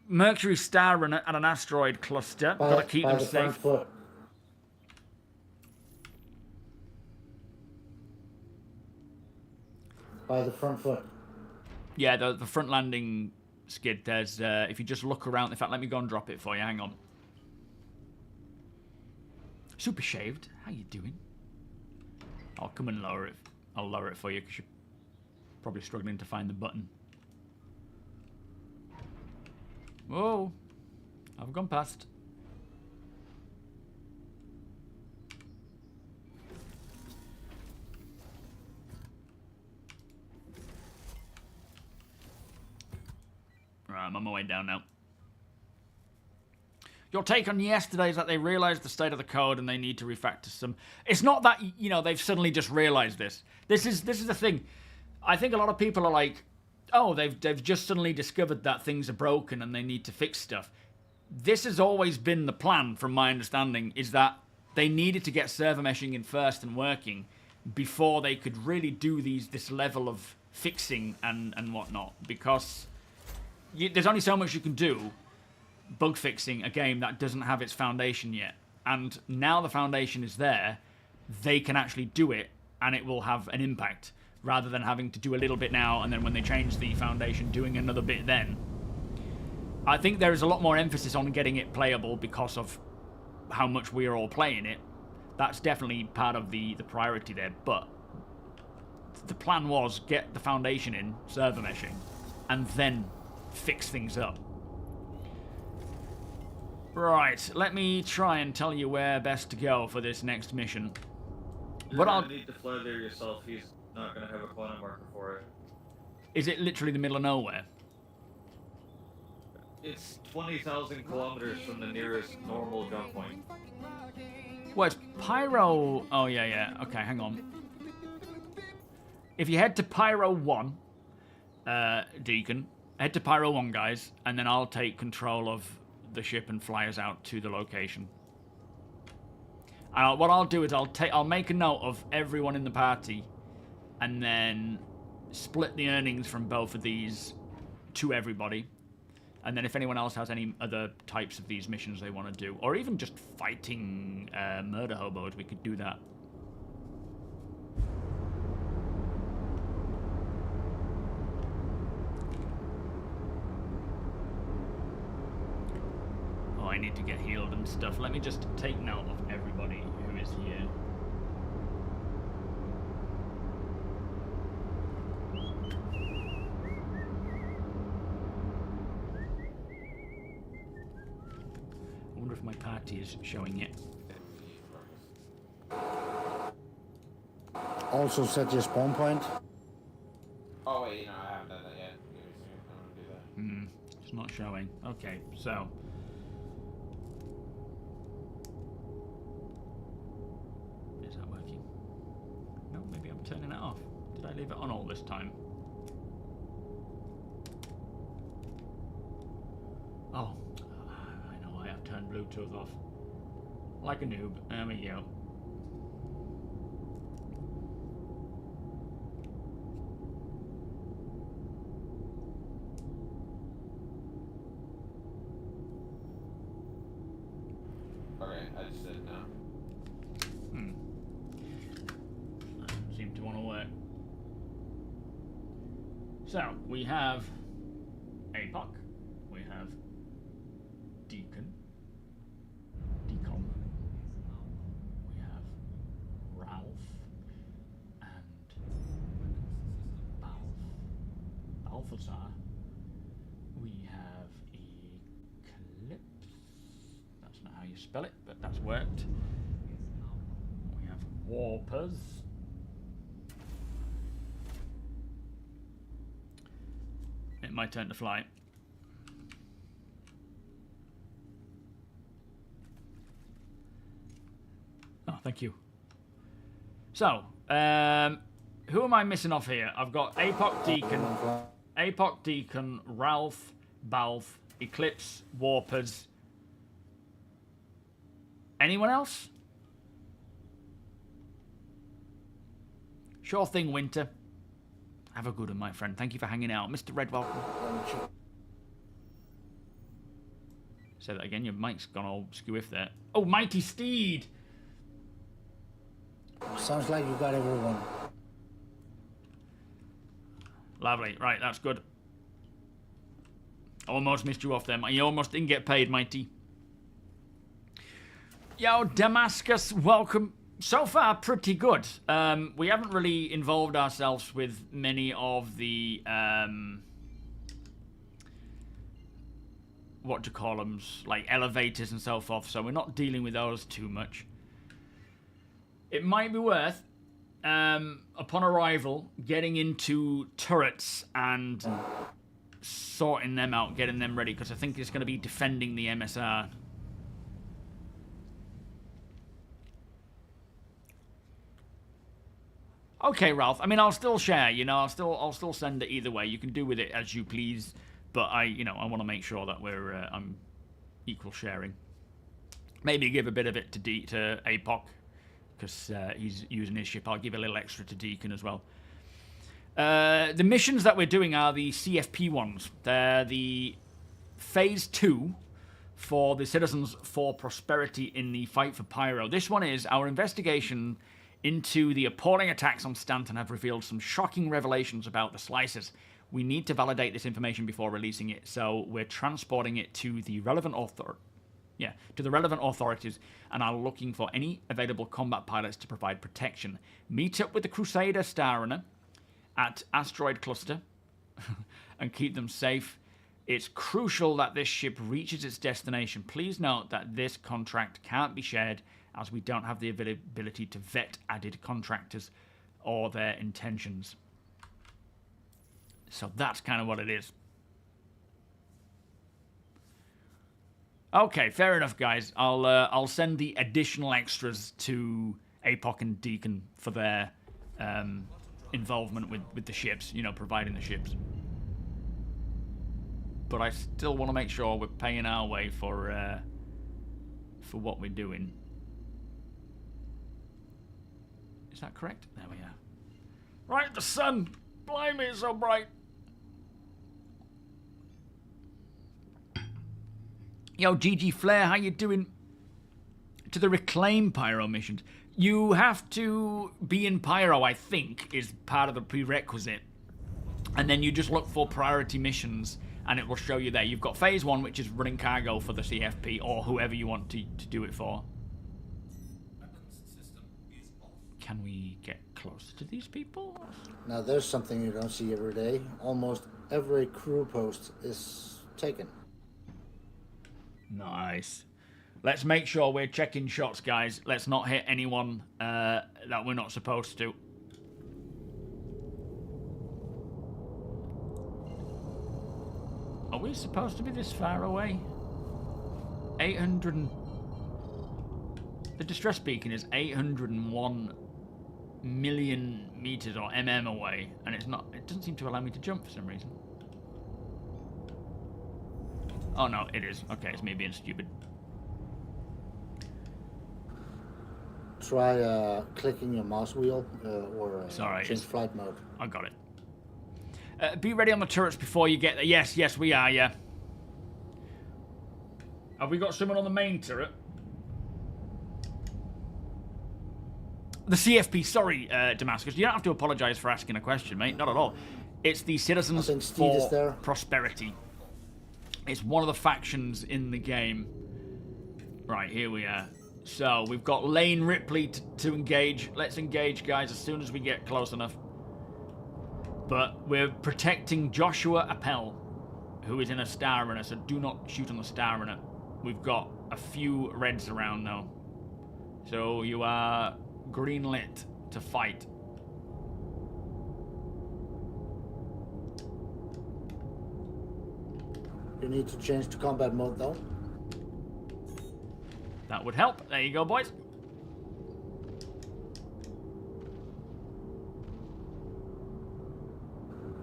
Mercury Star at an asteroid cluster. Got to keep them safe. By the front foot. Yeah, the front landing skid. There's if you just look around. In fact, let me go and drop it for you. Hang on. Super Shaved, how you doing? I'll come and lower it. I'll lower it for you because you're probably struggling to find the button. Whoa, I've gone past. I'm on my way down now. Your take on yesterday is that they realized the state of the code and they need to refactor some. It's not that, you know, they've suddenly just realized this. This is the thing. I think a lot of people are like, oh, they've just suddenly discovered that things are broken and they need to fix stuff. This has always been the plan, from my understanding, is that they needed to get server meshing in first and working before they could really do this level of fixing and whatnot. Because there's only so much you can do bug fixing a game that doesn't have its foundation yet. And now the foundation is there, they can actually do it and it will have an impact, rather than having to do a little bit now and then when they change the foundation doing another bit then. I think there is a lot more emphasis on getting it playable because of how much we are all playing it. That's definitely part of the priority there, but the plan was get the foundation in, server meshing, and then fix things up. Right, let me try and tell you where best to go for this next mission. You're gonna need to fly there yourself. He's not gonna have a quantum marker for it. Is it literally the middle of nowhere? It's 20,000 kilometers from the nearest normal jump point. Well, it's Pyro... Oh, yeah. Okay, hang on. If you head to Pyro 1, Deacon, head to Pyro 1, guys, and then I'll take control of the ship and fly us out to the location. What I'll do is I'll make a note of everyone in the party and then split the earnings from both of these to everybody. And then if anyone else has any other types of these missions they want to do, or even just fighting murder hobos, we could do that. Oh, I need to get healed and stuff. Let me just take note of everybody who is here. I wonder if my party is showing it. Also set your spawn point. Oh wait, no, I haven't done that yet. Give me a second. I'm gonna do that. It's not showing. Okay, so... Is that working? No, maybe I'm turning it off. Did I leave it on all this time? Oh, I know I have turned Bluetooth off. Like a noob. There we go. Okay, I just did it now. Doesn't seem to want to work. So, we have APOC. We have Deacon. We have Ralph. And Balthazar. We have Eclipse. That's not how you spell it, but that's worked. We have Warpers. It's my turn to fly. Oh, thank you. So, who am I missing off here? I've got APOC Deacon, Ralph, Balth, Eclipse, Warpers. Anyone else? Sure thing, Winter. Have a good one, my friend. Thank you for hanging out. Mr. Red, welcome. Say that again. Your mic's gone all skew-if there. Oh, Mighty Steed! Sounds like you got everyone. Lovely. Right, that's good. Almost missed you off there. You almost didn't get paid, Mighty. Yo, Damascus, welcome. So far, pretty good. We haven't really involved ourselves with many of the, what to call them, like elevators and so forth, so we're not dealing with those too much. It might be worth, upon arrival, getting into turrets and sorting them out, getting them ready, because I think it's going to be defending the MSR. Okay, Ralph. I mean, I'll still share. You know, I'll still send it either way. You can do with it as you please. But I want to make sure that I'm equal sharing. Maybe give a bit of it to APOC, because he's using his ship. I'll give a little extra to Deacon as well. The missions that we're doing are the CFP ones. They're the Phase 2 for the Citizens for Prosperity in the fight for Pyro. This one is our investigation into the appalling attacks on Stanton have revealed some shocking revelations about the slicers. We need to validate this information before releasing it, so we're transporting it to the relevant authorities and are looking for any available combat pilots to provide protection. Meet up with the Crusader Starrunner at Asteroid Cluster and keep them safe. It's crucial that this ship reaches its destination. Please note that this contract can't be shared as we don't have the ability to vet added contractors or their intentions. So that's kind of what it is. Okay, fair enough, guys. I'll send the additional extras to APOC and Deacon for their involvement with the ships, you know, providing the ships. But I still want to make sure we're paying our way for what we're doing. Is that correct? There we are. Right, the sun. Blimey, it's so bright. Yo, GG Flair, how you doing? To the Reclaim Pyro missions. You have to be in Pyro, I think, is part of the prerequisite. And then you just look for priority missions, and it will show you there. You've got Phase 1, which is running cargo for the CFP, or whoever you want to do it for. Can we get closer to these people? Now, there's something you don't see every day. Almost every crew post is taken. Nice. Let's make sure we're checking shots, guys. Let's not hit anyone that we're not supposed to. Are we supposed to be this far away? 800 and... The distress beacon is 801 million meters or mm away, and it's not. It doesn't seem to allow me to jump for some reason. Oh no, it is. Okay, it's me being stupid. Try clicking your mouse wheel or change flight mode. I got it. Be ready on the turrets before you get there. Yes, yes, we are, yeah. Have we got someone on the main turret? The CFP, sorry, Damascus. You don't have to apologise for asking a question, mate. Not at all. It's the Citizens for Prosperity. It's one of the factions in the game. Right, here we are. So, we've got Lane Ripley to engage. Let's engage, guys, as soon as we get close enough. But we're protecting Joshua Appel, who is in a Star Runner, so do not shoot on the Star Runner. We've got a few Reds around, though. So, you are green lit to fight. You need to change to combat mode, though. That would help. There you go, boys.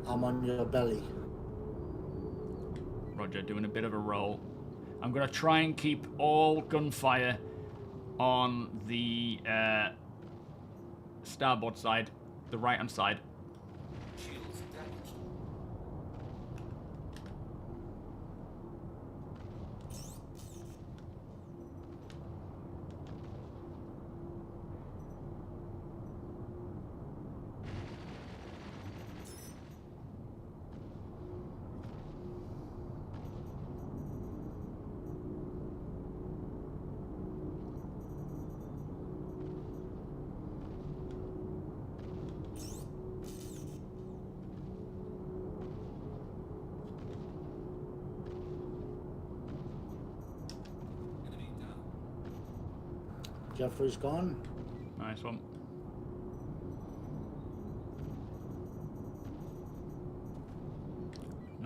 I'm on your belly. Roger, doing a bit of a roll. I'm going to try and keep all gunfire on the starboard side, the right-hand side. Jeffrey's gone. Nice one.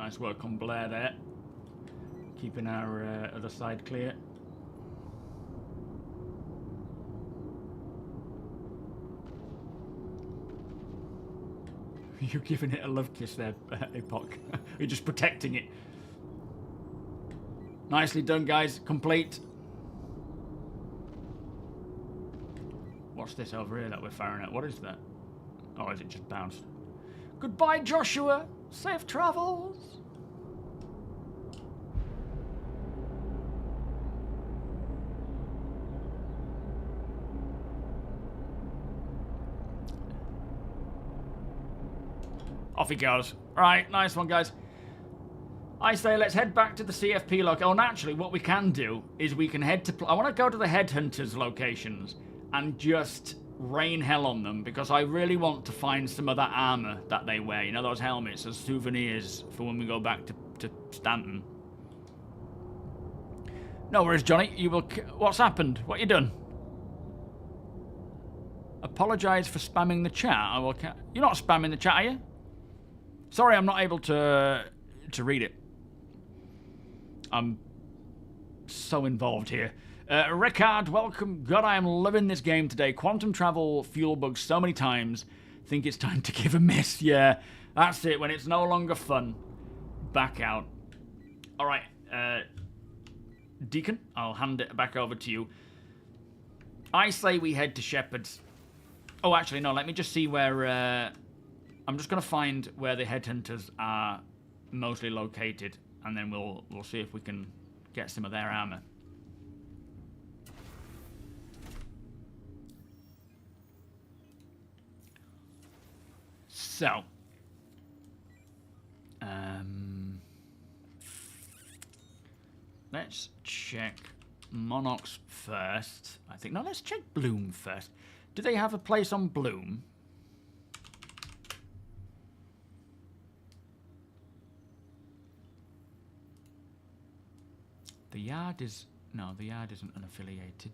Nice work on Blair there. Keeping our other side clear. You're giving it a love kiss there, Epoch. You're just protecting it. Nicely done, guys. Complete. What's this over here that we're firing at? What is that? Oh, is it just bounced? Goodbye, Joshua. Safe travels. Off he goes. Right, nice one, guys. I say let's head back to the CFP location. Oh, naturally, what we can do is we can head to... I want to go to the headhunters locations and just rain hell on them, because I really want to find some of that armor that they wear. You know, those helmets as souvenirs for when we go back to Stanton. No worries, Johnny. You will... What's happened? What you done? Apologise for spamming the chat. I will... You're not spamming the chat, are you? Sorry, I'm not able to read it. I'm so involved here. Rickard, welcome. God, I am loving this game today. Quantum travel, fuel bugs so many times. Think it's time to give a miss. Yeah, that's it. When it's no longer fun, back out. All right, Deacon, I'll hand it back over to you. I say we head to Shepherd's. Oh, actually, no. Let me just see where... I'm just going to find where the headhunters are mostly located, and then we'll see if we can get some of their armor. So, let's check Monarchs first. I think, no, let's check Bloom first. Do they have a place on Bloom? The Yard is... No, the Yard isn't unaffiliated.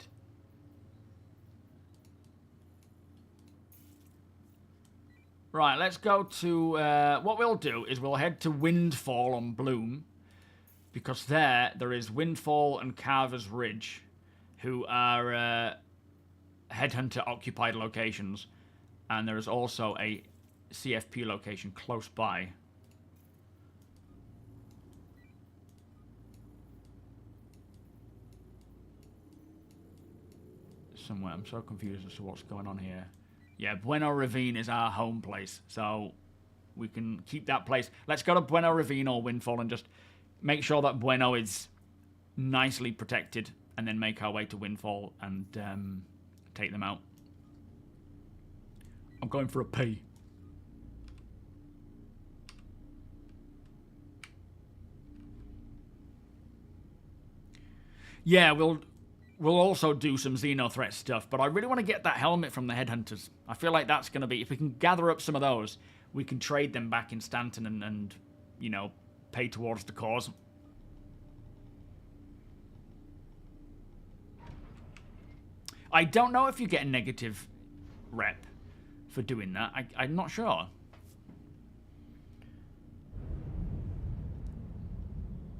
Right, let's go to... what we'll do is we'll head to Windfall on Bloom, because there is Windfall and Carver's Ridge, who are headhunter-occupied locations, and there is also a CFP location close by. Somewhere. I'm so confused as to what's going on here. Yeah, Bueno Ravine is our home place, so we can keep that place. Let's go to Bueno Ravine or Windfall and just make sure that Bueno is nicely protected, and then make our way to Windfall and take them out. I'm going for a P. Yeah, we'll also do some Xenothreat stuff, but I really want to get that helmet from the Headhunters. I feel like that's going to be... If we can gather up some of those, we can trade them back in Stanton and you know, pay towards the cause. I don't know if you get a negative rep for doing that. I'm not sure.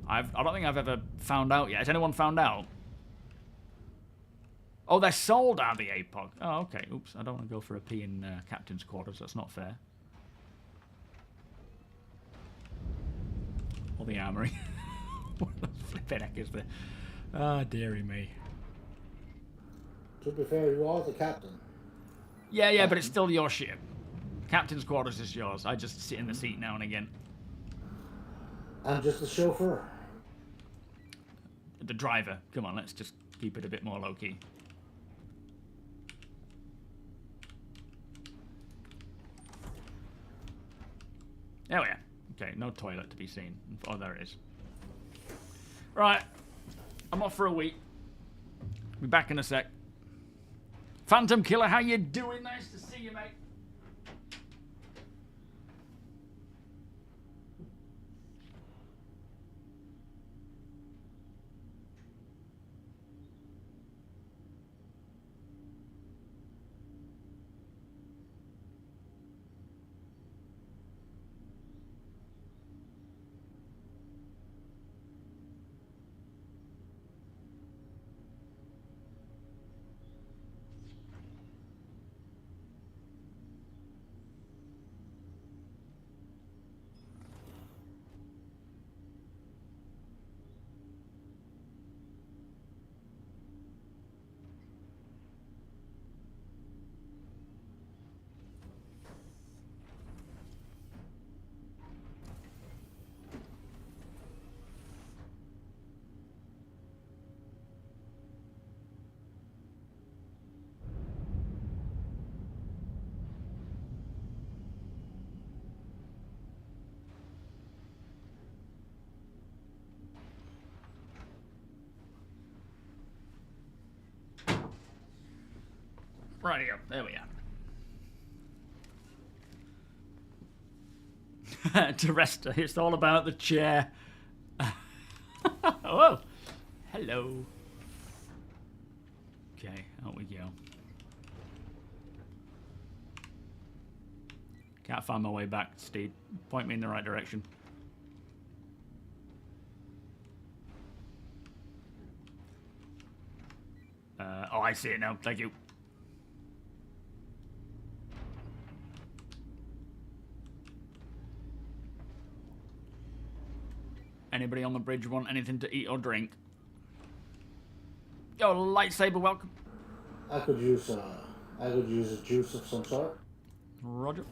I don't think I've ever found out yet. Has anyone found out? Oh, they're sold, are they, APOG? Oh, okay. Oops, I don't want to go for a P in Captain's Quarters. That's not fair. Or the Armory. What the flipping heck is there? Ah, dearie me. To be fair, you are the captain. Yeah, yeah, but it's still your ship. Captain's Quarters is yours. I just sit in the seat now and again. I'm just the chauffeur. The driver. Come on, let's just keep it a bit more low-key. There we are. Okay, no toilet to be seen. Oh, there it is. Right. I'm off for a week. Be back in a sec. Phantom Killer, how you doing? Nice to see you, mate. Right, there we are. Terrestre, it's all about the chair. Oh, hello. Okay, out we go. Can't find my way back, Steve. Point me in the right direction. Oh, I see it now. Thank you. Anybody on the bridge want anything to eat or drink? Yo, lightsaber, welcome. I could use a juice of some sort. Roger.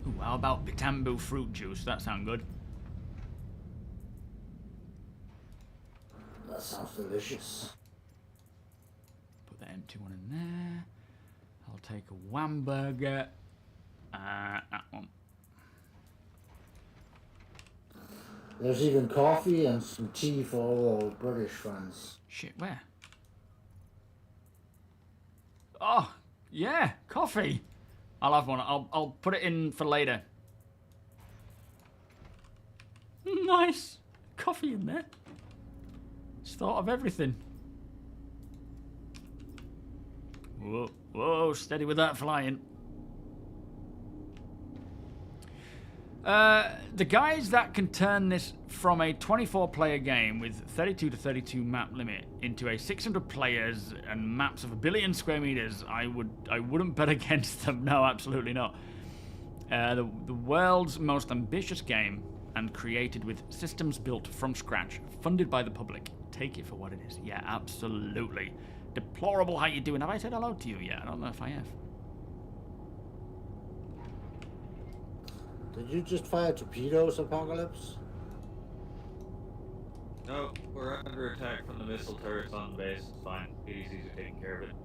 Ooh, how about Bitambu fruit juice? That sounds good. That sounds delicious. Put the empty one in there. I'll take a Whamburger. That one. There's even coffee and some tea for all our British friends. Shit, where? Oh, yeah, coffee. I'll have one. I'll put it in for later. Nice. Coffee in there. It's thought of everything. Whoa, whoa, steady with that flying. The guys that can turn this from a 24-player game with 32 to 32 map limit into a 600 players and maps of 1 billion square meters, I wouldn't bet against them. No, absolutely not. The world's most ambitious game and created with systems built from scratch, funded by the public. Take it for what it is. Yeah, absolutely. Deplorable, how you doing? Have I said hello to you yet? I don't know if I have. Did you just fire torpedoes, Apocalypse? No, we're under attack from the missile turrets on the base. It's fine. PDCs are taking care of it.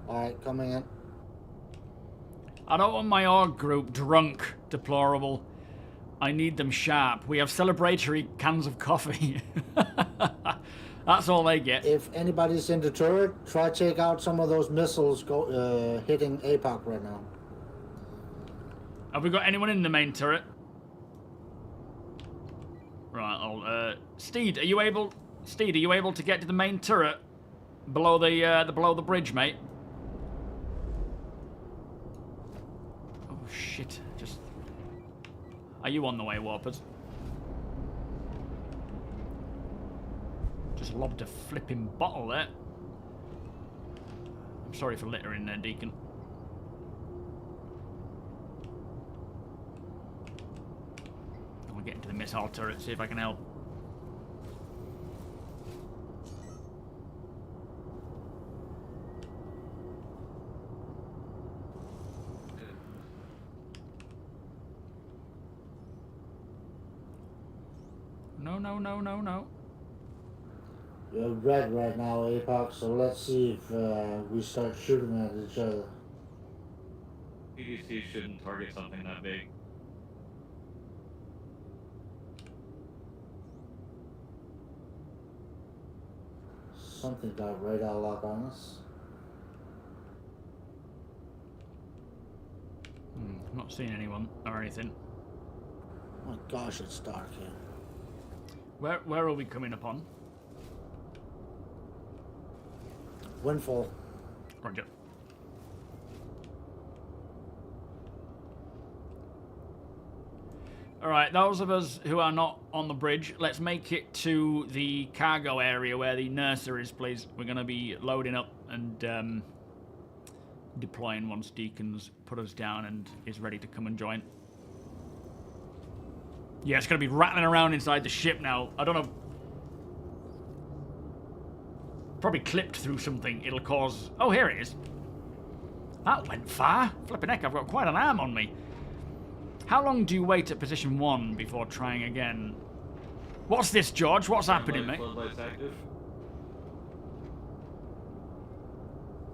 Alright, coming in. I don't want my org group drunk, deplorable. I need them sharp. We have celebratory cans of coffee. That's all they get. If anybody's in the turret, try to take out some of those missiles hitting APOC right now. Have we got anyone in the main turret? Right, I'll, Steed, are you able to get to the main turret below the bridge, mate? Oh shit! Are you on the way, Warpers? Just lobbed a flipping bottle there. I'm sorry for littering there, Deacon. I'll get into the missile turret, see if I can help. No, no, no, no, no. You're red right now, APOC, so let's see if we start shooting at each other. PDC shouldn't target something that big. Something got radar lock on us. I'm not seeing anyone or anything. Oh my gosh, it's dark here. Where are we coming upon? Windfall. Roger. Alright, those of us who are not on the bridge, let's make it to the cargo area where the nurser is, please. We're going to be loading up and deploying once Deacon's put us down and is ready to come and join. Yeah, it's going to be rattling around inside the ship now. I don't know. Probably clipped through something. It'll cause... Oh, here it is. That went far. Flipping heck, I've got quite an arm on me. How long do you wait at position 1 before trying again? What's this, George? What's happening, mate? Floodlights active.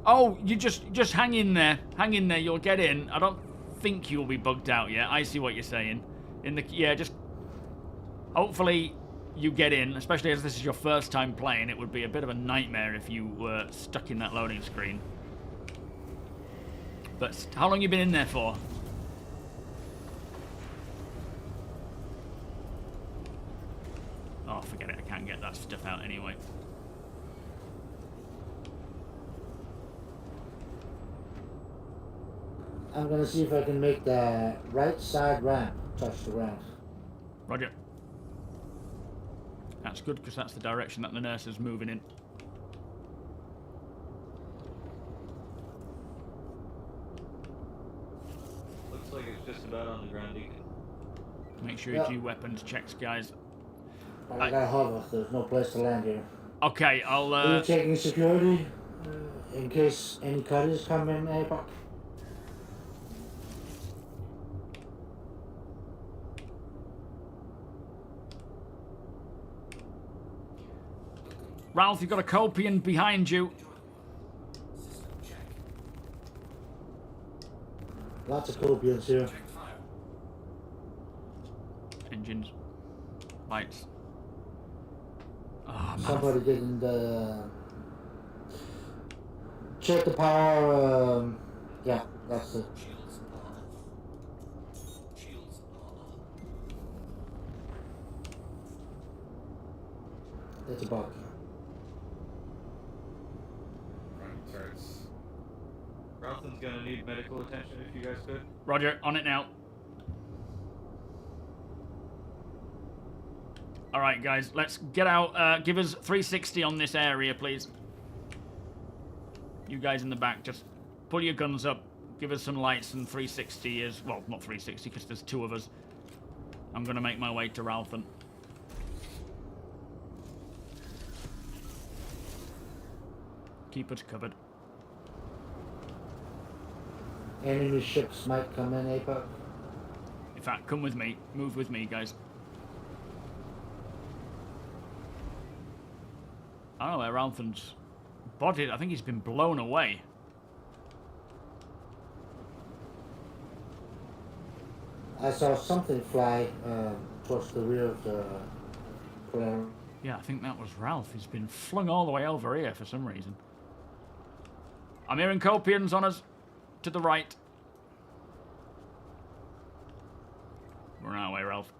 Oh, you just hang in there. Hang in there, you'll get in. I don't think you'll be bugged out yet. I see what you're saying. Yeah, just hopefully you get in, especially as this is your first time playing. It would be a bit of a nightmare if you were stuck in that loading screen. But how long you been in there for? Oh, forget it. I can't get that stuff out anyway. I'm gonna see if I can make the right side ramp touch the ground. Roger. That's good, because that's the direction that the nurse is moving in. Looks like it's just about on the ground, Deacon. Make sure you do weapons checks, guys. But I gotta hover. There's no place to land here. Okay, I'll... Are you taking security in case any cutters come in, APOC? Ralph, you've got a Copian behind you. Lots of Copians here. Engines. Lights. Oh, Somebody didn't check the power. Yeah, that's it. It's a bug. Ralston's gonna need medical attention if you guys could. Roger, on it now. Alright, guys, let's get out. Give us 360 on this area, please. You guys in the back, just pull your guns up. Give us some lights and 360 is... Well, not 360, because there's two of us. I'm going to make my way to Ralston. Keep us covered. Enemy ships might come in, APOC. In fact, come with me. Move with me, guys. I don't know where Ralston's body... I think he's been blown away. I saw something fly towards the rear of the plane. Yeah, I think that was Ralph. He's been flung all the way over here for some reason. I'm hearing Copians on us. To the right. We're on our way, Ralph.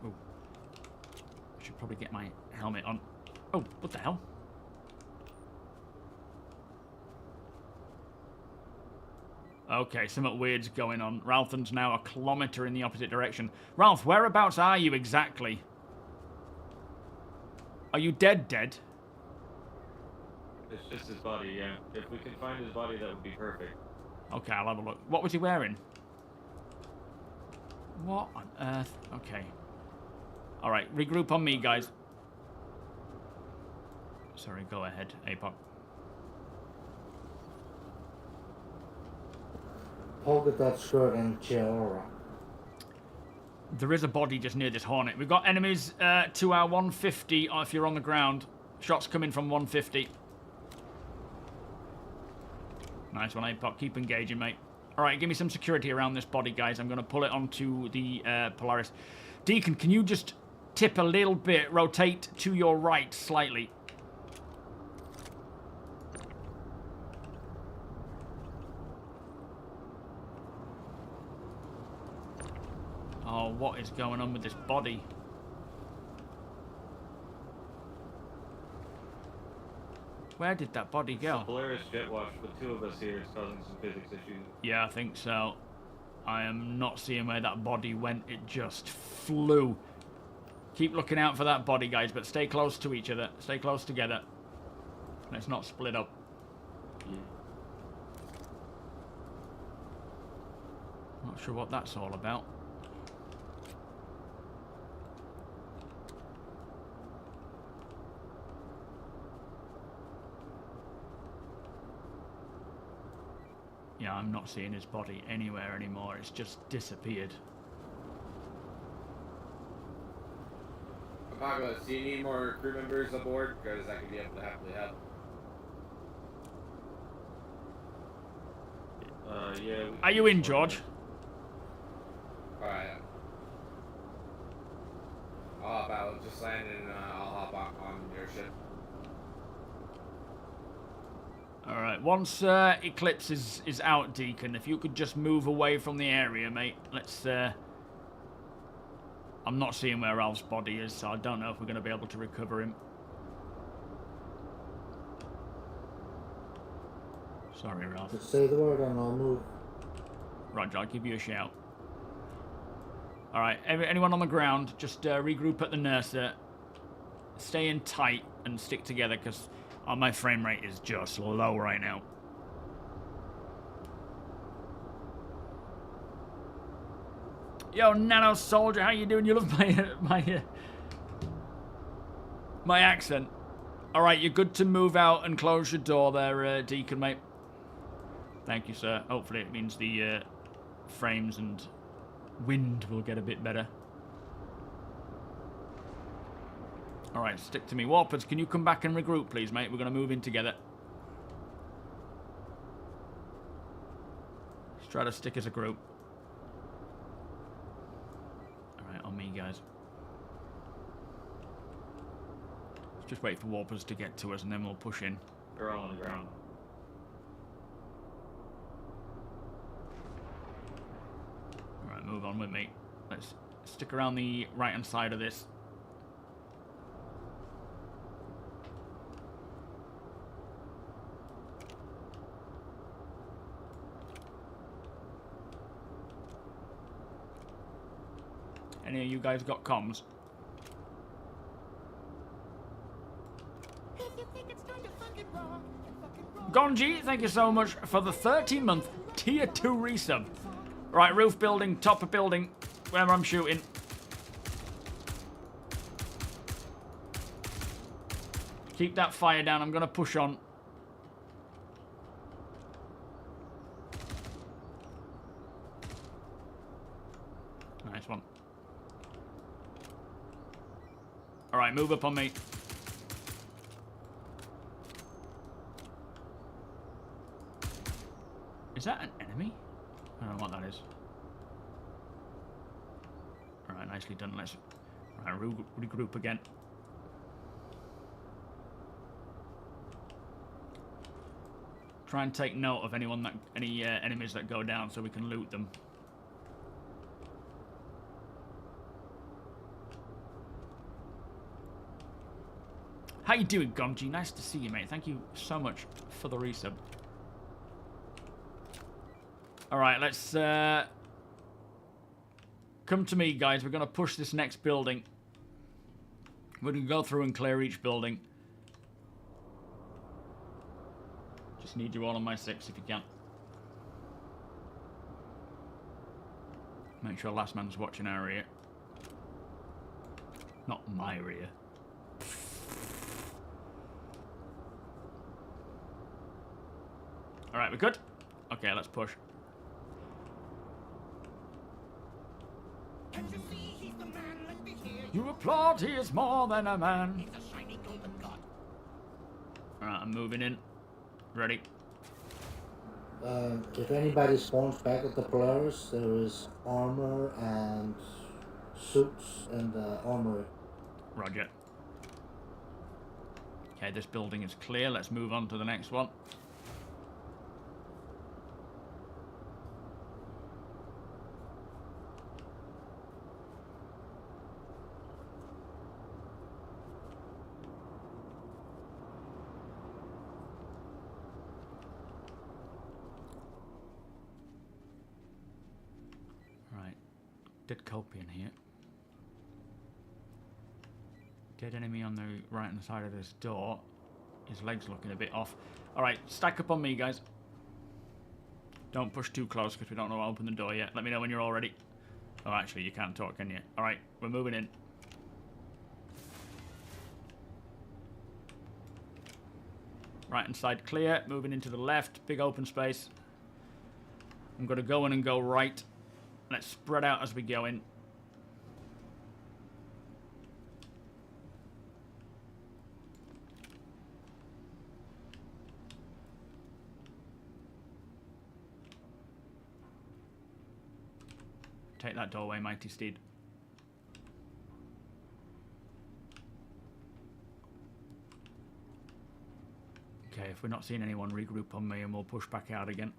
Oh. I should probably get my helmet on. Oh, what the hell? Okay, something weird's going on. Ralston's now a kilometre in the opposite direction. Ralph, whereabouts are you exactly? Are you dead? It's just his body, yeah. If we can find his body, that would be perfect. Okay, I'll have a look. What was he wearing? What on earth? Okay. Alright, regroup on me, guys. Sorry, go ahead, APOC. Hold at that skirt and chill. There is a body just near this Hornet. We've got enemies to our 150 if you're on the ground. Shots coming from 150. Nice one, APOC. Keep engaging, mate. Alright, give me some security around this body, guys. I'm going to pull it onto the Polaris. Deacon, can you just tip a little bit? Rotate to your right slightly. Oh, what is going on with this body? Where did that body go? Polaris jet wash with two of us here is causing some physics issues. Yeah, I think so. I am not seeing where that body went. It just flew. Keep looking out for that body, guys, but stay close to each other. Stay close together. Let's not split up. Not sure what that's all about. Yeah, I'm not seeing his body anywhere anymore. It's just disappeared. Apocalypse, do you need more crew members aboard? Because I could be able to happily help. Yeah. Are you in, George? out. Just land and I'll hop on your ship. Alright, once Eclipse is out, Deacon, if you could just move away from the area, mate. Let's, I'm not seeing where Ralph's body is, so I don't know if we're going to be able to recover him. Sorry, Ralph. Just say the word and I'll move. Roger, I'll give you a shout. Alright, anyone on the ground, just regroup at the nurser. Stay in tight and stick together, because my frame rate is just low right now. Yo, Nano Soldier, how you doing? You love my accent. Alright, you're good to move out and close your door there, Deacon, mate. Thank you, sir. Hopefully it means the frames and wind will get a bit better. Alright, stick to me. Warpers, can you come back and regroup, please, mate? We're going to move in together. Let's try to stick as a group. Alright, on me, guys. Let's just wait for Warpers to get to us, and then we'll push in. They're all on the ground. Alright, move on with me. Let's stick around the right-hand side of this. Any of you guys got comms? Gonji, thank you so much for the 13-month Tier 2 resub. Right, roof building, top of building, wherever I'm shooting. Keep that fire down, I'm going to push on. Nice one. Alright, move up on me. Is that an enemy? I don't know what that is. Alright, nicely done. Let's regroup again. Try and take note of any enemies that go down so we can loot them. How you doing, Gonji? Nice to see you, mate. Thank you so much for the resub. Alright, let's come to me, guys. We're going to push this next building. We're going to go through and clear each building. Just need you all on my 6 if you can. Make sure last man's watching our rear. Not my rear. Alright, we're good? Okay, let's push. You applaud, he is more than a man. Alright, I'm moving in. Ready? If anybody spawns back at the Polaris, there is armor and suits in the armory. Roger. Okay, this building is clear. Let's move on to the next one. Dead Culpy in here. Dead enemy on the right hand side of this door. His leg's looking a bit off. Alright, stack up on me, guys. Don't push too close because we don't know how to open the door yet. Let me know when you're all ready. Oh, actually, you can't talk, can you? Alright, we're moving in. Right hand side clear. Moving into the left. Big open space. I'm going to go in and go right. Let's spread out as we go in. Take that doorway, mighty steed. Okay, if we're not seeing anyone, regroup on me and we'll push back out again.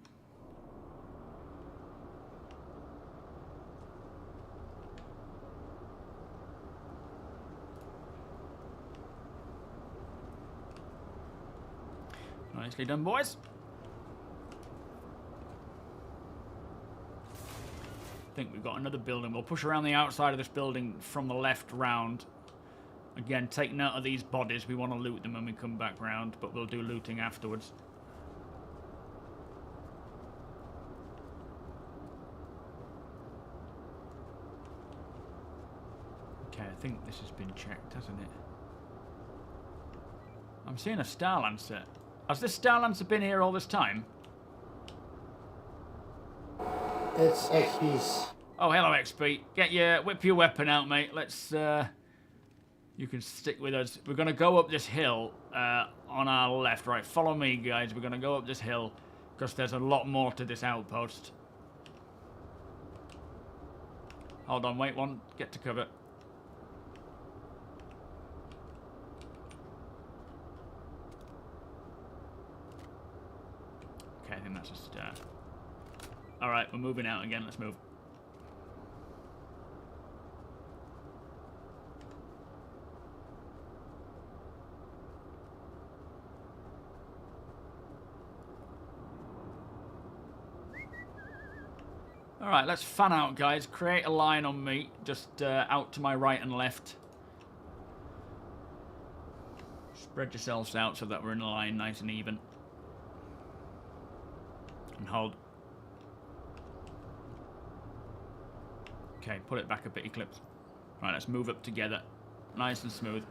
Nicely done, boys. I think we've got another building. We'll push around the outside of this building from the left round. Again, take note of these bodies. We want to loot them when we come back round, but we'll do looting afterwards. Okay, I think this has been checked, hasn't it? I'm seeing a Star Lancer. Has this Star Lancer been here all this time? It's XP's. Oh, hello, XP. Whip your weapon out, mate. Let's, you can stick with us. We're going to go up this hill on our left. Right, follow me, guys. We're going to go up this hill because there's a lot more to this outpost. Hold on, wait one. Get to cover. Okay, I think that's a start. Alright, we're moving out again. Let's move. Alright, let's fan out, guys. Create a line on me, just out to my right and left. Spread yourselves out so that we're in a line nice and even. And hold. Okay, pull it back a bit, Eclipse. Right, let's move up together. Nice and smooth.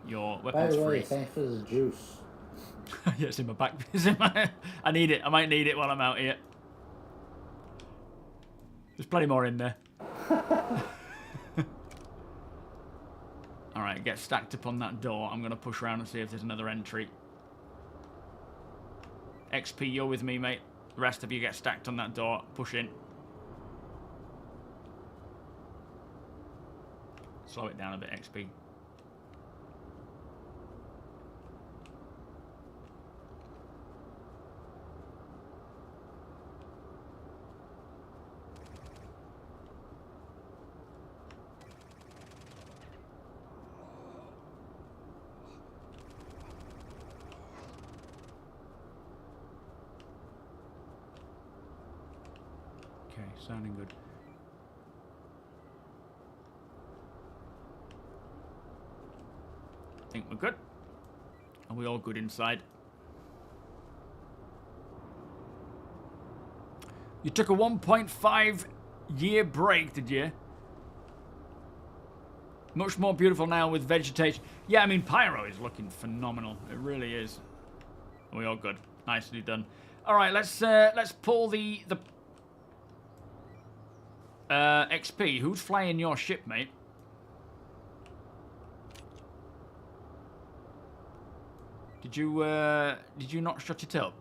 Your By weapon's the way, free. thanks for the juice. Yeah, it's in my back. It's in my... I need it. I might need it while I'm out here. There's plenty more in there. Alright, get stacked up on that door. I'm going to push around and see if there's another entry. XP, you're with me, mate. The rest of you get stacked on that door. Push in. Slow it down a bit, XP. Okay, sounding good. I think we're good. Are we all good inside? You took a 1.5 year break, did you? Much more beautiful now with vegetation. Yeah, I mean, Pyro is looking phenomenal. It really is. Are we all good? Nicely done. All right, let's pull the XP. Who's flying your ship, mate? Did you not shut it up?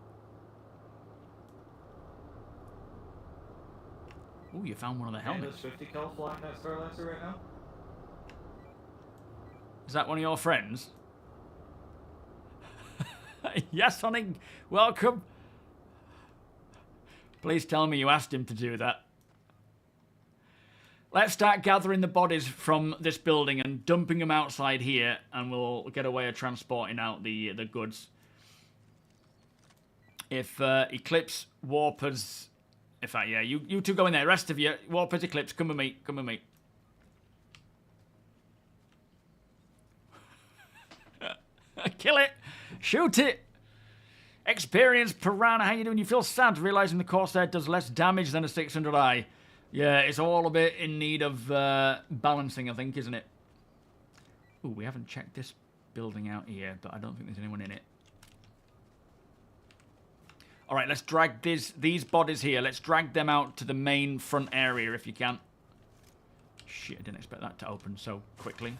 Oh, you found one of the helmets. There's 50 cal flying that Star Lancer right now. Is that one of your friends? Yes, honey. Welcome. Please tell me you asked him to do that. Let's start gathering the bodies from this building and dumping them outside here, and we'll get a way of transporting out the goods. If Eclipse, Warpers... In fact, yeah, you two go in there. Rest of you, Warpers, Eclipse, come with me. Come with me. Kill it. Shoot it. Experienced Piranha, how you doing? You feel sad realizing the Corsair does less damage than a 600i. Yeah, it's all a bit in need of balancing, I think, isn't it? Ooh, we haven't checked this building out here, but I don't think there's anyone in it. All right, let's drag these bodies here. Let's drag them out to the main front area if you can. Shit, I didn't expect that to open so quickly.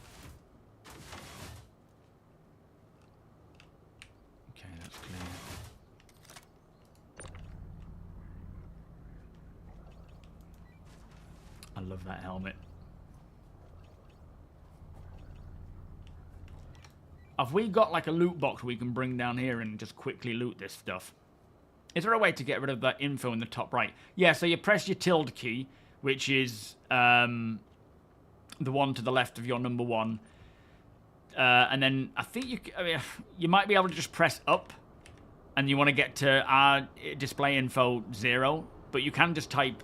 Okay, that's clear. I love that helmet. Have we got like a loot box we can bring down here and just quickly loot this stuff? Is there a way to get rid of that info in the top right? Yeah, so you press your tilde key, which is the one to the left of your number 1. And then I think you might be able to just press up, and you want to get to R display info 0, but you can just type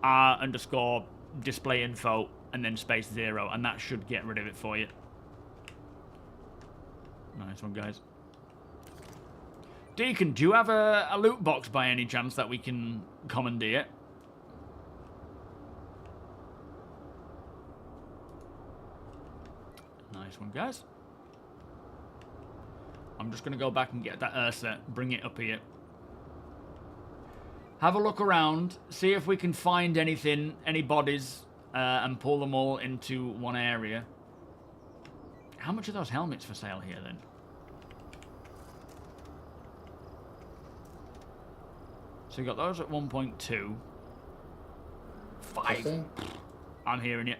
R underscore display info and then space 0, and that should get rid of it for you. Nice one, guys. Deacon, do you have a loot box by any chance that we can commandeer? Nice one, guys. I'm just going to go back and get that Ursa, bring it up here. Have a look around, see if we can find anything, any bodies, and pull them all into one area. How much are those helmets for sale here, then? So you got those at 1.2. 5. I'm hearing it.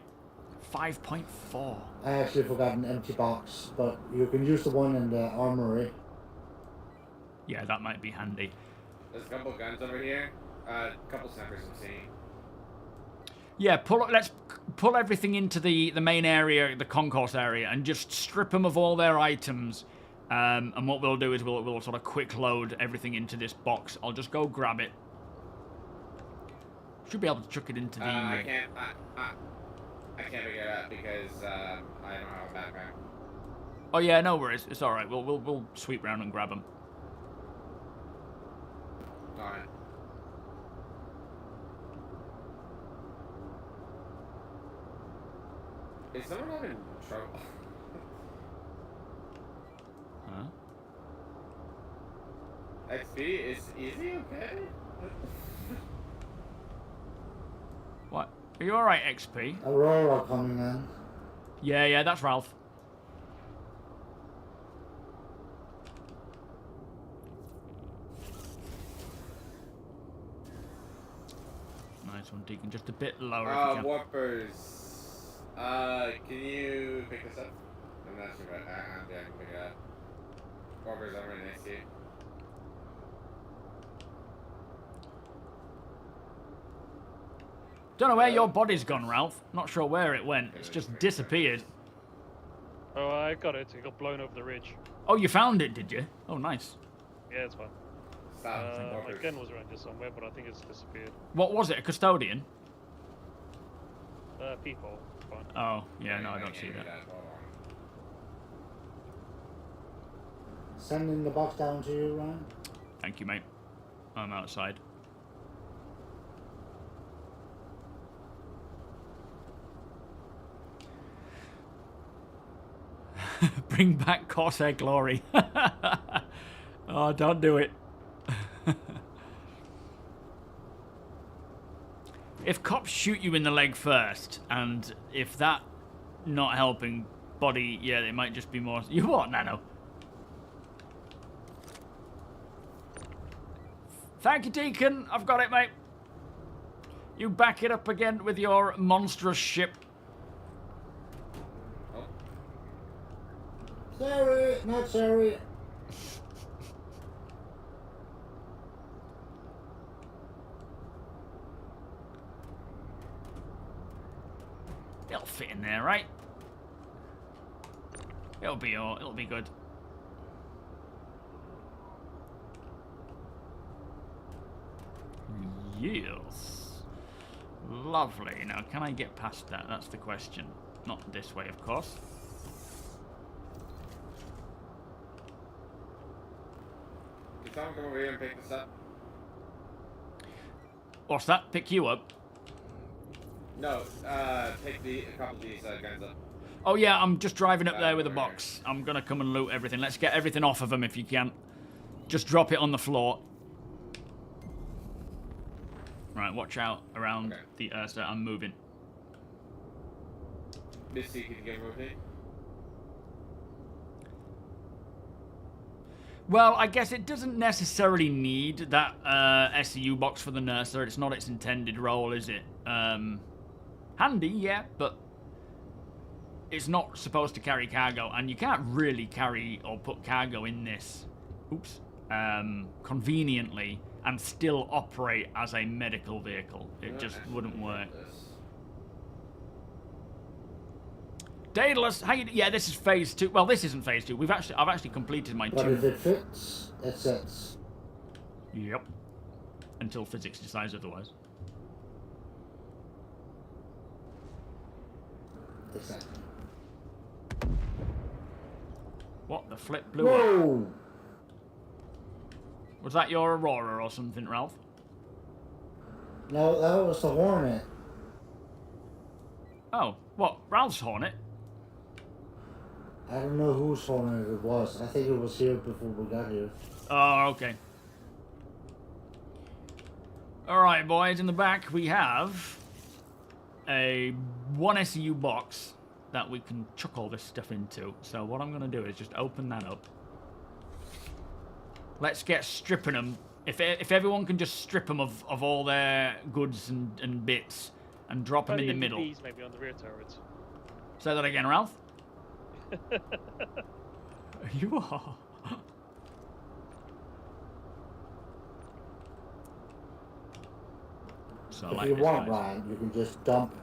5.4. I actually forgot an empty box, but you can use the one in the armory. Yeah, that might be handy. There's a couple guns over here. A couple snipers I'm seeing. Yeah, let's pull everything into the main area, the concourse area, and just strip them of all their items. And what we'll do is we'll sort of quick load everything into this box. I'll just go grab it. Should be able to chuck it into the... I can't figure it out because I don't have a background. Oh yeah, no worries. It's all right. We'll sweep round and grab them. All right. Is someone having trouble? Huh? XP is easy, okay? What? Are you all right, XP? Aurora coming in. Yeah, that's Ralph. Nice one, Deacon. Just a bit lower if you can. Warpers. Can you pick this up? I'm not sure, but I can pick it up. Warpers over in AC. Don't know where your body's gone, Ralph. Not sure where it went. It's just disappeared. Oh, I got it. It got blown over the ridge. Oh, you found it, did you? Oh, nice. Yeah, it's fine. My gun was around here somewhere, but I think it's disappeared. What was it? A custodian? People. Fine. Oh, yeah, no, I don't see that. Sending the box down to you, Ryan. Thank you, mate. I'm outside. Bring back Corsair glory. Oh, don't do it. If cops shoot you in the leg first, and if that not helping body, yeah, it might just be more... You what, Nano? Thank you, Deacon. I've got it, mate. You back it up again with your monstrous ship. Sorry, not sorry. It'll fit in there, right? It'll be good. Yes. Lovely. Now, can I get past that? That's the question. Not this way, of course. Can someone come over here and pick this up? What's that? Pick you up? No, take a couple of these guns up. Oh yeah, I'm just driving up there with a box. I'm gonna come and loot everything. Let's get everything off of them if you can. Just drop it on the floor. Right, watch out around the Ursa. I'm moving. Missy, can you get over here? Well, I guess it doesn't necessarily need that SCU box for the Nurser. It's not its intended role, is it? Handy, yeah, but it's not supposed to carry cargo, and you can't really carry or put cargo in this, oops, conveniently and still operate as a medical vehicle. It just wouldn't work. Daedalus, how you? Yeah, this is phase 2. Well, this isn't phase 2. I've actually completed my 2. But if it fits, it sits. Yep. Until physics decides otherwise. Exactly. What the flip blew up? Whoa! Was that your Aurora or something, Ralph? No, that was the Hornet. Oh, what? Ralph's Hornet? I don't know whose Hornet it was. I think it was here before we got here. Oh, okay. Alright, boys, in the back we have a 1 SEU box that we can chuck all this stuff into. So what I'm going to do is just open that up. Let's get stripping them. If everyone can just strip them of all their goods and bits and drop them in the middle. Maybe on the rear turrets. Say that again, Ralph. You are. So If like you this, want, guys. Ryan, you can just dump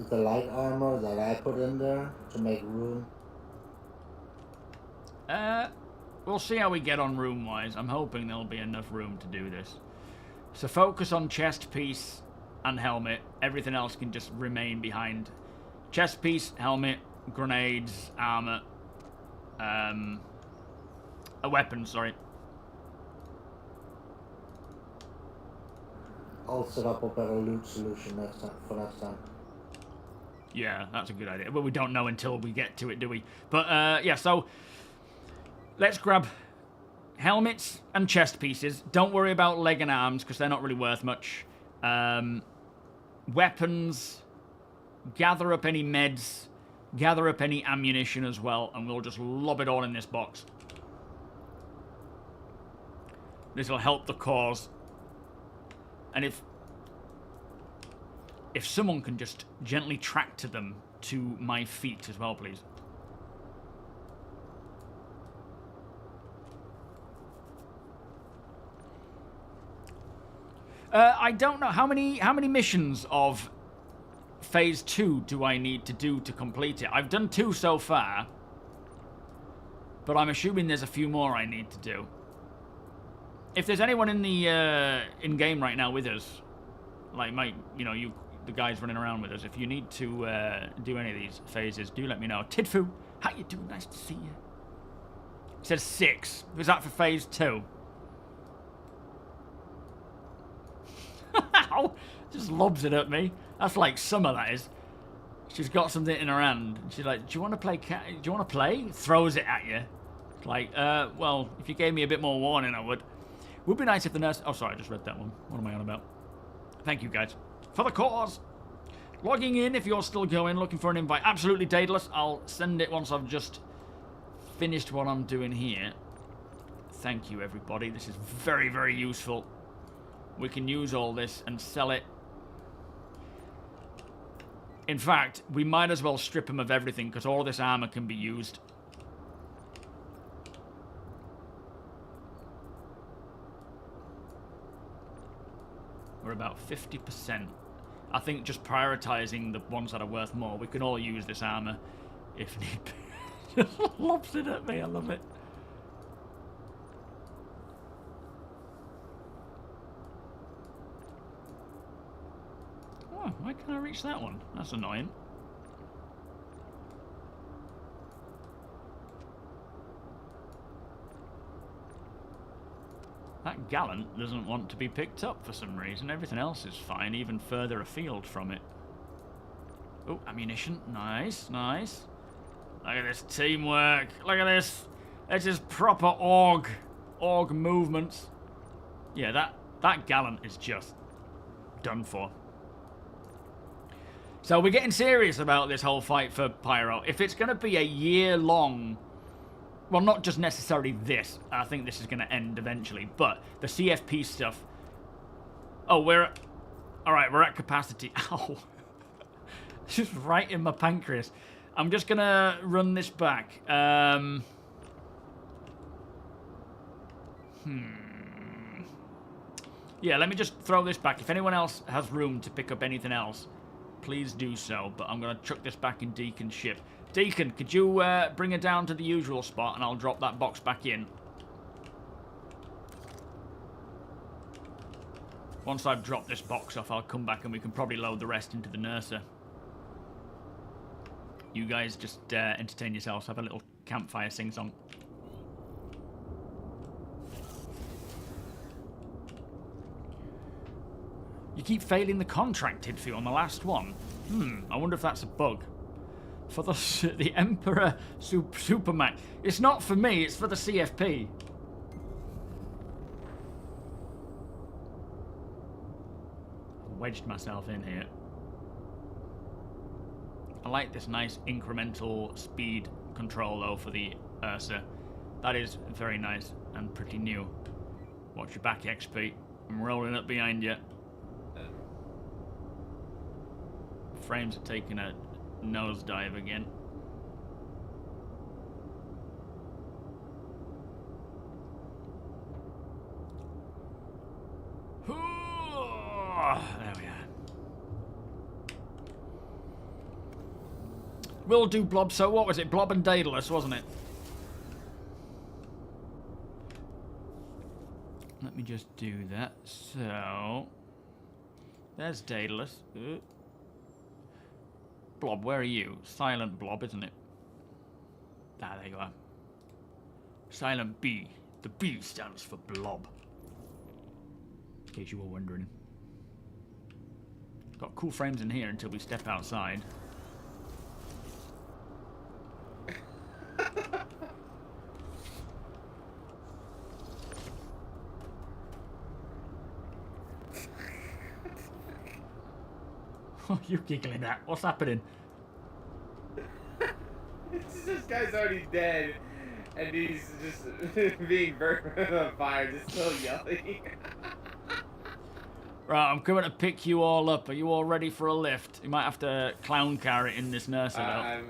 the light armor that I put in there to make room. We'll see how we get on room-wise. I'm hoping there'll be enough room to do this. So focus on chest piece and helmet. Everything else can just remain behind. Chest piece, helmet, grenades, armor, a weapon, sorry. I'll set up a better loot solution next time. Yeah, that's a good idea. But we don't know until we get to it, do we? But, yeah, so let's grab helmets and chest pieces. Don't worry about leg and arms, because they're not really worth much. Weapons. Gather up any meds. Gather up any ammunition as well, and we'll just lob it all in this box. This will help the cause. And if someone can just gently tractor them to my feet as well, please. I don't know how many missions of phase 2 do I need to do to complete it. I've done 2 so far, but I'm assuming there's a few more I need to do. If there's anyone in the in game right now with us, like the guys running around with us, if you need to do any of these phases, do let me know. Tidfu, how you doing? Nice to see you. It says 6. Was that for phase 2? Just lobs it at me. That's like Summer, that is. She's got something in her hand. She's like, "Do you want to play? Do you want to play?" Throws it at you. It's like, well, if you gave me a bit more warning, I would. Would be nice if the nurse. Oh, sorry, I just read that one. What am I on about? Thank you, guys, for the cause. Logging in if you're still going, looking for an invite. Absolutely, Daedalus. I'll send it once I've just finished what I'm doing here. Thank you, everybody. This is very, very useful. We can use all this and sell it. In fact, we might as well strip them of everything because all this armor can be used. We're about 50%. I think just prioritizing the ones that are worth more. We can all use this armor if need be. Just lobs it at me. I love it. Oh, why can't I reach that one? That's annoying. That gallant doesn't want to be picked up for some reason. Everything else is fine, even further afield from it. Oh, ammunition. Nice, nice. Look at this teamwork. Look at this. This is proper org movements. Yeah, that gallant is just done for. So we're getting serious about this whole fight for Pyro. If it's going to be a year-long... Well, not just necessarily this. I think this is going to end eventually. But the CFP stuff... Oh, we're... Alright, we're at capacity. Ow. Just right in my pancreas. I'm just gonna run this back. Yeah, let me just throw this back. If anyone else has room to pick up anything else, please do so. But I'm gonna chuck this back in Deacon's ship. Deacon, could you bring her down to the usual spot, and I'll drop that box back in. Once I've dropped this box off, I'll come back and we can probably load the rest into the Nurser. You guys just entertain yourselves, have a little campfire sing-song. You keep failing the contract, Tidfu, on the last one. I wonder if that's a bug. For the Emperor Supermac. It's not for me, it's for the CFP. Wedged myself in here. I like this nice incremental speed control though for the Ursa. That is very nice and pretty new. Watch your back, XP. I'm rolling up behind you. Frames are taking a nosedive again. There we are. We'll do Blob. So what was it? Blob and Daedalus, wasn't it? Let me just do that. So there's Daedalus. Blob, where are you? Silent Blob, isn't it? Ah, there you are. Silent B. The B stands for Blob. In case you were wondering. Got cool frames in here until we step outside. What are you giggling at? What's happening? This guy's already dead, and he's just being burned on fire, just still yelling. Right, I'm coming to pick you all up. Are you all ready for a lift? You might have to clown car it in this Nurser though. I'm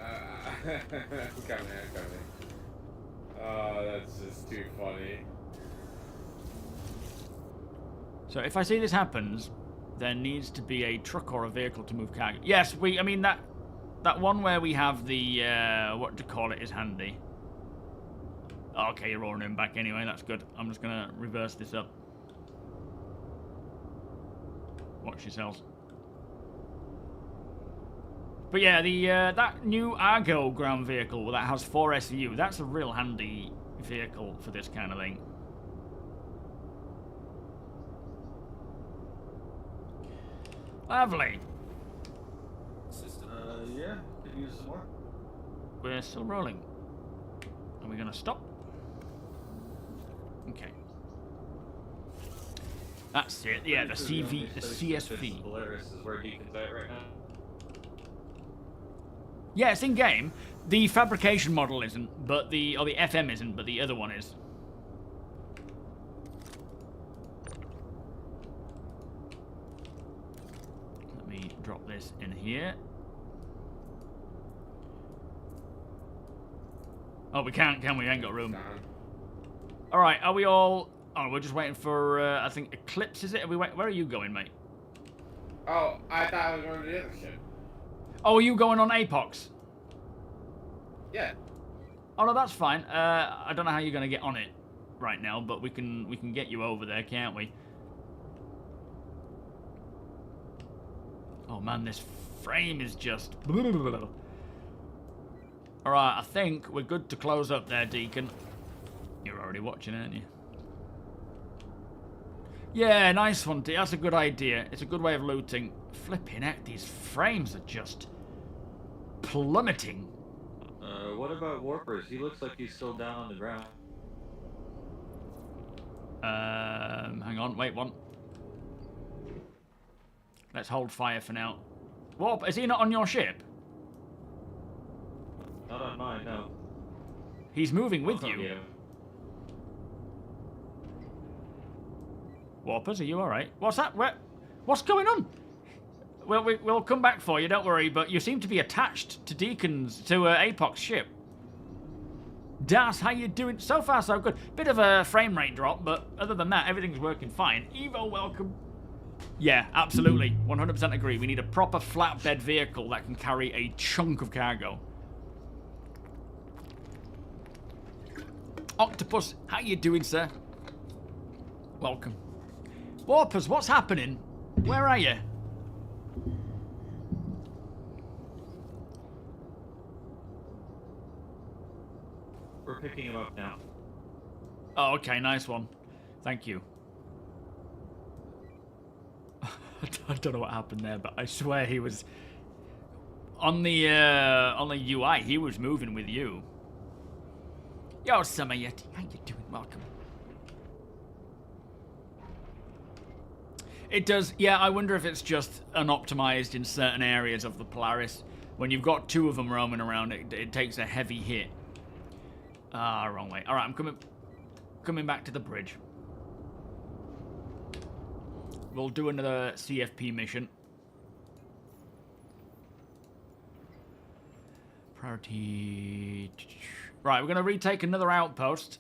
coming. Oh, that's just too funny. So if I see this happens, there needs to be a truck or a vehicle to move cargo. Yes, I mean that one where we have the what do you call it is handy. Oh, okay, you're rolling him back anyway. That's good. I'm just gonna reverse this up. Watch yourselves. But yeah, the that new Argo ground vehicle that has 4 SU, that's a real handy vehicle for this kind of thing. Lovely. Yeah, could use some more. We're still rolling. Are we gonna stop? Okay. That's it. Yeah, the CV, the CSP. Polaris is where Deacon's at right now. Yeah, it's in game. The fabrication model isn't, but the FM isn't, but the other one is. Let me drop this in here. Oh, we can't, can we? We ain't got room. All right, are we all? Oh, we're just waiting for. I think Eclipse is it? Are we wait? Where are you going, mate? Oh, I thought I was going to the other ship. Oh, are you going on Apox? Yeah. Oh no, that's fine. I don't know how you're gonna get on it right now, but we can get you over there, can't we? Oh man, this frame is just. All right, I think we're good to close up there, Deacon. You're already watching, aren't you? Yeah, nice one, D. That's a good idea. It's a good way of looting. Flipping heck, these frames are just plummeting. What about Warpers? He looks like he's still down on the ground. Hang on, wait one. Let's hold fire for now. Warp, is he not on your ship? Not on mine, no. He's moving with Oh, you. yeah. Warpers, are you alright? What's that? What's going on? Well, we'll come back for you, don't worry, but you seem to be attached to Apoc's ship. Das, how you doing? So far, so good. Bit of a frame rate drop, but other than that, everything's working fine. Evo, welcome. Yeah, absolutely. 100% agree. We need a proper flatbed vehicle that can carry a chunk of cargo. Octopus, how you doing, sir? Welcome. Warpers, what's happening? Where are you? We're picking him up now. Oh, okay, nice one. Thank you. I don't know what happened there, but I swear he was on the UI. He was moving with you. Yo, Summer Yeti, how you doing? Welcome. It does, yeah. I wonder if it's just unoptimized in certain areas of the Polaris. When you've got two of them roaming around, it takes a heavy hit. Ah, wrong way. All right, I'm coming back to the bridge. We'll do another CFP mission. Priority. Right, we're going to retake another outpost.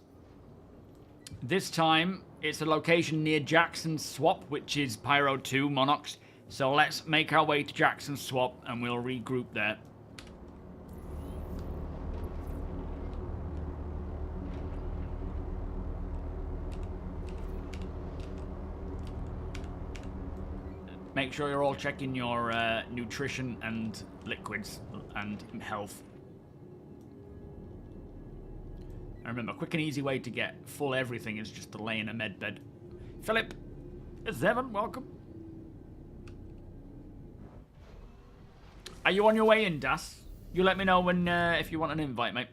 This time, it's a location near Jackson's Swap, which is Pyro 2 Monarchs. So let's make our way to Jackson's Swap, and we'll regroup there. Make sure you're all checking your nutrition and liquids and health. And remember, a quick and easy way to get full everything is just to lay in a med bed. Philip, it's Evan, welcome. Are you on your way in, Das? You let me know when if you want an invite, mate.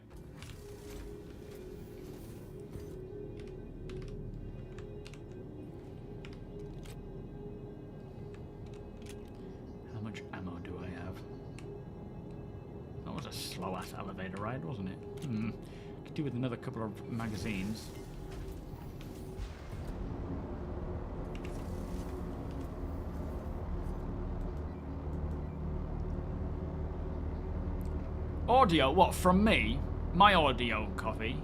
How much ammo do I have? That was a slow-ass elevator ride, wasn't it? Hmm. Could do with another couple of magazines. Audio? What, from me? My audio copy?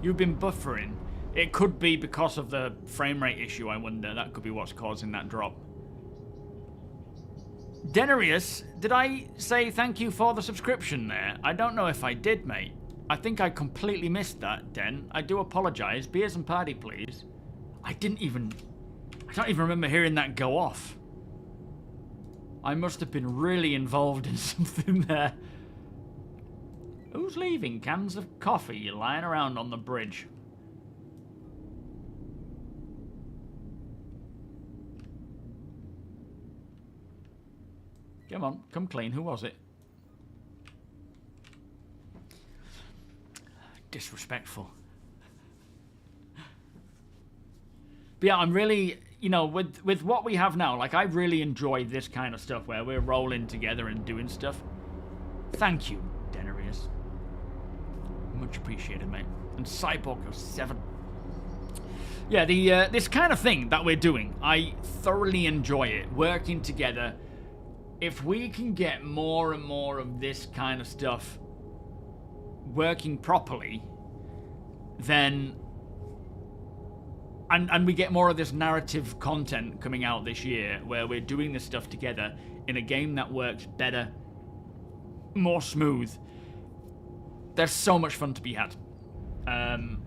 You've been buffering. It could be because of the frame rate issue, I wonder. That could be what's causing that drop. Denarius, did I say thank you for the subscription there? I don't know if I did, mate. I think I completely missed that, Den. I do apologise. Beers and party, please. I don't even remember hearing that go off. I must have been really involved in something there. Who's leaving cans of coffee lying around on the bridge? Come on, come clean. Who was it? Disrespectful. But yeah, I'm really, you know, with what we have now, like, I really enjoy this kind of stuff where we're rolling together and doing stuff. Thank you, Denarius. Much appreciated, mate. And Cyborg 7. Yeah, this kind of thing that we're doing, I thoroughly enjoy it. Working together. If we can get more and more of this kind of stuff working properly, then and we get more of this narrative content coming out this year where we're doing this stuff together in a game that works better, more smooth. There's so much fun to be had. And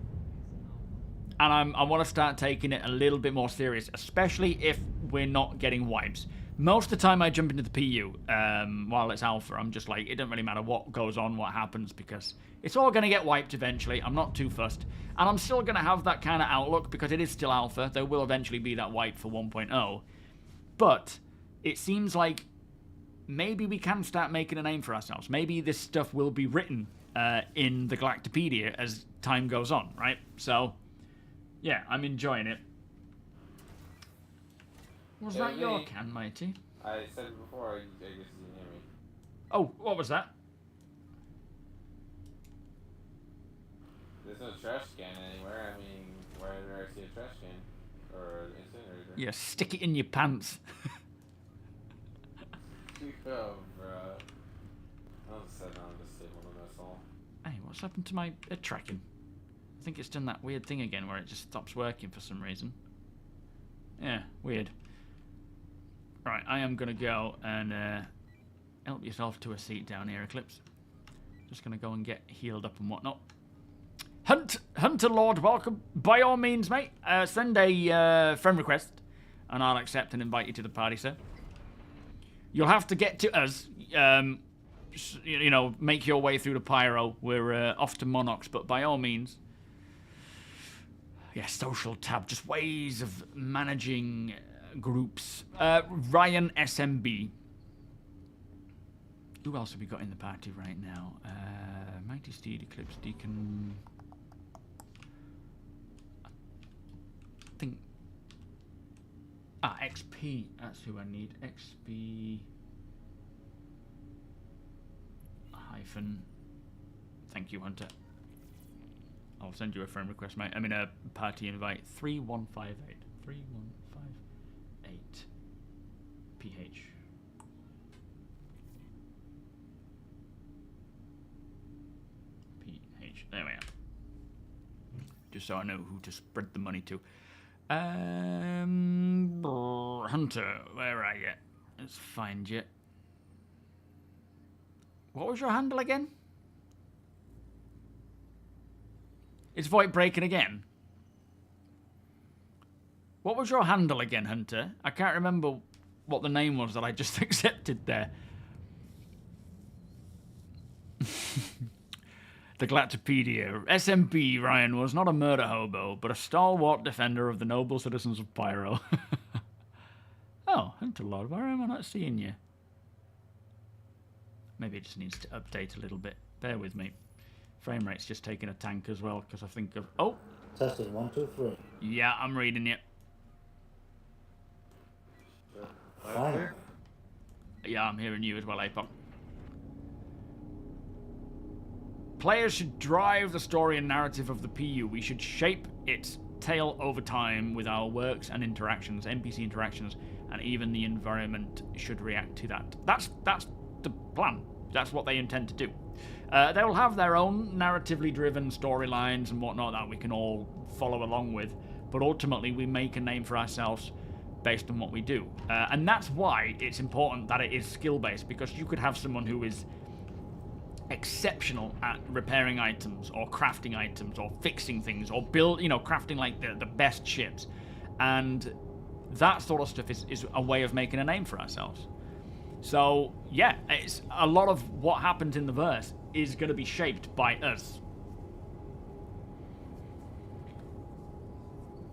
I want to start taking it a little bit more serious, especially if we're not getting wipes. Most of the time I jump into the PU while it's alpha. I'm just like, it doesn't really matter what goes on, what happens, because it's all going to get wiped eventually. I'm not too fussed. And I'm still going to have that kind of outlook because it is still alpha. There will eventually be that wipe for 1.0. But it seems like maybe we can start making a name for ourselves. Maybe this stuff will be written in the Galactopedia as time goes on, right? So, yeah, I'm enjoying it. Was that your can, matey? I said it before, I guess you didn't hear me. Oh, what was that? There's no trash can anywhere. I mean, where did I see a trash can? Or an incinerator? Yeah, stick it in your pants. Oh, bro. I was setting on to disable the missile. Hey, what's happened to my tracking? I think it's done that weird thing again where it just stops working for some reason. Yeah, weird. Right, I am gonna go and help yourself to a seat down here, Eclipse. Just gonna go and get healed up and whatnot. Hunter Lord, welcome. By all means, mate, send a friend request, and I'll accept and invite you to the party, sir. You'll have to get to us. You know, make your way through the Pyro. We're off to Monarchs, but by all means. Yeah, social tab, just ways of managing groups. Ryan SMB. Who else have we got in the party right now? Mighty Steed, Eclipse, Deacon. I think. XP. That's who I need. XP. Hyphen. Thank you, Hunter. I'll send you a friend request, mate. I mean, a party invite. 3158. 3158. PH. PH. There we are. Just so I know who to spread the money to. Hunter, where are you? Let's find you. What was your handle again? Is VoIP breaking again? What was your handle again, Hunter? I can't remember what the name was that I just accepted there. The Galactopedia. SMB Ryan was not a murder hobo, but a stalwart defender of the noble citizens of Pyro. Oh, Hunter Lord, why am I not seeing you? Maybe it just needs to update a little bit. Bear with me. Frame rate's just taking a tank as well, because I think of... Oh! Testing 1, 2, 3. Yeah, I'm reading it. Fine. Yeah, I'm hearing you as well, Apoc. Players should drive the story and narrative of the PU. We should shape its tale over time with our works and interactions, NPC interactions, and even the environment should react to that. That's the plan. That's what they intend to do. They will have their own narratively driven storylines and whatnot that we can all follow along with, but ultimately we make a name for ourselves based on what we do. And that's why it's important that it is skill-based, because you could have someone who is exceptional at repairing items or crafting items or fixing things or crafting like the best ships, and that sort of stuff is a way of making a name for ourselves. So yeah, it's a lot of what happens in the verse is going to be shaped by us.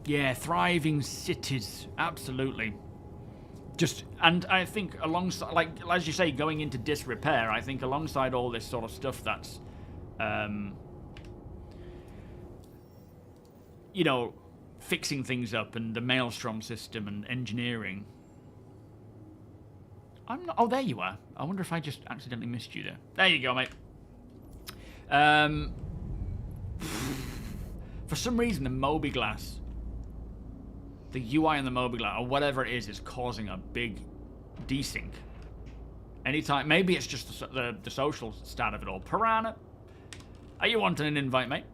Yeah, thriving cities, absolutely. And I think alongside, like as you say, going into disrepair, I think alongside all this sort of stuff that's, fixing things up and the maelstrom system and engineering. I'm not. Oh, there you are. I wonder if I just accidentally missed you there. There you go, mate. For some reason, the MobiGlass. The UI in the MobiGlass, or whatever it is causing a big desync. Anytime, maybe it's just the social stat of it all. Piranha, are you wanting an invite, mate?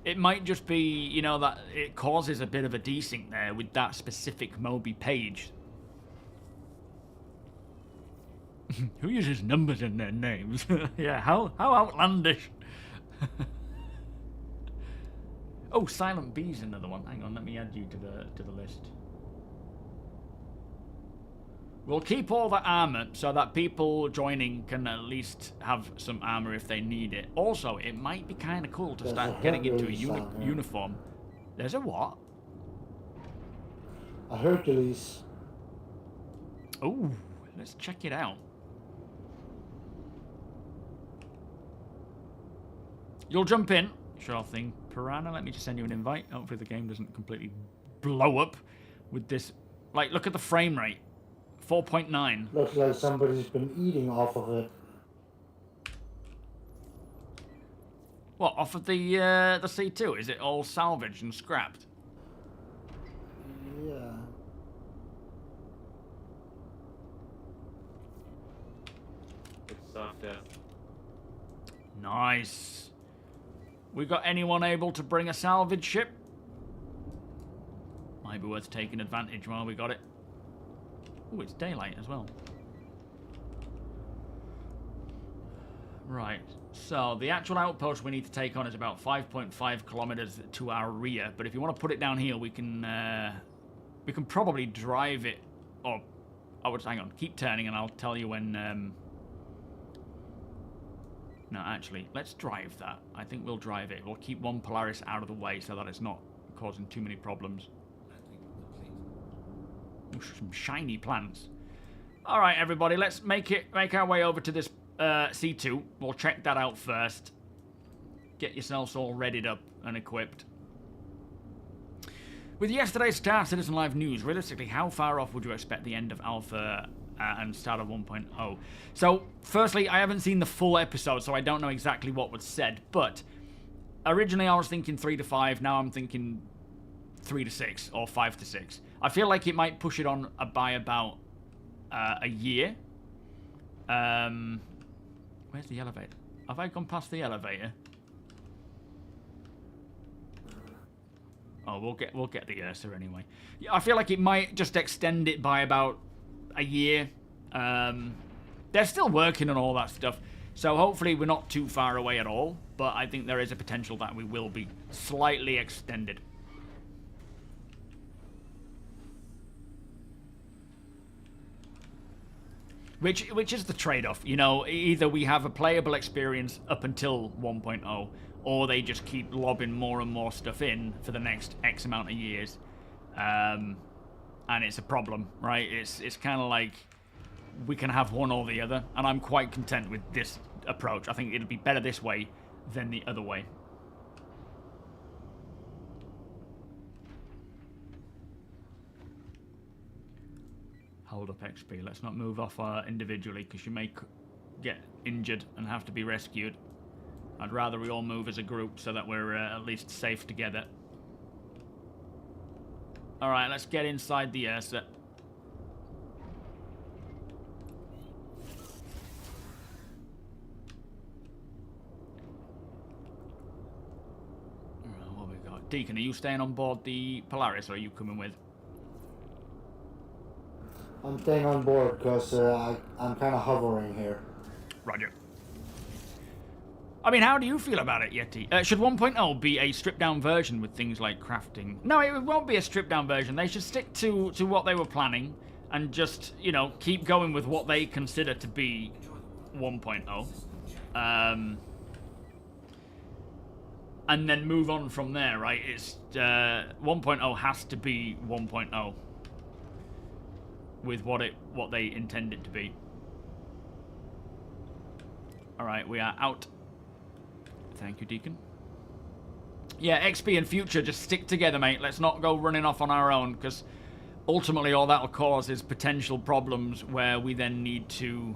It might just be, that it causes a bit of a desync there with that specific Mobi page. Who uses numbers in their names? Yeah, how outlandish. Oh, Silent B's another one. Hang on, let me add you to the list. We'll keep all the armor so that people joining can at least have some armor if they need it. Also, it might be kind of cool to start getting into a uniform. There's a what? A Hercules. Oh, let's check it out. You'll jump in. Sure thing. Piranha, let me just send you an invite. Hopefully the game doesn't completely blow up with this. Like, look at the frame rate. 4.9. Looks like somebody's been eating off of it. What, off of the C2? Is it all salvaged and scrapped? Yeah. Nice. We got anyone able to bring a salvage ship? Might be worth taking advantage while we got it. Oh, it's daylight as well. Right. So the actual outpost we need to take on is about 5.5 kilometers to our rear. But if you want to put it down here, we can probably drive it. Or, hang on, keep turning, and I'll tell you when. No, actually, let's drive that. I think we'll drive it. We'll keep one Polaris out of the way so that it's not causing too many problems. Ooh, some shiny plants. All right, everybody, let's make our way over to this C2. We'll check that out first. Get yourselves all readied up and equipped. With yesterday's Star Citizen Live news, realistically, how far off would you expect the end of Alpha and start of 1.0? So, firstly, I haven't seen the full episode, so I don't know exactly what was said, but originally I was thinking 3 to 5, now I'm thinking 3 to 6, or 5 to 6. I feel like it might push it on by about a year. Where's the elevator? Have I gone past the elevator? Oh, we'll get the Ursa anyway. Yeah, I feel like it might just extend it by about a year. They're still working on all that stuff, so hopefully we're not too far away at all, but I think there is a potential that we will be slightly extended. Which is the trade-off, you know, either we have a playable experience up until 1.0, or they just keep lobbing more and more stuff in for the next X amount of years. And it's a problem, right? It's kind of like we can have one or the other, and I'm quite content with this approach. I think it'll be better this way than the other way. Hold up XP. Let's not move off individually, because you may get injured and have to be rescued. I'd rather we all move as a group so that we're at least safe together. Alright, let's get inside the Ursa. What we got? Deacon, are you staying on board the Polaris, or are you coming with? I'm staying on board because I'm kind of hovering here. Roger. I mean, how do you feel about it, Yeti? Should 1.0 be a stripped-down version with things like crafting? No, it won't be a stripped-down version. They should stick to what they were planning and just, you know, keep going with what they consider to be 1.0. And then move on from there, right? It's 1.0 has to be 1.0 with what they intend it to be. All right, we are out. Thank you, Deacon. Yeah, XP and Future, just stick together, mate. Let's not go running off on our own, because ultimately all that'll cause is potential problems where we then need to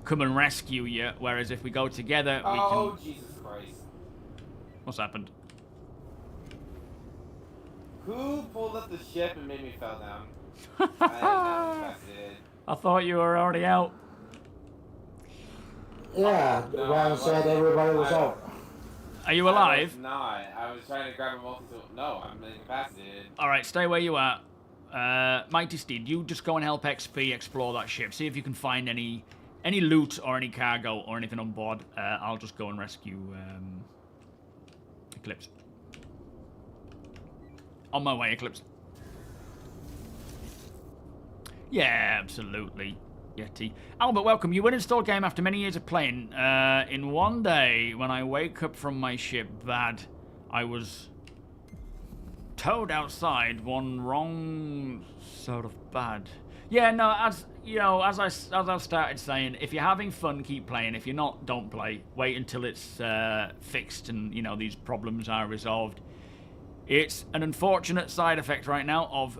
come and rescue you, whereas if we go together, we can... Oh, Jesus Christ. What's happened? Who pulled up the ship and made me fall down? I thought you were already out. Yeah, No, Ryan said everybody was out. Are you alive? No, I was trying to grab a multi-tool. No, I'm incapacitated. Alright, stay where you are. Mighty Steed, you just go and help XP explore that ship. See if you can find any loot or any cargo or anything on board. I'll just go and rescue Eclipse. On my way, Eclipse. Yeah, absolutely, Yeti. Albert, welcome. You uninstalled game after many years of playing. In one day, when I wake up from my ship, bad, I was towed outside. One wrong sort of bad. Yeah, no, as you know, as I started saying, if you're having fun, keep playing. If you're not, don't play. Wait until it's fixed and you know these problems are resolved. It's an unfortunate side effect right now of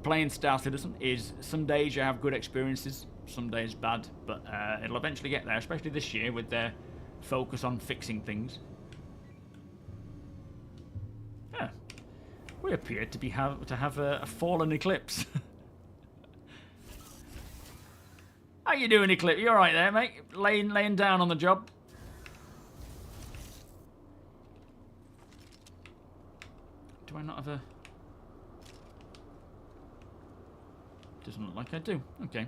playing Star Citizen is some days you have good experiences, some days bad, but it'll eventually get there, especially this year with their focus on fixing things. Yeah, we appear to have a fallen Eclipse. How you doing, Eclipse? You all right there, mate? Laying down on the job? Do I not have a... Doesn't look like I do. Okay.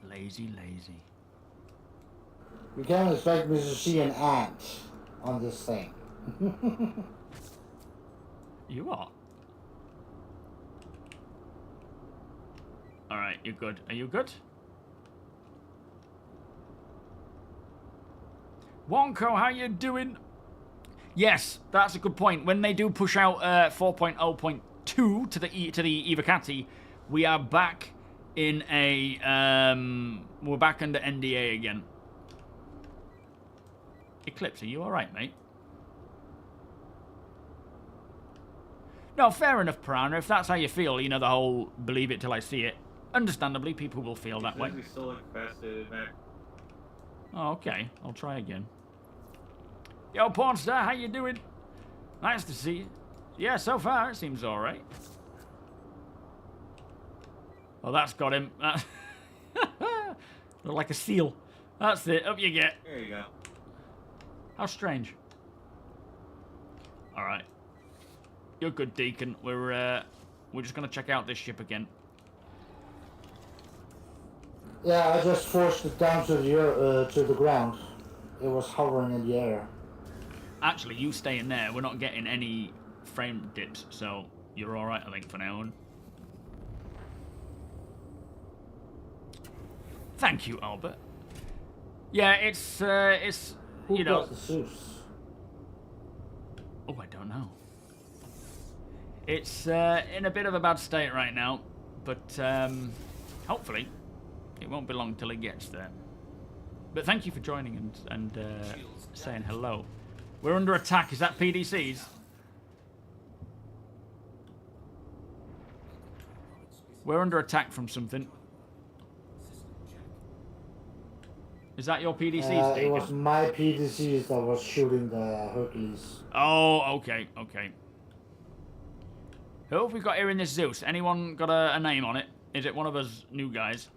Lazy, lazy. You can't expect me to see an ant on this thing. You are. Alright, you're good. Are you good? Wonko, how you doing? Yes, that's a good point. When they do push out 4.0.2 to the Evocati, we are back in a we're back under NDA again. Eclipse, are you alright, mate? No, fair enough, Piranha. If that's how you feel, you know, the whole believe it till I see it. Understandably, people will feel that way. We still look fascinated, man. Oh, okay. I'll try again. Yo, Pornstar, how you doing? Nice to see you. Yeah, so far, it seems alright. Oh, that's got him. Look like a seal. That's it. Up you get. There you go. How strange. Alright. You're good, Deacon. We're just gonna check out this ship again. Yeah, I just forced it down to the ground. It was hovering in the air. Actually, you stay in there. We're not getting any frame dips, so you're alright, I think, for now. Thank you, Albert. Yeah, it's Who you know. got the Zeus? Oh, I don't know. It's in a bit of a bad state right now, but hopefully it won't be long till it gets there. But thank you for joining and saying hello. We're under attack. Is that PDCs? We're under attack from something. Is that your PDCs, It was my PDCs that was shooting the Hercules. Oh, okay, okay. Who have we got here in this Zeus? Anyone got a name on it? Is it one of us new guys?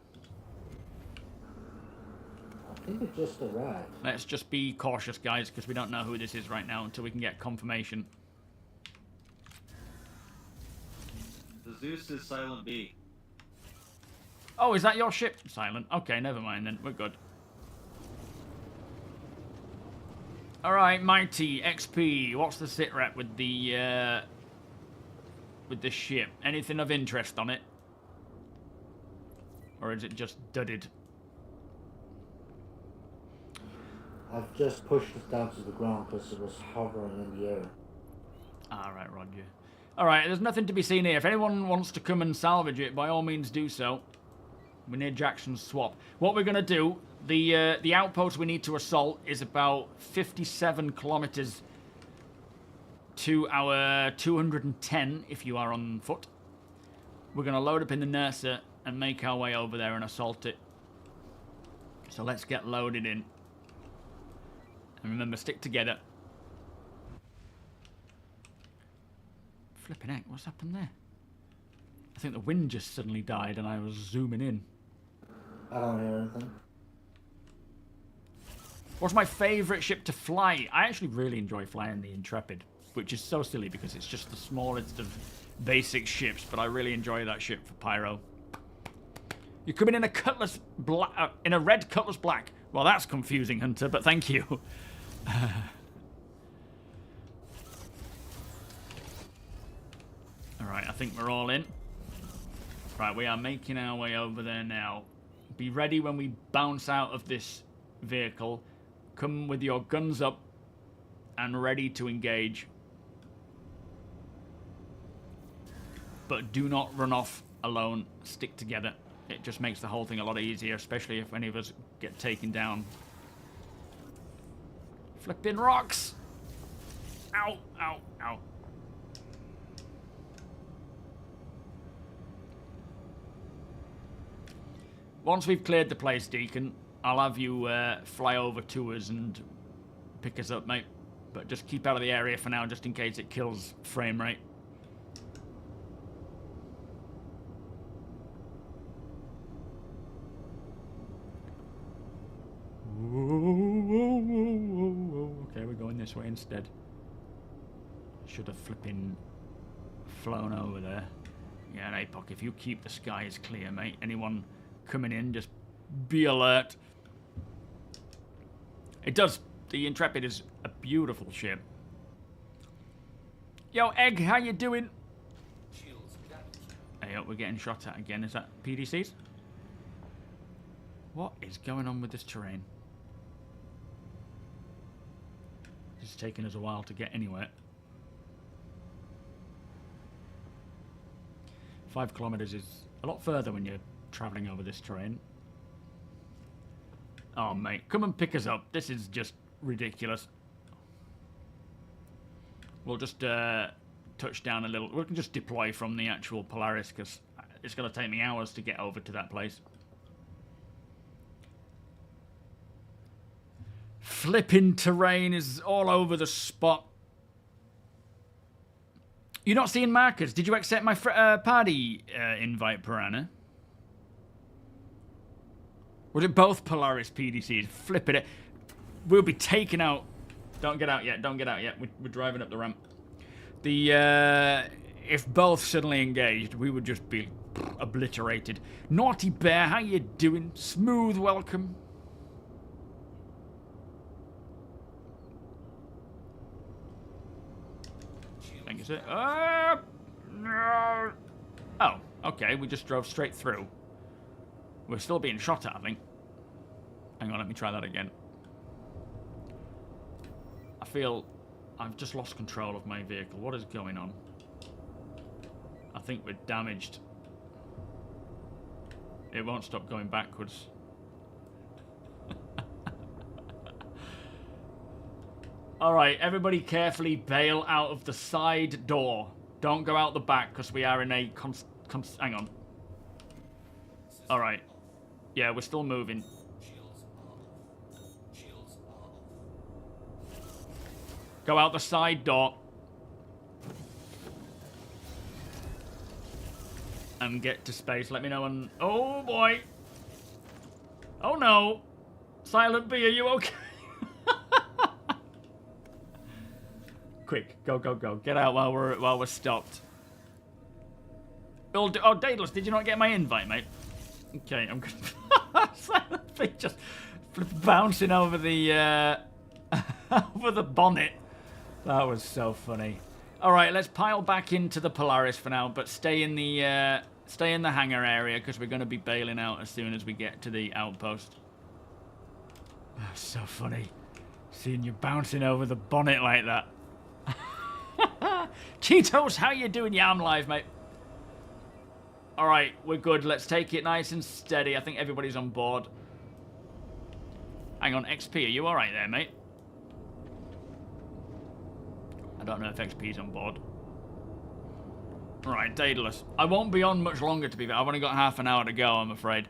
I think it just arrived. Let's just be cautious, guys, because we don't know who this is right now until we can get confirmation. The Zeus is Silent B. Oh, is that your ship? Silent. Okay, never mind then. We're good. Alright, Mighty, XP. What's the sit rep with the ship? Anything of interest on it? Or is it just dudded? I've just pushed it down to the ground because it was hovering in the air. Alright, Roger. Alright, there's nothing to be seen here. If anyone wants to come and salvage it, by all means do so. We're near Jackson's Swap. What we're going to do, the outpost we need to assault is about 57 kilometers to our 210 if you are on foot. We're going to load up in the Nursa and make our way over there and assault it. So let's get loaded in. And remember, stick together. Flipping heck, what's happened there? I think the wind just suddenly died and I was zooming in. I don't hear anything. What's my favourite ship to fly? I actually really enjoy flying the Intrepid, which is so silly because it's just the smallest of basic ships, but I really enjoy that ship for Pyro. You're coming in a Cutlass black, in a red Cutlass black. Well, that's confusing, Hunter, but thank you. Alright, I think we're all in. Right, we are making our way over there now. Be ready when we bounce out of this vehicle. Come with your guns up and ready to engage. But do not run off alone. Stick together. It just makes the whole thing a lot easier, especially if any of us get taken down. Flipping rocks! Ow, ow, ow. Once we've cleared the place, Deacon, I'll have you fly over to us and pick us up, mate. But just keep out of the area for now, just in case it kills frame rate. Okay, we're going this way instead. Should have flipping flown over there. Yeah, and APOC, if you keep the skies clear, mate. Anyone coming in, just be alert. It does. The Intrepid is a beautiful ship. Yo, Egg, how you doing? Hey, we're getting shot at again. Is that PDCs? What is going on with this terrain? It's taking us a while to get anywhere. 5 kilometers is a lot further when you're traveling over this terrain. Oh, mate, come and pick us up. This is just ridiculous. We'll just touch down a little. We can just deploy from the actual Polaris because it's going to take me hours to get over to that place. Flipping terrain is all over the spot. You're not seeing markers. Did you accept my party invite, Piranha? Was it both Polaris PDCs? Flipping it. We'll be taken out. Don't get out yet. Don't get out yet. We're driving up the ramp. If both suddenly engaged, we would just be obliterated. Naughty Bear, how you doing? Smooth welcome. Thank you, sir. No. Oh, okay. We just drove straight through. We're still being shot at, I think. Hang on, let me try that again. I feel I've just lost control of my vehicle. What is going on? I think we're damaged. It won't stop going backwards. Alright, everybody carefully bail out of the side door. Don't go out the back because we are in a hang on. Alright. Yeah, we're still moving. Go out the side door. And get to space. Let me know when... Oh, boy. Oh, no. Silent B, are you okay? Quick. Go, go, go. Get out while we're stopped. Oh, Daedalus, did you not get my invite, mate? Okay, I'm good. Silent B just bouncing over the... over the bonnet. That was so funny. All right, let's pile back into the Polaris for now, but stay in the hangar area because we're going to be bailing out as soon as we get to the outpost. That's so funny, seeing you bouncing over the bonnet like that. Cheetos, how you doing? Yeah, I'm live, mate. All right, we're good. Let's take it nice and steady. I think everybody's on board. Hang on, XP, are you all right there, mate? I don't know if XP's on board. Right, Daedalus. I won't be on much longer, to be fair. I've only got half an hour to go, I'm afraid.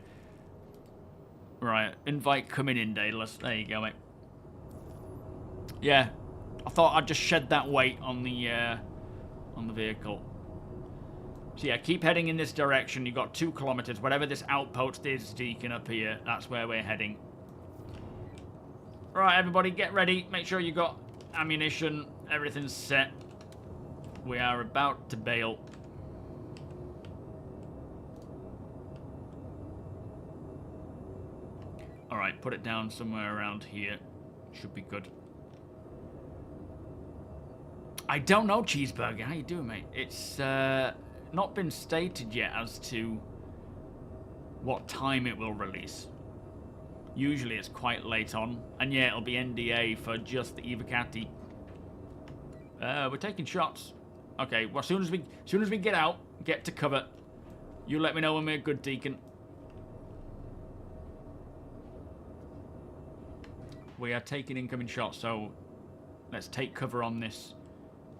Right, invite coming in, Daedalus. There you go, mate. Yeah, I thought I'd just shed that weight on the vehicle. So yeah, keep heading in this direction. You've got 2 kilometers. Whatever this outpost is, Deacon, up here, that's where we're heading. Right, everybody, get ready. Make sure you got ammunition. Everything's set. We are about to bail. Alright, put it down somewhere around here. Should be good. I don't know, Cheeseburger. How you doing, mate? It's not been stated yet as to what time it will release. Usually it's quite late on. And yeah, it'll be NDA for just the Evocati. We're taking shots. Okay, well, as soon as we get out, get to cover, you let me know when we're good, Deacon. We are taking incoming shots, so let's take cover on this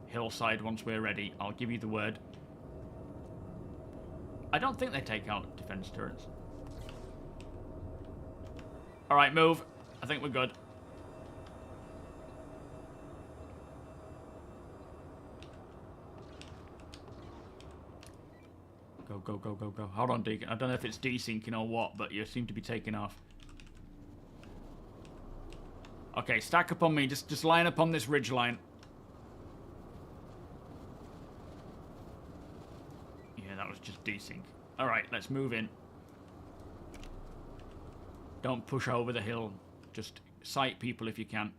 hillside once we're ready. I'll give you the word. I don't think they take out defense turrets. All right, move. I think we're good. Go, go, go, go, go. Hold on, Deacon. I don't know if it's desyncing or what, but you seem to be taking off. Okay, stack up on me. Just line up on this ridge line. just desync. Alright, let's move in. Don't push over the hill. Just sight people if you can.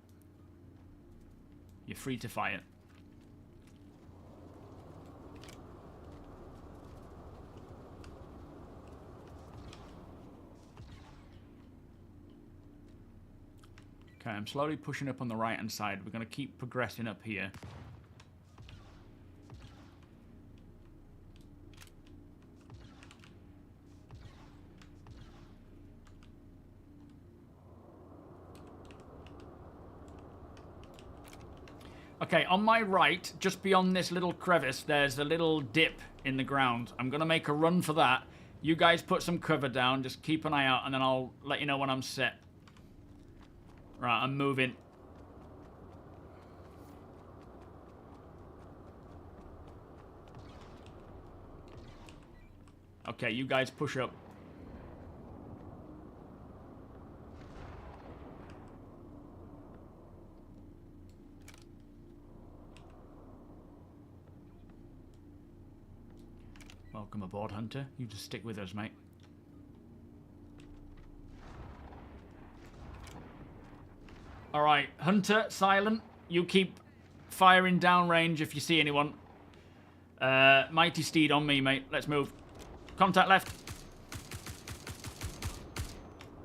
You're free to fire. Okay, I'm slowly pushing up on the right-hand side. We're going to keep progressing up here. Okay, on my right, just beyond this little crevice, there's a little dip in the ground. I'm going to make a run for that. You guys put some cover down. Just keep an eye out, and then I'll let you know when I'm set. Right, I'm moving. Okay, you guys push up. Welcome aboard, Hunter. You just stick with us, mate. Alright, Hunter, silent. You keep firing downrange if you see anyone. Mighty Steed on me, mate. Let's move. Contact left.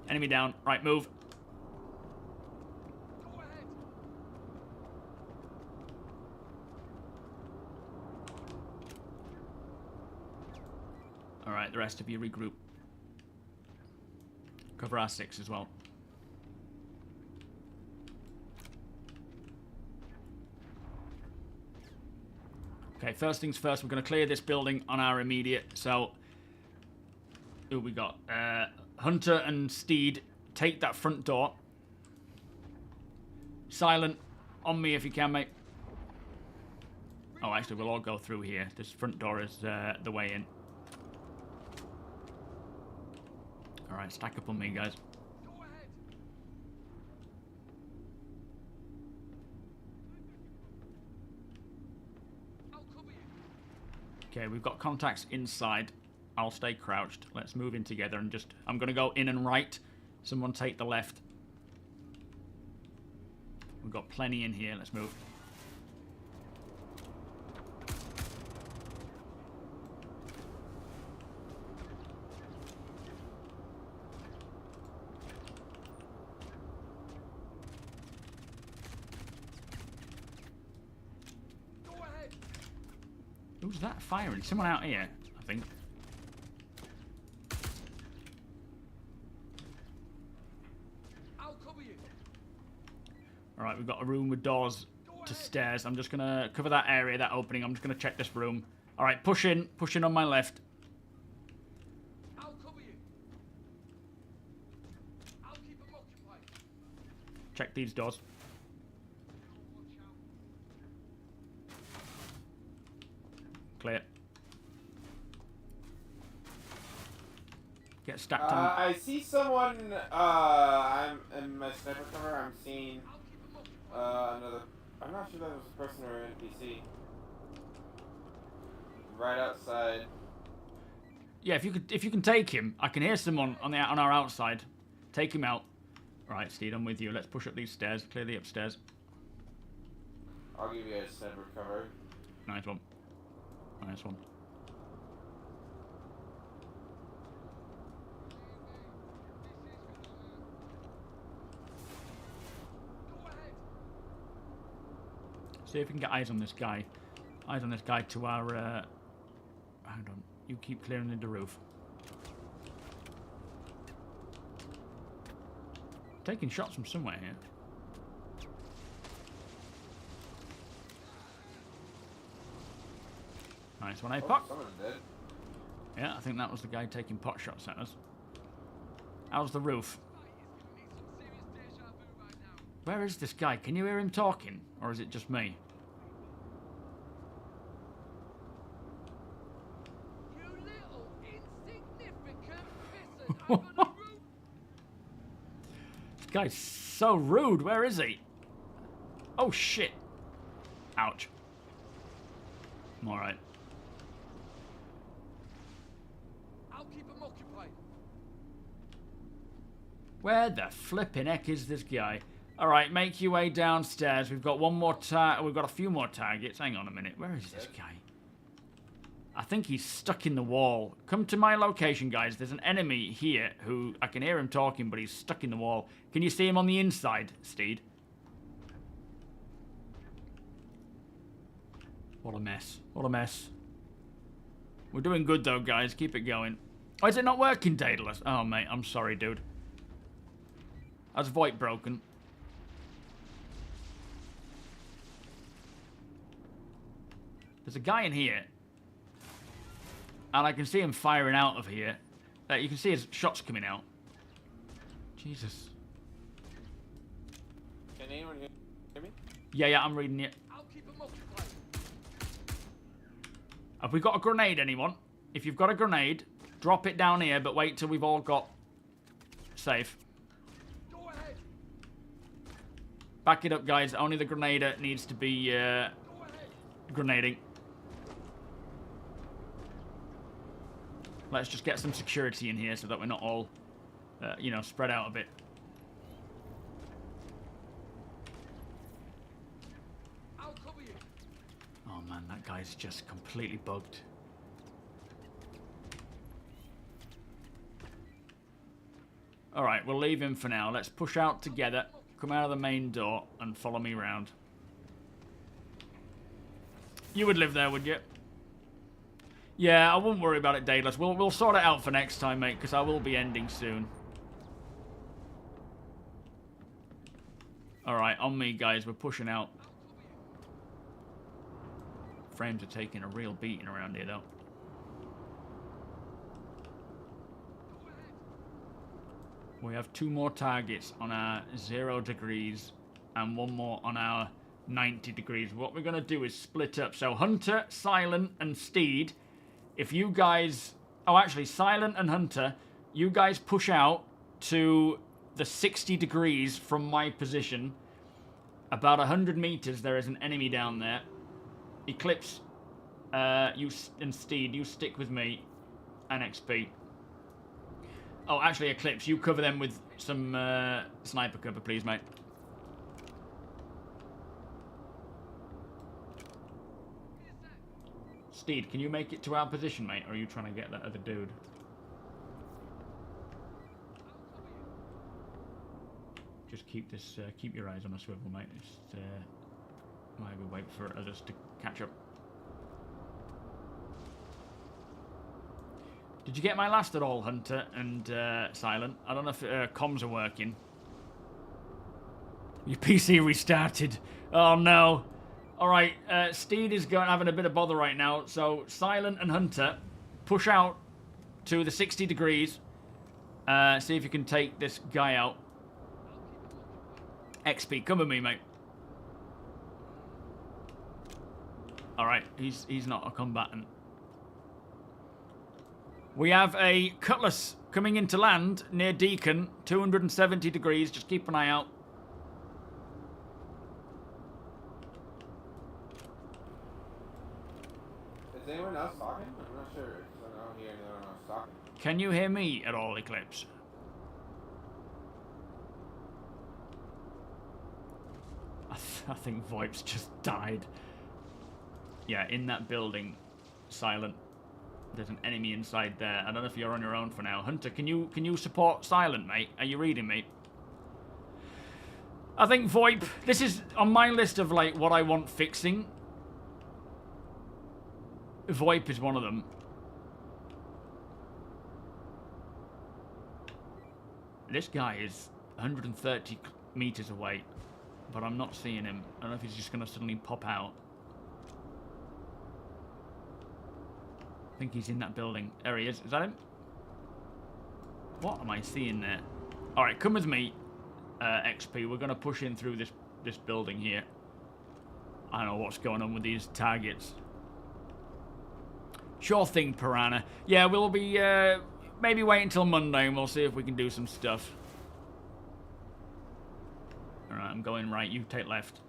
Enemy down. Right, move. Alright, the rest of you regroup. Cover R6 as well. Okay, first things first, we're going to clear this building on our immediate. So, who we got? Hunter and Steed, take that front door. Silent, on me if you can, mate. Oh, actually, we'll all go through here. This front door is the way in. Alright, stack up on me, guys. Okay, we've got contacts inside. I'll stay crouched. Let's move in together and just... I'm going to go in and right. Someone take the left. We've got plenty in here. Let's move. Who's that firing? Someone out here, I think. I'll cover you. Alright, we've got a room with doors to stairs. I'm just going to cover that area, that opening. I'm just going to check this room. Alright, push in on my left. I'll cover you. I'll keep them occupied. Check these doors. Clear. Get stacked on. I see someone. I'm in my sniper cover. I'm seeing another. I'm not sure that was a person or an NPC. Right outside. Yeah, if you can take him, I can hear someone on our outside. Take him out. Right, Steed, I'm with you. Let's push up these stairs. Clear the upstairs. I'll give you a sniper cover. Nice one. Nice one. See if we can get eyes on this guy. Eyes on this guy to our... Hang on. You keep clearing the roof. Taking shots from somewhere here. Nice one, Oh, Apoc. someone's dead. Yeah, I think that was the guy taking pot shots at us. How's the roof? Where is this guy? Can you hear him talking? Or is it just me? You little insignificant pissant. I'm gonna root. This guy's so rude. Where is he? Oh, shit. Ouch. I'm alright. Where the flipping heck is this guy? All right, make your way downstairs. We've got one more we've got a few more targets. Hang on a minute. Where is this guy? I think he's stuck in the wall. Come to my location, guys. There's an enemy here who I can hear him talking, but he's stuck in the wall. Can you see him on the inside, Steed? What a mess. What a mess. We're doing good, though, guys. Keep it going. Oh, is it not working, Daedalus? Oh, mate. I'm sorry, dude. That's VoIP broken. There's a guy in here. And I can see him firing out of here. You can see his shots coming out. Jesus. Can anyone hear me? Yeah, I'm reading it. I'll keep them occupied. Have we got a grenade, anyone? If you've got a grenade, drop it down here, but wait till we've all got safe. Go ahead. Back it up, guys. Only the grenader needs to be Go ahead. grenading. Let's just get some security in here so that we're not all, you know, spread out a bit. I'll cover you. Oh, man, that guy's just completely bugged. All right, we'll leave him for now. Let's push out together, come out of the main door, and follow me round. You would live there, would you? Yeah, I wouldn't worry about it, Daedalus. We'll sort it out for next time, mate, because I will be ending soon. Alright, on me, guys. We're pushing out. Frames are taking a real beating around here, though. We have 2 more targets on our 0 degrees and 1 more on our 90 degrees. What we're going to do is split up. So Hunter, Silent, and Steed... If you guys... Oh, actually, Silent and Hunter, you guys push out to the 60 degrees from my position. About 100 meters, there is an enemy down there. Eclipse, you and Steed, you stick with me. And XP. Oh, actually, Eclipse, you cover them with some sniper cover, please, mate. Steed, can you make it to our position, mate? Or are you trying to get that other dude? Just keep this, keep your eyes on a swivel, mate. It's, while we wait for others to catch up. Did you get my last at all, Hunter and Silent? I don't know if comms are working. Your PC restarted. Oh no. Alright, Steed is having a bit of bother right now, so Silent and Hunter, push out to the 60 degrees. See if you can take this guy out. XP, come with me, mate. Alright, he's not a combatant. We have a Cutlass coming into land near Deacon, 270 degrees, just keep an eye out. Is anyone else talking? I'm not sure. I don't hear anyone else talking. Can you hear me at all, Eclipse? I think VoIP's just died. Yeah, in that building, Silent. There's an enemy inside there. I don't know if you're on your own for now. Hunter, can you support Silent, mate? Are you reading me? I think VoIP, this is on my list of like what I want fixing. VoIP is one of them. This guy is 130 meters away, but I'm not seeing him. I don't know if he's just going to suddenly pop out. I think he's in that building. There he is. Is that him? What am I seeing there? Alright, come with me, XP. We're going to push in through this building here. I don't know what's going on with these targets. Sure thing, Piranha. Yeah, we'll be, maybe wait until Monday and we'll see if we can do some stuff. Alright, I'm going right. You take left.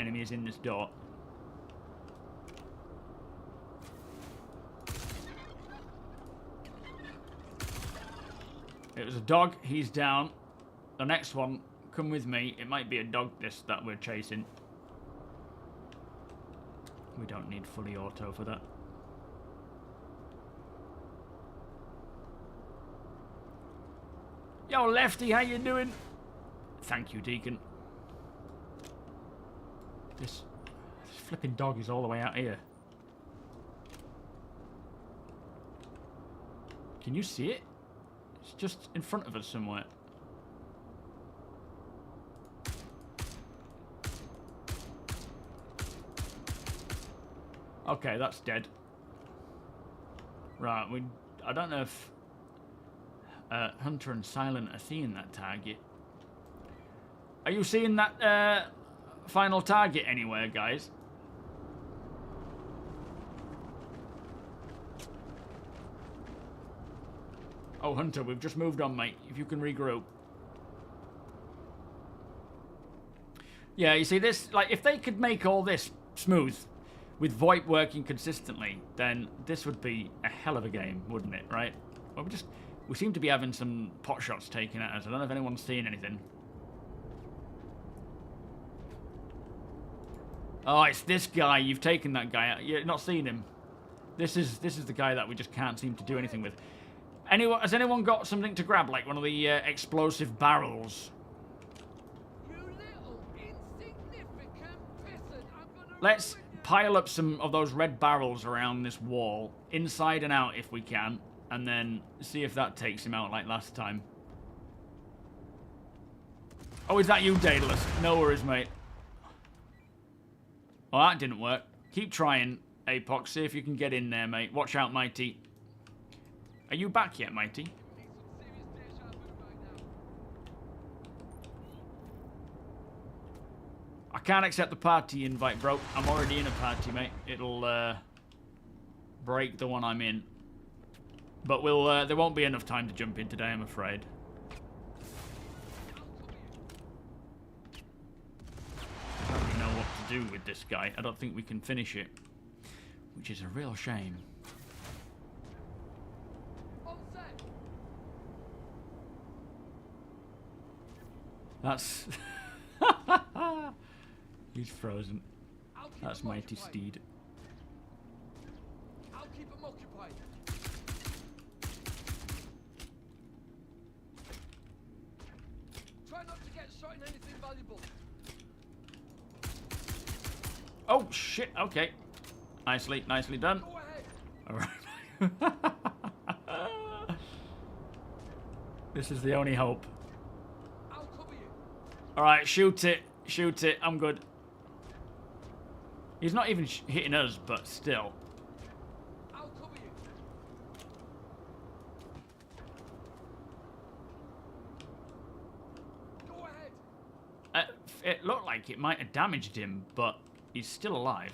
enemy is in this door. It was a dog. He's down. The next one, come with me. It might be a dog this that we're chasing. We don't need fully auto for that. Yo, Lefty, how you doing? Thank you, Deacon. This flipping dog is all the way out here. Can you see it? It's just in front of us somewhere. Okay, that's dead. Right, I don't know if Hunter and Silent are seeing that target. Are you seeing that final target anywhere, guys? Oh, Hunter, we've just moved on, mate. If you can regroup. Yeah, you see this, like, if they could make all this smooth with VoIP working consistently, then this would be a hell of a game, wouldn't it, right? Well, we seem to be having some pot shots taken at us. I don't know if anyone's seeing anything. Oh, it's this guy. You've taken that guy out. You're not seeing him. This is the guy that we just can't seem to do anything with. Has anyone got something to grab, like one of the explosive barrels? You little insignificant pissant. Let's pile up some of those red barrels around this wall, inside and out if we can, and then see if that takes him out like last time. Oh, is that you, Daedalus? No worries, mate. Oh, that didn't work. Keep trying, Apox. See if you can get in there, mate. Watch out, Mighty. Are you back yet, Mighty? I can't accept the party invite, bro. I'm already in a party, mate. It'll break the one I'm in. But there won't be enough time to jump in today, I'm afraid. I don't really know what to do with this guy. I don't think we can finish it, which is a real shame. That's... He's frozen. That's Mighty Steed. I'll keep him occupied. Try not to get shot in anything valuable. Oh, shit. Okay. Nicely done. Go ahead. Alright. This is the only hope. I'll cover you. Alright, shoot it. Shoot it. I'm good. He's not even hitting us, but still. I'll cover you. Go ahead. It looked like it might have damaged him, but he's still alive.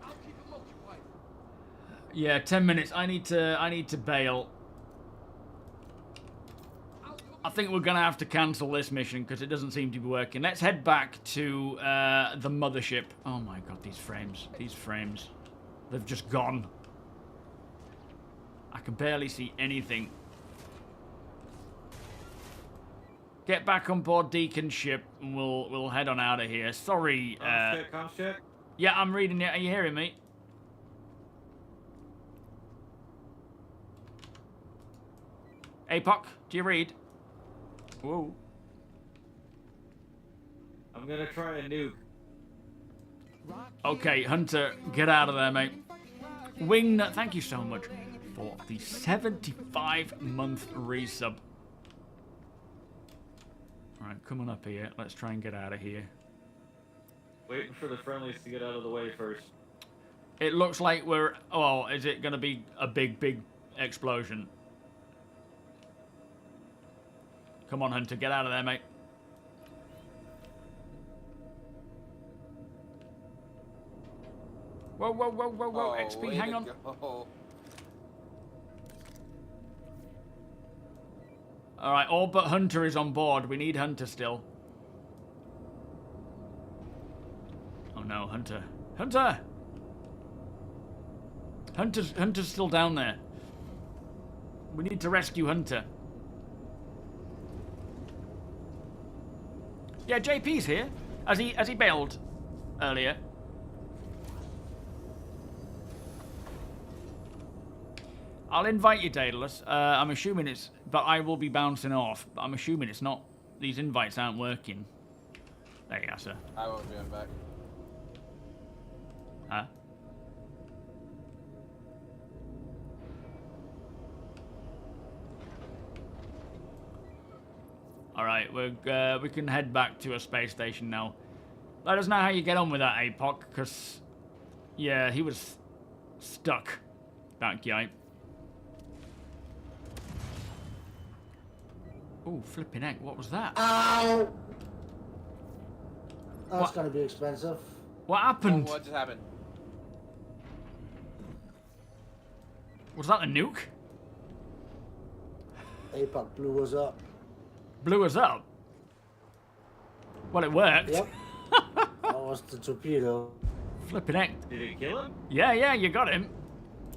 I'll keep him occupied. Yeah, 10 minutes. I need to bail. I think we're gonna have to cancel this mission because it doesn't seem to be working. Let's head back to the mothership. Oh my god, these frames. These frames. They've just gone. I can barely see anything. Get back on board Deacon's ship and we'll head on out of here. Sorry. Comms check. Yeah, I'm reading it. Are you hearing me? Apoc, do you read? Whoa. I'm gonna try a nuke. Okay, Hunter, get out of there, mate. Wingnut, thank you so much for the 75-month resub. Alright, come on up here. Let's try and get out of here. Waiting for the friendlies to get out of the way first. It looks like we're... Oh, is it going to be a big explosion? Come on, Hunter, get out of there, mate. Whoa, Oh, XP, way hang to on. go. Alright, all but Hunter is on board. We need Hunter still. no, Hunter. Hunter! Hunter's still down there. We need to rescue Hunter. Yeah, JP's here. Has he bailed earlier? I'll invite you, Daedalus. I'm assuming it's... But I will be bouncing off. But I'm assuming it's not... These invites aren't working. There you are, sir. I won't be on back. Huh? Alright, we can head back to a space station now. Let us know how you get on with that APOC, because... Yeah, he was... stuck. That guy. Oh, flipping heck, what was that? Ow! That's What? gonna be expensive. What happened? What just happened? Was that a nuke? APOC blew us up. Blew us up? Well, it worked. Yep. That was the torpedo. Flipping heck. Did it kill him? Yeah, you got him.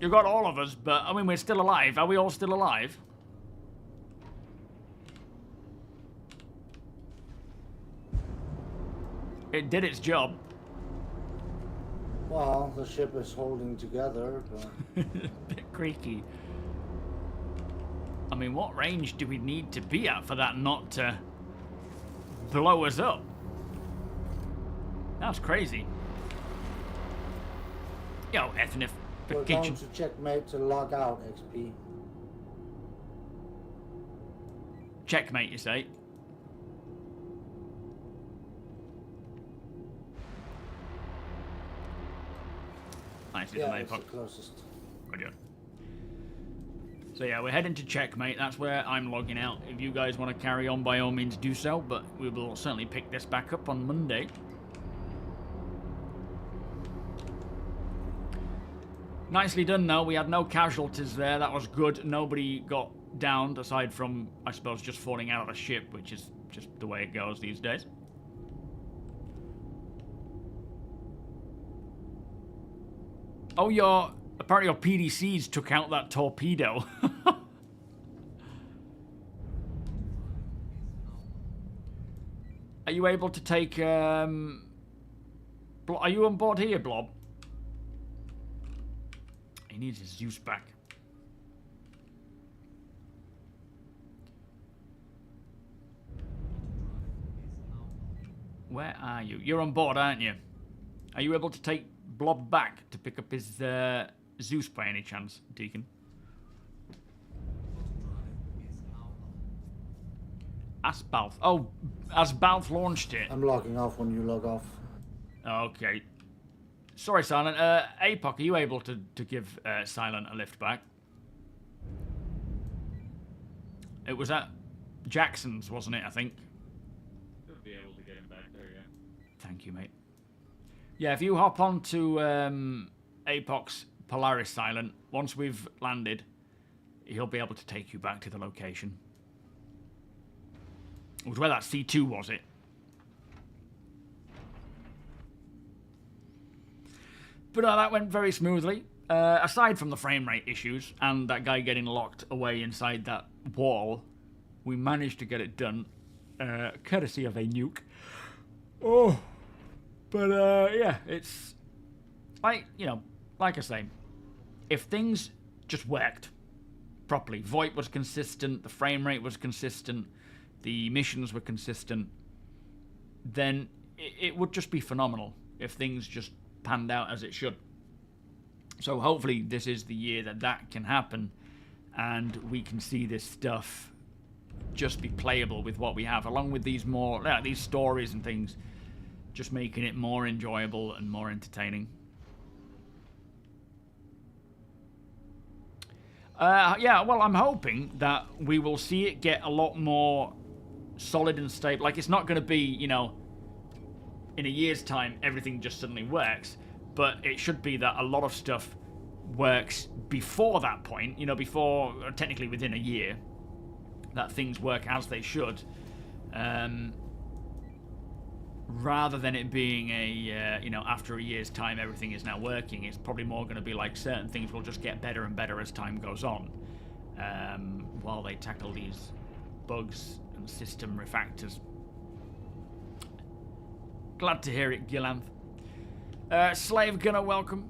You got all of us, but, I mean, we're still alive. Are we all still alive? It did its job. Well, the ship is holding together, but... Bit creaky. I mean, what range do we need to be at for that not to blow us up? That's crazy. Yo, ethnic. We're going to checkmate to log out, XP. Checkmate, you say? Nice, Yeah, it's the closest. Roger. So yeah, we're heading to checkmate. That's where I'm logging out. If you guys want to carry on, by all means do so, but we will certainly pick this back up on Monday. Nicely done, though. We had no casualties there. That was good. Nobody got downed, aside from, I suppose, just falling out of the ship, which is just the way it goes these days. Oh, apparently your PDCs took out that torpedo. Are you able to take, are you on board here, Blob? He needs his Zeus back. Where are you? You're on board, aren't you? Are you able to take Blob back to pick up his Zeus by any chance, Deacon? Asbalth. Oh, Asbalth launched it. I'm logging off when you log off. Okay. Sorry, Silent. APOC, are you able to give Silent a lift back? It was at Jackson's, wasn't it, I think? Should be able to get him back there, yeah. Thank you, mate. Yeah, if you hop on to APOC's Polaris, Silent, once we've landed, he'll be able to take you back to the location. It was where that C2 was, it? But that went very smoothly. Aside from the frame rate issues and that guy getting locked away inside that wall, we managed to get it done, courtesy of a nuke. Oh, but yeah, it's like, you know, like I say, if things just worked properly, VoIP was consistent, the frame rate was consistent, the missions were consistent, then it would just be phenomenal if things just panned out as it should. So hopefully this is the year that can happen, and we can see this stuff just be playable with what we have, along with these more these stories and things, just making it more enjoyable and more entertaining. Yeah, well, I'm hoping that we will see it get a lot more solid and stable. Like, it's not going to be, you know, in a year's time, everything just suddenly works. But it should be that a lot of stuff works before that point, you know, before, technically within a year, that things work as they should. rather than it being a, you know, after a year's time everything is now working, it's probably more going to be like certain things will just get better and better as time goes on, while they tackle these bugs and system refactors. Glad to hear it, Gillanth. Slave Gunner, welcome.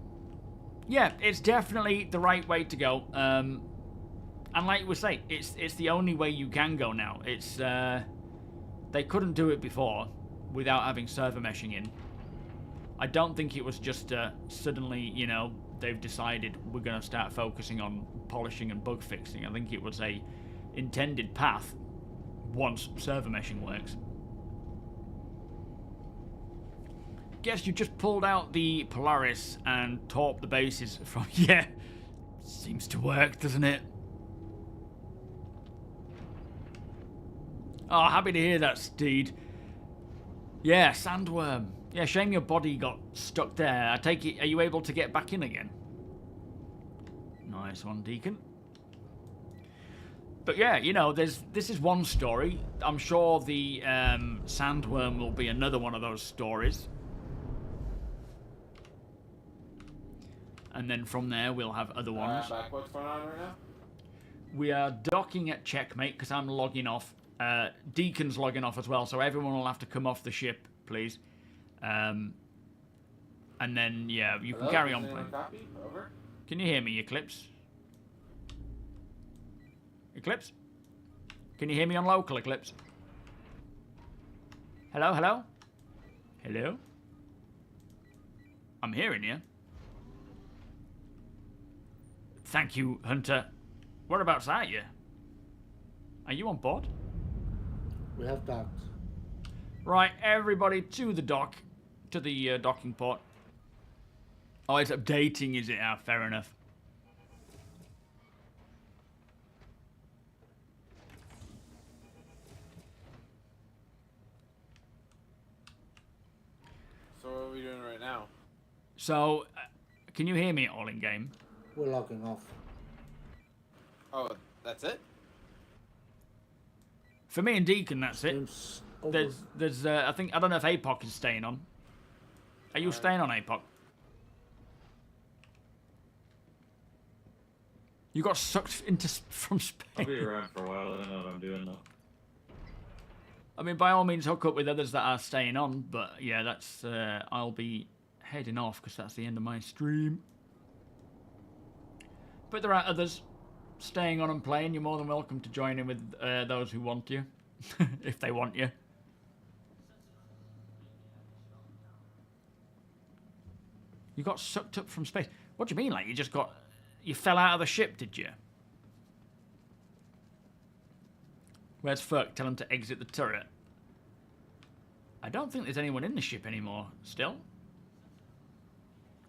Yeah, it's definitely the right way to go. And like we say, it's the only way you can go now. It's they couldn't do it before without having server meshing in. I don't think it was just suddenly, you know, they've decided we're going to start focusing on polishing and bug fixing. I think it was a intended path once server meshing works. Guess you just pulled out the Polaris and taught the bases from... Yeah, seems to work, doesn't it? Oh, happy to hear that, Steed. Yeah, sandworm. Yeah, shame your body got stuck there. I take it, are you able to get back in again? Nice one, Deacon. But yeah, you know, this is one story. I'm sure the sandworm will be another one of those stories. And then from there, we'll have other ones. What's going on right now? We are docking at checkmate because I'm logging off. Deacon's logging off as well, so everyone will have to come off the ship, please. And then, yeah, you can carry on playing. Over. Can you hear me, Eclipse? Eclipse? Can you hear me on local, Eclipse? Hello, hello? Hello? I'm hearing you. Thank you, Hunter. Whereabouts are you? Are you on board? We have docked. Right, everybody to the dock. To the docking port. Oh, it's updating, is it? Ah, fair enough. So what are we doing right now? So, can you hear me all in game? We're logging off. Oh, that's it? For me and Deacon, that's it. Stream's over. There's I think, I don't know if APOC is staying on. Are you staying on, APOC? You got sucked into from space. I'll be around for a while. I don't know what I'm doing though. I mean, by all means, hook up with others that are staying on. But yeah, that's I'll be heading off because that's the end of my stream. But there are others staying on and playing. You're more than welcome to join in with those who want you, if they want you. You got sucked up from space. What do you mean? Like you fell out of the ship, did you? Where's Ferk? Tell him to exit the turret. I don't think there's anyone in the ship anymore. Still?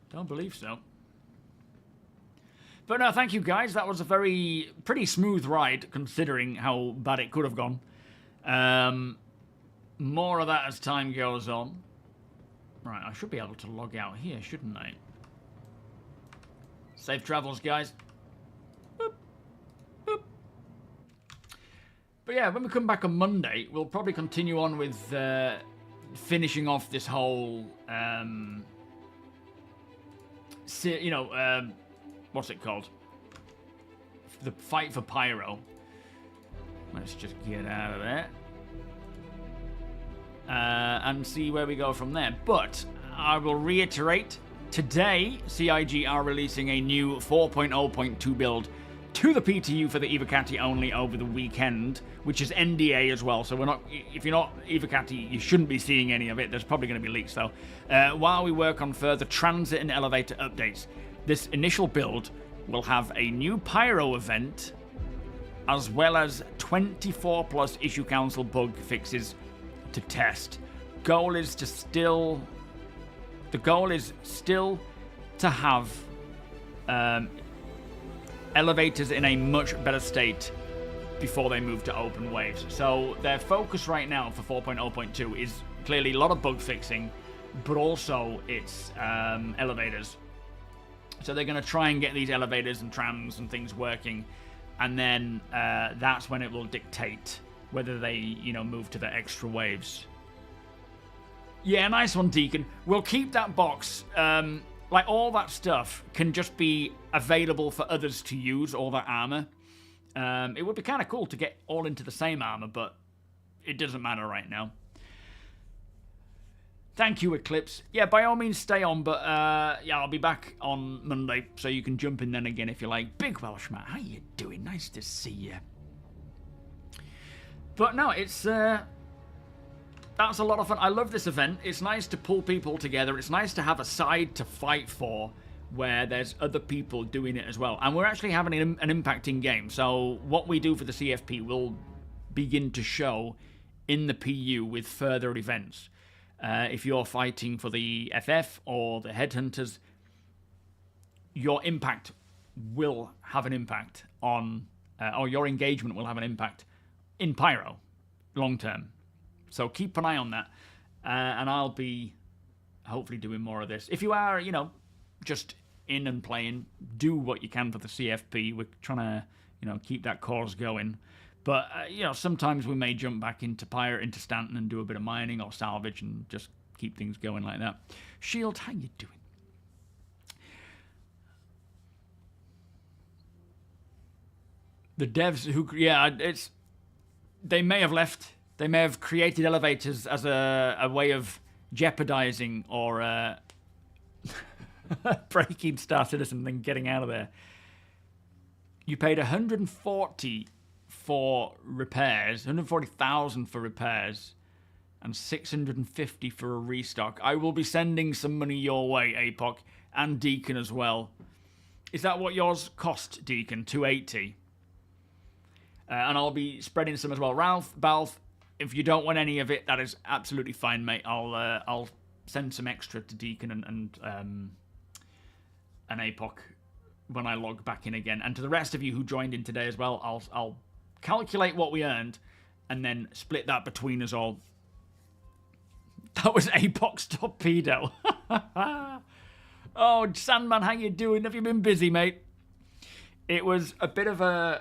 Don't believe so. But no, thank you guys. That was a pretty smooth ride, considering how bad it could have gone. More of that as time goes on. Right, I should be able to log out here, shouldn't I? Safe travels, guys. Boop. Boop. But yeah, when we come back on Monday, we'll probably continue on with finishing off this whole, what's it called? The fight for Pyro. Let's just get out of there. And see where we go from there. But I will reiterate, today CIG are releasing a new 4.0.2 build to the PTU for the Evocati only over the weekend, which is NDA as well. So if you're not Evocati, you shouldn't be seeing any of it. There's probably going to be leaks though. While we work on further transit and elevator updates, this initial build will have a new Pyro event, as well as 24 plus issue council bug fixes to test. The goal is still to have elevators in a much better state before they move to open waves. So their focus right now for 4.0.2 is clearly a lot of bug fixing, but also it's elevators. So they're going to try and get these elevators and trams and things working, and then that's when it will dictate whether they, move to the extra waves. Yeah, nice one, Deacon. We'll keep that box. Like, all that stuff can just be available for others to use, all that armor. It would be kind of cool to get all into the same armor, but it doesn't matter right now. Thank you, Eclipse. Yeah, by all means, stay on, but yeah, I'll be back on Monday, so you can jump in then again if you like. Big Welshman, how you doing? Nice to see you. But no, it's that's a lot of fun. I love this event. It's nice to pull people together. It's nice to have a side to fight for where there's other people doing it as well. And we're actually having an impact in game. So what we do for the CFP will begin to show in the PU with further events. If you're fighting for the FF or the Headhunters, your impact will have an impact on, or your engagement will have an impact in Pyro, long term. So keep an eye on that, and I'll be hopefully doing more of this. If you are, you know, just in and playing, do what you can for the CFP. We're trying to, you know, keep that cause going. But, you know, sometimes we may jump back into Pyro, into Stanton, and do a bit of mining or salvage and just keep things going like that. Shield, how you doing? The devs who, yeah, it's, they may have left. They may have created elevators as a way of jeopardizing or breaking Star Citizen and then getting out of there. You paid 140 for repairs, 140,000 for repairs, and 650 for a restock. I will be sending some money your way, APOC, and Deacon as well. Is that what yours cost, Deacon? 280. And I'll be spreading some as well. Ralph, Balf, if you don't want any of it, that is absolutely fine, mate. I'll send some extra to Deacon and APOC when I log back in again. And to the rest of you who joined in today as well, I'll calculate what we earned and then split that between us all. That was APOC's torpedo. Oh, Sandman, how you doing? Have you been busy, mate? It was a bit of an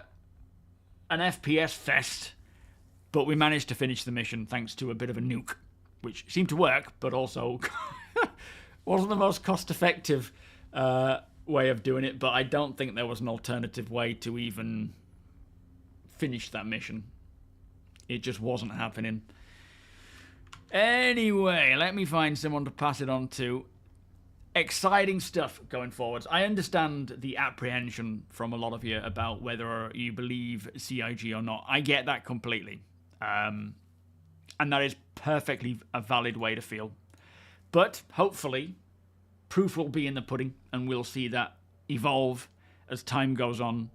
FPS fest, but we managed to finish the mission thanks to a bit of a nuke, which seemed to work, but also wasn't the most cost-effective way of doing it, but I don't think there was an alternative way to even finish that mission. It just wasn't happening. Anyway, let me find someone to pass it on to. Exciting stuff going forwards. I understand the apprehension from a lot of you about whether you believe CIG or not. I get that completely. And that is perfectly a valid way to feel. But hopefully, proof will be in the pudding, and we'll see that evolve as time goes on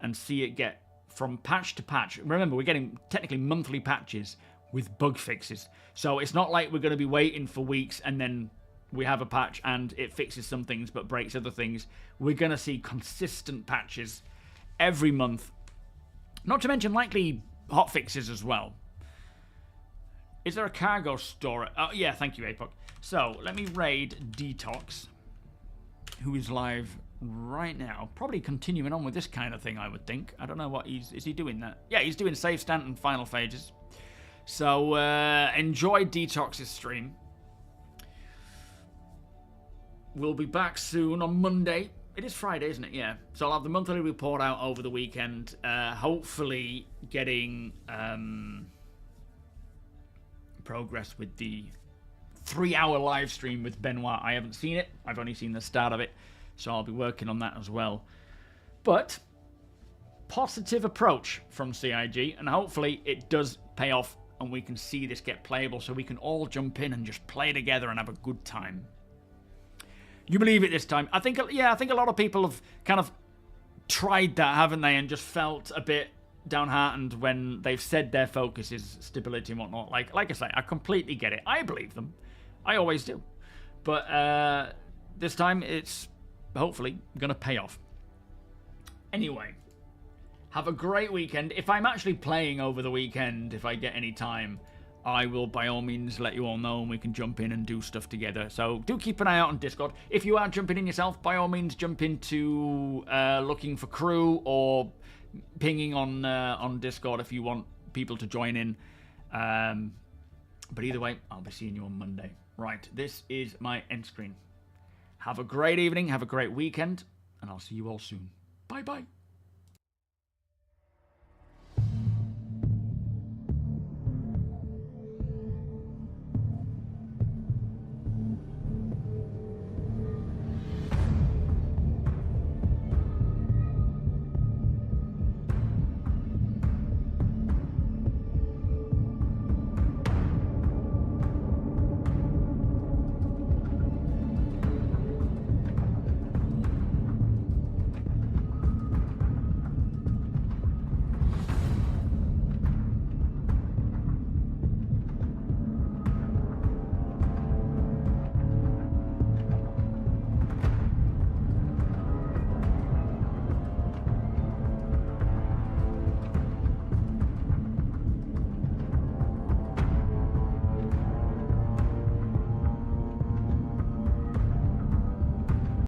and see it get from patch to patch. Remember, we're getting technically monthly patches with bug fixes. So it's not like we're going to be waiting for weeks and then we have a patch and it fixes some things but breaks other things. We're going to see consistent patches every month. Not to mention likely hot fixes as well. Is there a cargo store? Oh, yeah, thank you, APOC. So, let me raid Detox, who is live right now. Probably continuing on with this kind of thing, I would think. I don't know what is he doing that? Yeah, he's doing Save Stanton Final Phases. So, enjoy Detox's stream. We'll be back soon on Monday. It is Friday, isn't it? Yeah. So I'll have the monthly report out over the weekend. Hopefully getting progress with the 3-hour live stream with Benoit. I haven't seen it. I've only seen the start of it. So I'll be working on that as well. But positive approach from CIG. And hopefully it does pay off and we can see this get playable so we can all jump in and just play together and have a good time. You believe it this time. I think, yeah, I think a lot of people have kind of tried that, haven't they? And just felt a bit downhearted when they've said their focus is stability and whatnot. Like I say, I completely get it. I believe them. I always do. But this time it's hopefully going to pay off. Anyway, have a great weekend. If I'm actually playing over the weekend, if I get any time, I will by all means let you all know and we can jump in and do stuff together. So do keep an eye out on Discord. If you are jumping in yourself, by all means jump into looking for crew or pinging on Discord if you want people to join in. But either way, I'll be seeing you on Monday. Right, this is my end screen. Have a great evening, have a great weekend, and I'll see you all soon. Bye-bye.